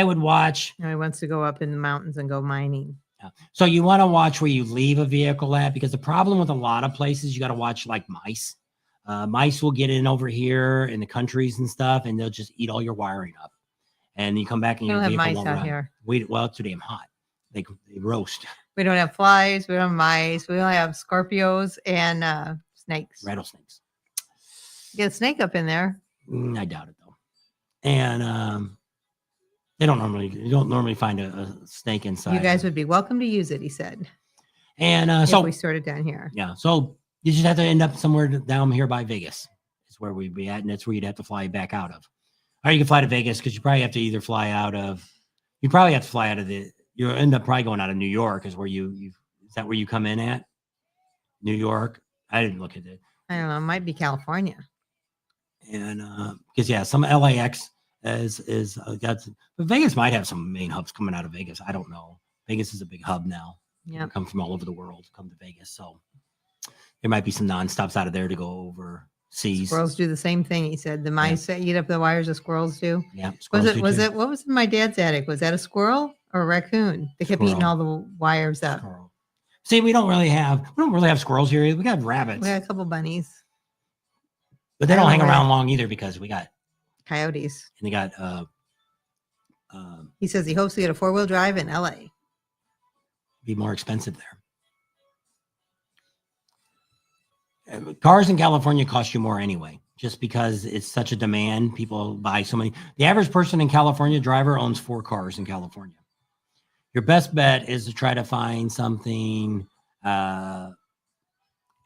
would watch. He wants to go up in the mountains and go mining. Yeah. So you want to watch where you leave a vehicle at, because the problem with a lot of places, you got to watch like mice. Mice will get in over here in the countries and stuff, and they'll just eat all your wiring up. And you come back and your vehicle won't have mice out run. here. Well, it's too damn hot. They roast. We don't have flies. We don't have mice. We only have Scorpios and snakes. Rattlesnakes. Get a snake up in there. I doubt it though. And you don't normally find a snake inside. You guys would be welcome to use it, he said. And so if we stored it down here. Yeah. So you just have to end up somewhere down here by Vegas. Is where we'd be at, and that's where you'd have to fly back out of. Or you can fly to Vegas because you probably have to either fly out of. You probably have to fly out of the. You end up probably going out of New York. Is where you is that where you come in at? New York. I didn't look at it. I don't know. It might be California. And because yeah, some LAX is got, but Vegas might have some main hubs coming out of Vegas. I don't know. Vegas is a big hub now. Yeah, come from all over the world to come to Vegas. So there might be some non-stops out of there to go overseas. Squirrels do the same thing. He said the mice eat up the wires. The squirrels do. Yeah. Was it? What was in my dad's attic? Was that a squirrel or a raccoon? They kept eating all the wires up. Squirrel. See, we don't really have squirrels here. We got rabbits. We got a couple bunnies. But they don't hang around long either because we got coyotes. And they got he says he hopes to get a 4-wheel drive in LA. Be more expensive there. Cars in California cost you more anyway, just because it's such a demand. People buy so many. The average person in California driver owns 4 cars in California. Your best bet is to try to find something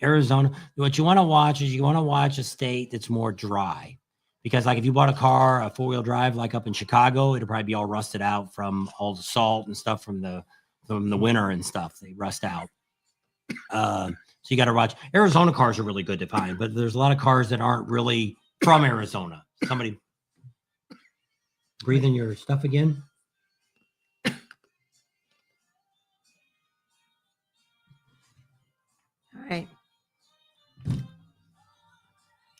Arizona. What you want to watch is a state that's more dry, because like if you bought a 4-wheel drive, like up in Chicago, it'll probably be all rusted out from all the salt and stuff from the winter and stuff. They rust out. So you got to watch. Arizona cars are really good to find, but there's a lot of cars that aren't really from Arizona. Somebody breathing your stuff again. All right.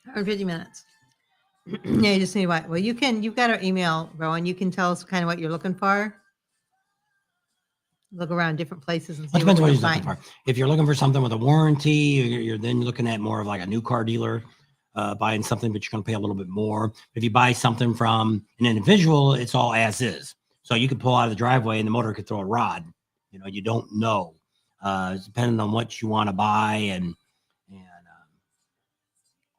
150 minutes. Yeah, you just need what? Well, you've got our email, Rowan. You can tell us kind of what you're looking for. Look around different places and see depends what you're looking for. If you're looking for something with a warranty, you're then looking at more of like a new car dealer buying something, but you're going to pay a little bit more. If you buy something from an individual, it's all as is. So you could pull out of the driveway and the motor could throw a rod. You don't know. It's depending on what you want to buy and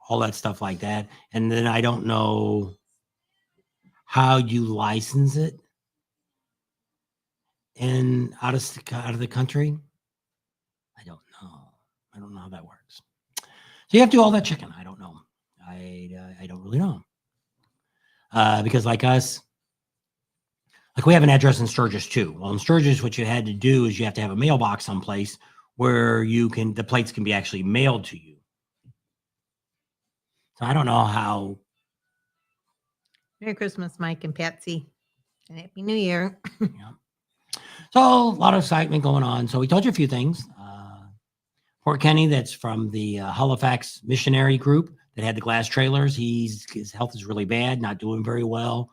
all that stuff like that. And then I don't know how you license it and out of the country. I don't know how that works. So you have to do all that checking. I don't know. I don't really know. Because like us, like we have an address in Sturgis too. Well, in Sturgis, what you had to do is you have to have a mailbox someplace where the plates can be actually mailed to you. So I don't know how. Merry Christmas, Mike and Patsy. And Happy New Year. Yeah. So a lot of excitement going on. So we told you a few things. Poor Kenny, that's from the Halifax missionary group that had the glass trailers. His health is really bad, not doing very well.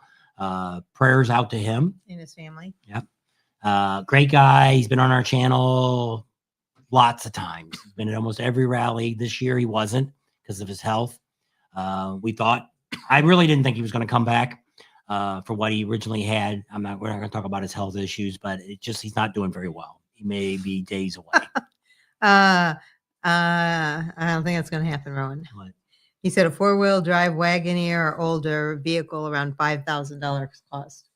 Prayers out to him. And his family. Yep. Great guy. He's been on our channel lots of times. He's been at almost every rally. This year he wasn't because of his health. I really didn't think he was going to come back for what he originally had. We're not going to talk about his health issues, but he's not doing very well. He may be days away. I don't think that's going to happen, Rowan. What? He said a 4-wheel drive Wagoneer or older vehicle around $5,000 cost.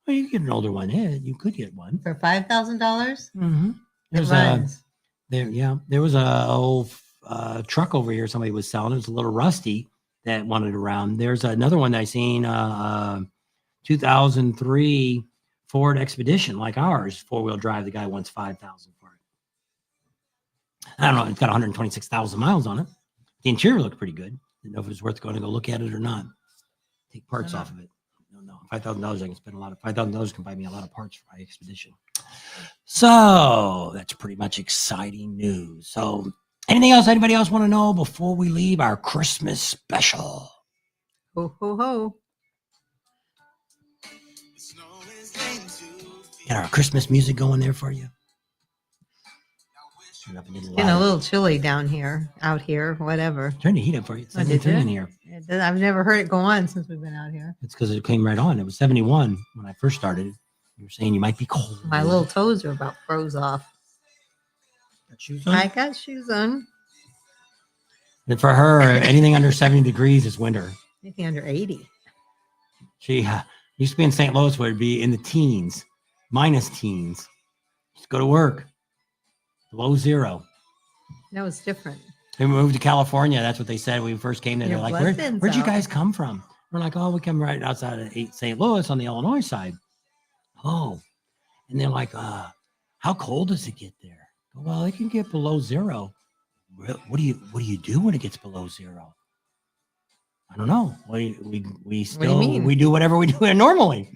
Well, you get an older one. Yeah, you could get one For $5,000? Mm-hmm. There was a old truck over here somebody was selling. It was a little rusty that wanted around. There's another one that I seen 2003 Ford Expedition like ours, 4-wheel drive. The guy wants $5,000 for it. I don't know. It's got 126,000 miles on it. The interior looked pretty good. Didn't know if it was worth going to go look at it or not. Take parts off of it. No, $5,000 I can spend $5,000 can buy me a lot of parts for my Expedition. So that's pretty much exciting news. So anything else anybody else want to know before we leave our Christmas special? Ho, ho, ho. Got our Christmas music going there for you. It's getting a little chilly down here, out here, whatever. Turn the heat up for you. It's 73 in here. I've never heard it go on since we've been out here. It's because it came right on. It was 71 when I first started. You were saying you might be cold. My little toes are about froze off. Got shoes on? I got shoes on. And for her, anything under 70 degrees is winter. Anything under 80. She used to be in St. Louis where it'd be in the teens, minus teens. Just go to work. Below zero. That was different. They moved to California. That's what they said when we first came there. They're like, where'd you guys come from? We're like, oh, we come right outside of St. Louis on the Illinois side. Oh. And they're like, how cold does it get there? Well, it can get below zero. What do you do when it gets below zero? I don't know. We do whatever we do here normally.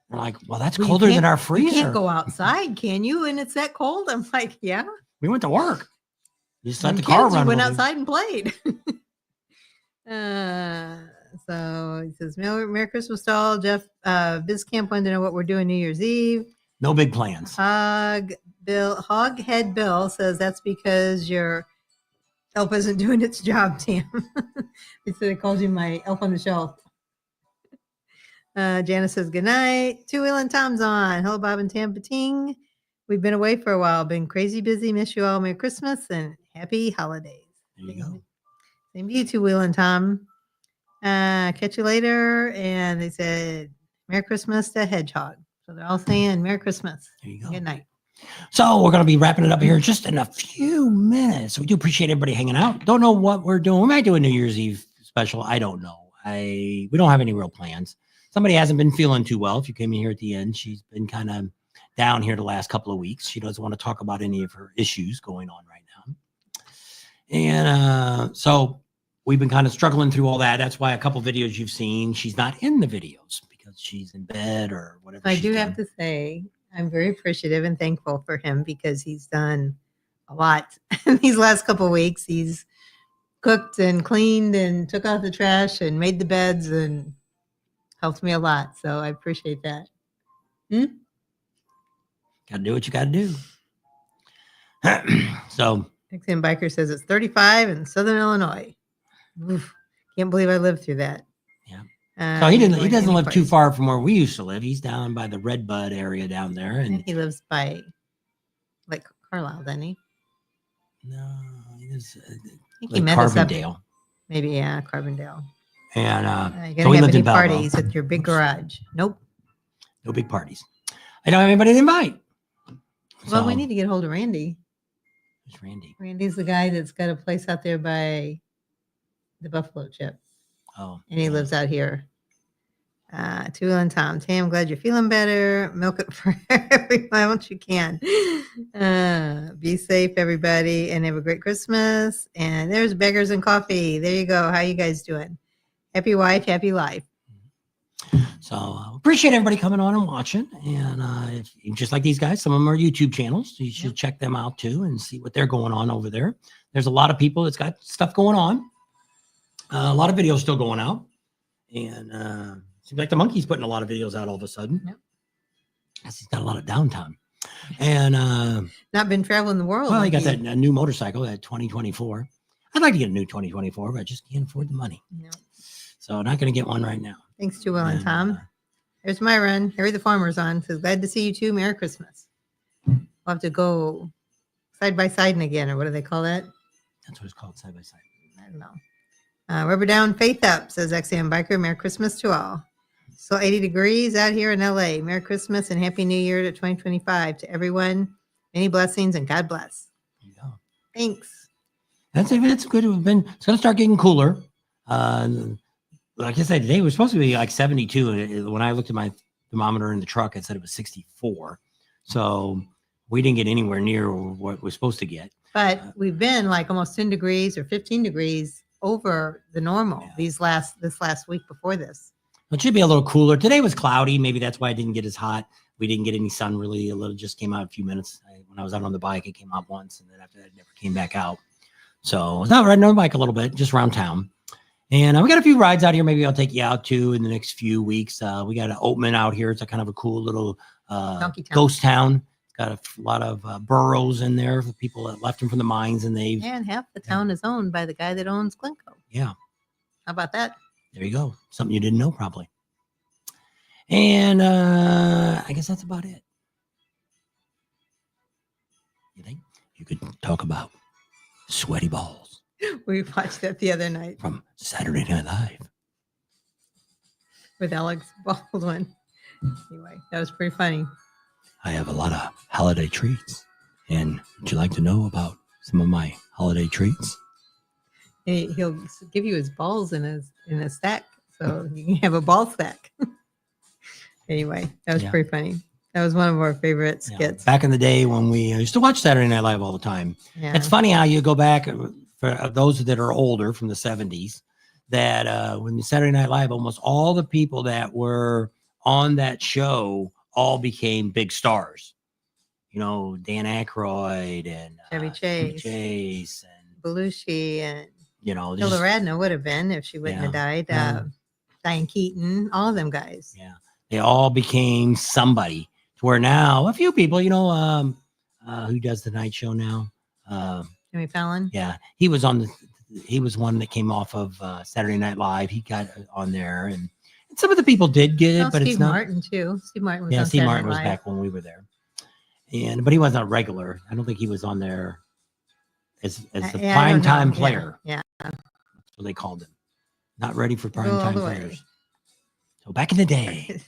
We're like, well, that's colder than our freezer. You can't go outside, can you? And it's that cold. I'm like, yeah. We went to work. You just let the car run. We went outside and played. So he says, Merry Christmas to all. Jeff, Biz Camp wanted to know what we're doing New Year's Eve. No big plans. Hoghead Bill says that's because your elf isn't doing its job, Tim. He said I called you my elf on the shelf. Janice says, good night. Two Will and Tom's on. Hello, Bob and Tampa Ting. We've been away for a while. Been crazy busy. Miss you all. Merry Christmas and happy holidays. There you go. Same to you, Two Will and Tom. Catch you later. And they said, Merry Christmas to Hedgehog. So they're all saying Merry Christmas. There you go. Good night. So we're going to be wrapping it up here just in a few minutes. We do appreciate everybody hanging out. Don't know what we're doing. We might do a New Year's Eve special. I don't know. We don't have any real plans. Somebody hasn't been feeling too well. If you came in here at the end, she's been kind of down here the last couple of weeks. She doesn't want to talk about any of her issues going on right now. And so we've been kind of struggling through all that. That's why a couple videos you've seen, she's not in the videos because she's in bed or whatever. I do have to say, I'm very appreciative and thankful for him because he's done a lot in these last couple of weeks. He's cooked and cleaned and took out the trash and made the beds and helped me a lot. So I appreciate that. Got to do what you got to do. So. Mexican Biker says it's 35 in Southern Illinois. Oof, can't believe I lived through that. Yeah. So he doesn't live too far from where we used to live. He's down by the Redbud area down there. And he lives by like Carlisle, doesn't he? No, he lives he met us up. Carbondale. Maybe, yeah, Carbondale. And You so gonna we have lived any in Belleville. parties at your big garage? Nope. No big parties. I don't have anybody to invite. Well, we So, need to get a hold of Randy. who's Randy? Randy's the guy that's got a place out there by the Buffalo Chip, Oh, and he yeah. lives out here. Tula and Tom. Tam, I'm glad you're feeling better. Milk it for everyone once you can. Be safe, everybody, and have a great Christmas. And there's Beggars and Coffee. There you go. How you guys doing? Happy wife, happy life. So appreciate everybody coming on and watching. And if you just like these guys, some of them are YouTube channels. So you should check them out too and see what they're going on over there. There's a lot of people that's got stuff going on. A lot of videos still going out. And seems like the monkey's putting a lot of videos out all of a sudden. Yep. He's got a lot of downtime. And Not been traveling the world. well, he got monkey. that new motorcycle, that 2024. I'd like to get a new 2024, but I just can't afford the money. Yeah. So not going to get one right now. Thanks, Tula and Tom. There's my run. Harry the Farmer's on. So glad to see you too. Merry Christmas. We'll have to go side by side again, or what do they call that? That's what it's called, side by side. I don't know. Rubber down, faith up, says XM Biker. Merry Christmas to all. So 80 degrees out here in LA. Merry Christmas and Happy New Year to 2025 to everyone. Many blessings and God bless. There you go. Thanks. That's good. It's going to start getting cooler. Like I said, today was supposed to be like 72. When I looked at my thermometer in the truck, it said it was 64. So we didn't get anywhere near what we're supposed to get. But we've been like almost 10 degrees or 15 degrees over the normal this last week before this. It should be a little cooler. Today was cloudy. Maybe that's why it didn't get as hot. We didn't get any sun really. A little just came out a few minutes. When I was out on the bike, it came out once, and then after that, it never came back out. So I was out riding on the bike a little bit, just around town. And we got a few rides out here. Maybe I'll take you out too in the next few weeks. We got an Oatman out here. It's a kind of a cool little ghost town. It's got a lot of burrows in there for people that left them from the mines, and And half the town is owned by the guy that owns Glencoe. Yeah. How about that? There you go. Something you didn't know probably. And I guess that's about it. You think you could talk about sweaty balls? We watched that the other night From Saturday Night Live. with Alex Baldwin. Anyway, that was pretty funny. I have a lot of holiday treats. And would you like to know about some of my holiday treats? He'll give you his balls in a stack, so you can have a ball stack. Anyway, that was pretty funny. That was one of our favorite skits. Back in the day when we used to watch Saturday Night Live all the time. Yeah. It's funny how you go back, for those that are older from the 70s, that when Saturday Night Live, almost all the people that were on that show all became big stars. You know, Dan Aykroyd and Chevy Chase and Belushi and Hilda Radner would have been if she wouldn't have died. Diane Keaton, all of them guys. Yeah, they all became somebody. To where now a few people, who does the night show now? Jimmy Fallon. Yeah, he was one that came off of Saturday Night Live. He got on there, and some of the people did get it, but Steve it's not. Martin too. Steve Martin was on Steve Saturday Martin Night was Live. back when we were there, but he wasn't a regular. I don't think he was on there as the prime time player. Yeah, that's what they called him. Not ready for prime Go all time the way. players. So back in the day.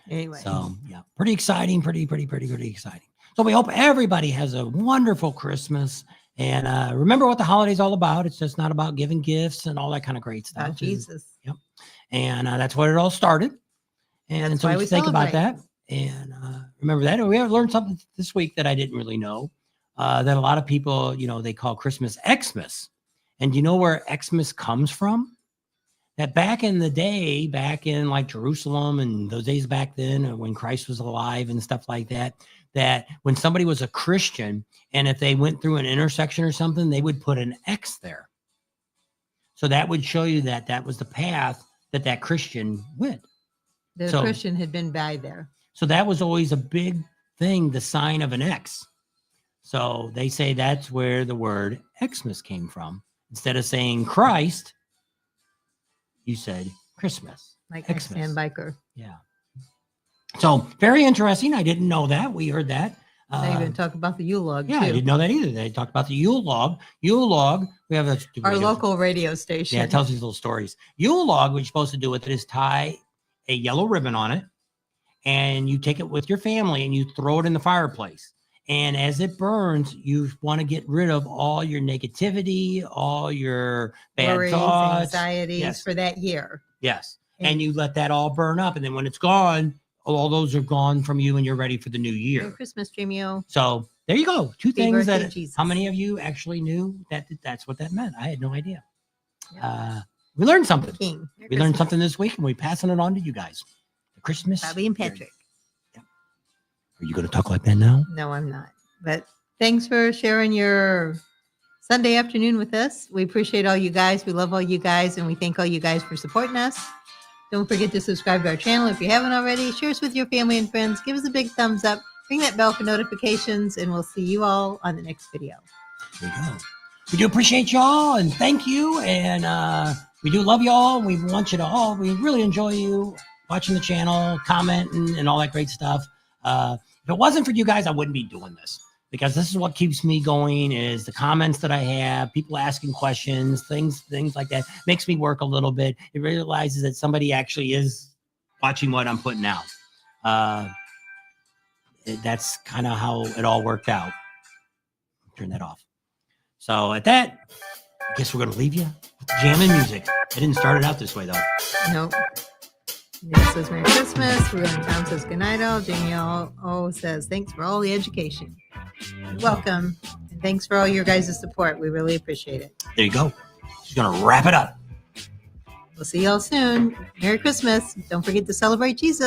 Anyway. So yeah, pretty exciting, pretty exciting. So we hope everybody has a wonderful Christmas. And remember what the holiday's all about. It's just not about giving gifts and all that kind of great stuff. Jesus. Yep. And that's what it all started. And That's so why we we think about celebrate. that. And remember that. And we have learned something this week that I didn't really know. That a lot of people, they call Christmas Xmas. And do you know where Xmas comes from? That back in the day, back in like Jerusalem and those days back then, when Christ was alive and stuff like that, that when somebody was a Christian and if they went through an intersection or something, they would put an X there. So that would show you that that was the path that Christian went. The Christian had been by there. So that was always a big thing, the sign of an X. So they say that's where the word Xmas came from. Instead of saying Christ, you said Christmas. Like Xmas. XM Biker. Yeah. So very interesting. I didn't know that. We heard that. Now you're going to talk about the Yule log, Yeah, I too. didn't know that either. They talked about the Yule log. Yule log, we have Our local radio station. Yeah, it tells these little stories. Yule log, what you're supposed to do with it is tie a yellow ribbon on it, and you take it with your family and you throw it in the fireplace. And as it burns, you want to get rid of all your negativity, all your bad Worries, thoughts, anxieties for that year. Yes. And you let that all burn up. And then when it's gone, all those are gone from you and you're ready for the new year. Merry Christmas, Streamyard. So there you go. Two Happy things birthday, that, Jesus. how many of you actually knew that that's what that meant? I had no idea. Yeah. We learned something. King. We learned something this week and we're passing it on to you guys. The Christmas. Bobby and Patrick. Yeah. Are you going to talk like that now? No, I'm not. But thanks for sharing your Sunday afternoon with us. We appreciate all you guys. We love all you guys, and we thank all you guys for supporting us. Don't forget to subscribe to our channel if you haven't already. Share us with your family and friends. Give us a big thumbs up. Ring that bell for notifications, and we'll see you all on the next video. There you go. We do appreciate y'all and thank you. And we do love y'all. We want you to all, we really enjoy you watching the channel, commenting, and all that great stuff. If it wasn't for you guys, I wouldn't be doing this, because this is what keeps me going, is the comments that I have, people asking questions, things like that. Makes me work a little bit. It realizes that somebody actually is watching what I'm putting out. That's kind of how it all worked out. Turn that off. So at that, I guess we're going to leave you with jamming music. I didn't start it out this way, though. Nope. Nick says Merry Christmas. We're going to Tom says good night all. Jamie O says thanks for all the education. You're welcome. And thanks for all your guys' support. We really appreciate it. There you go. She's going to wrap it up. We'll see y'all soon. Merry Christmas. Don't forget to celebrate Jesus.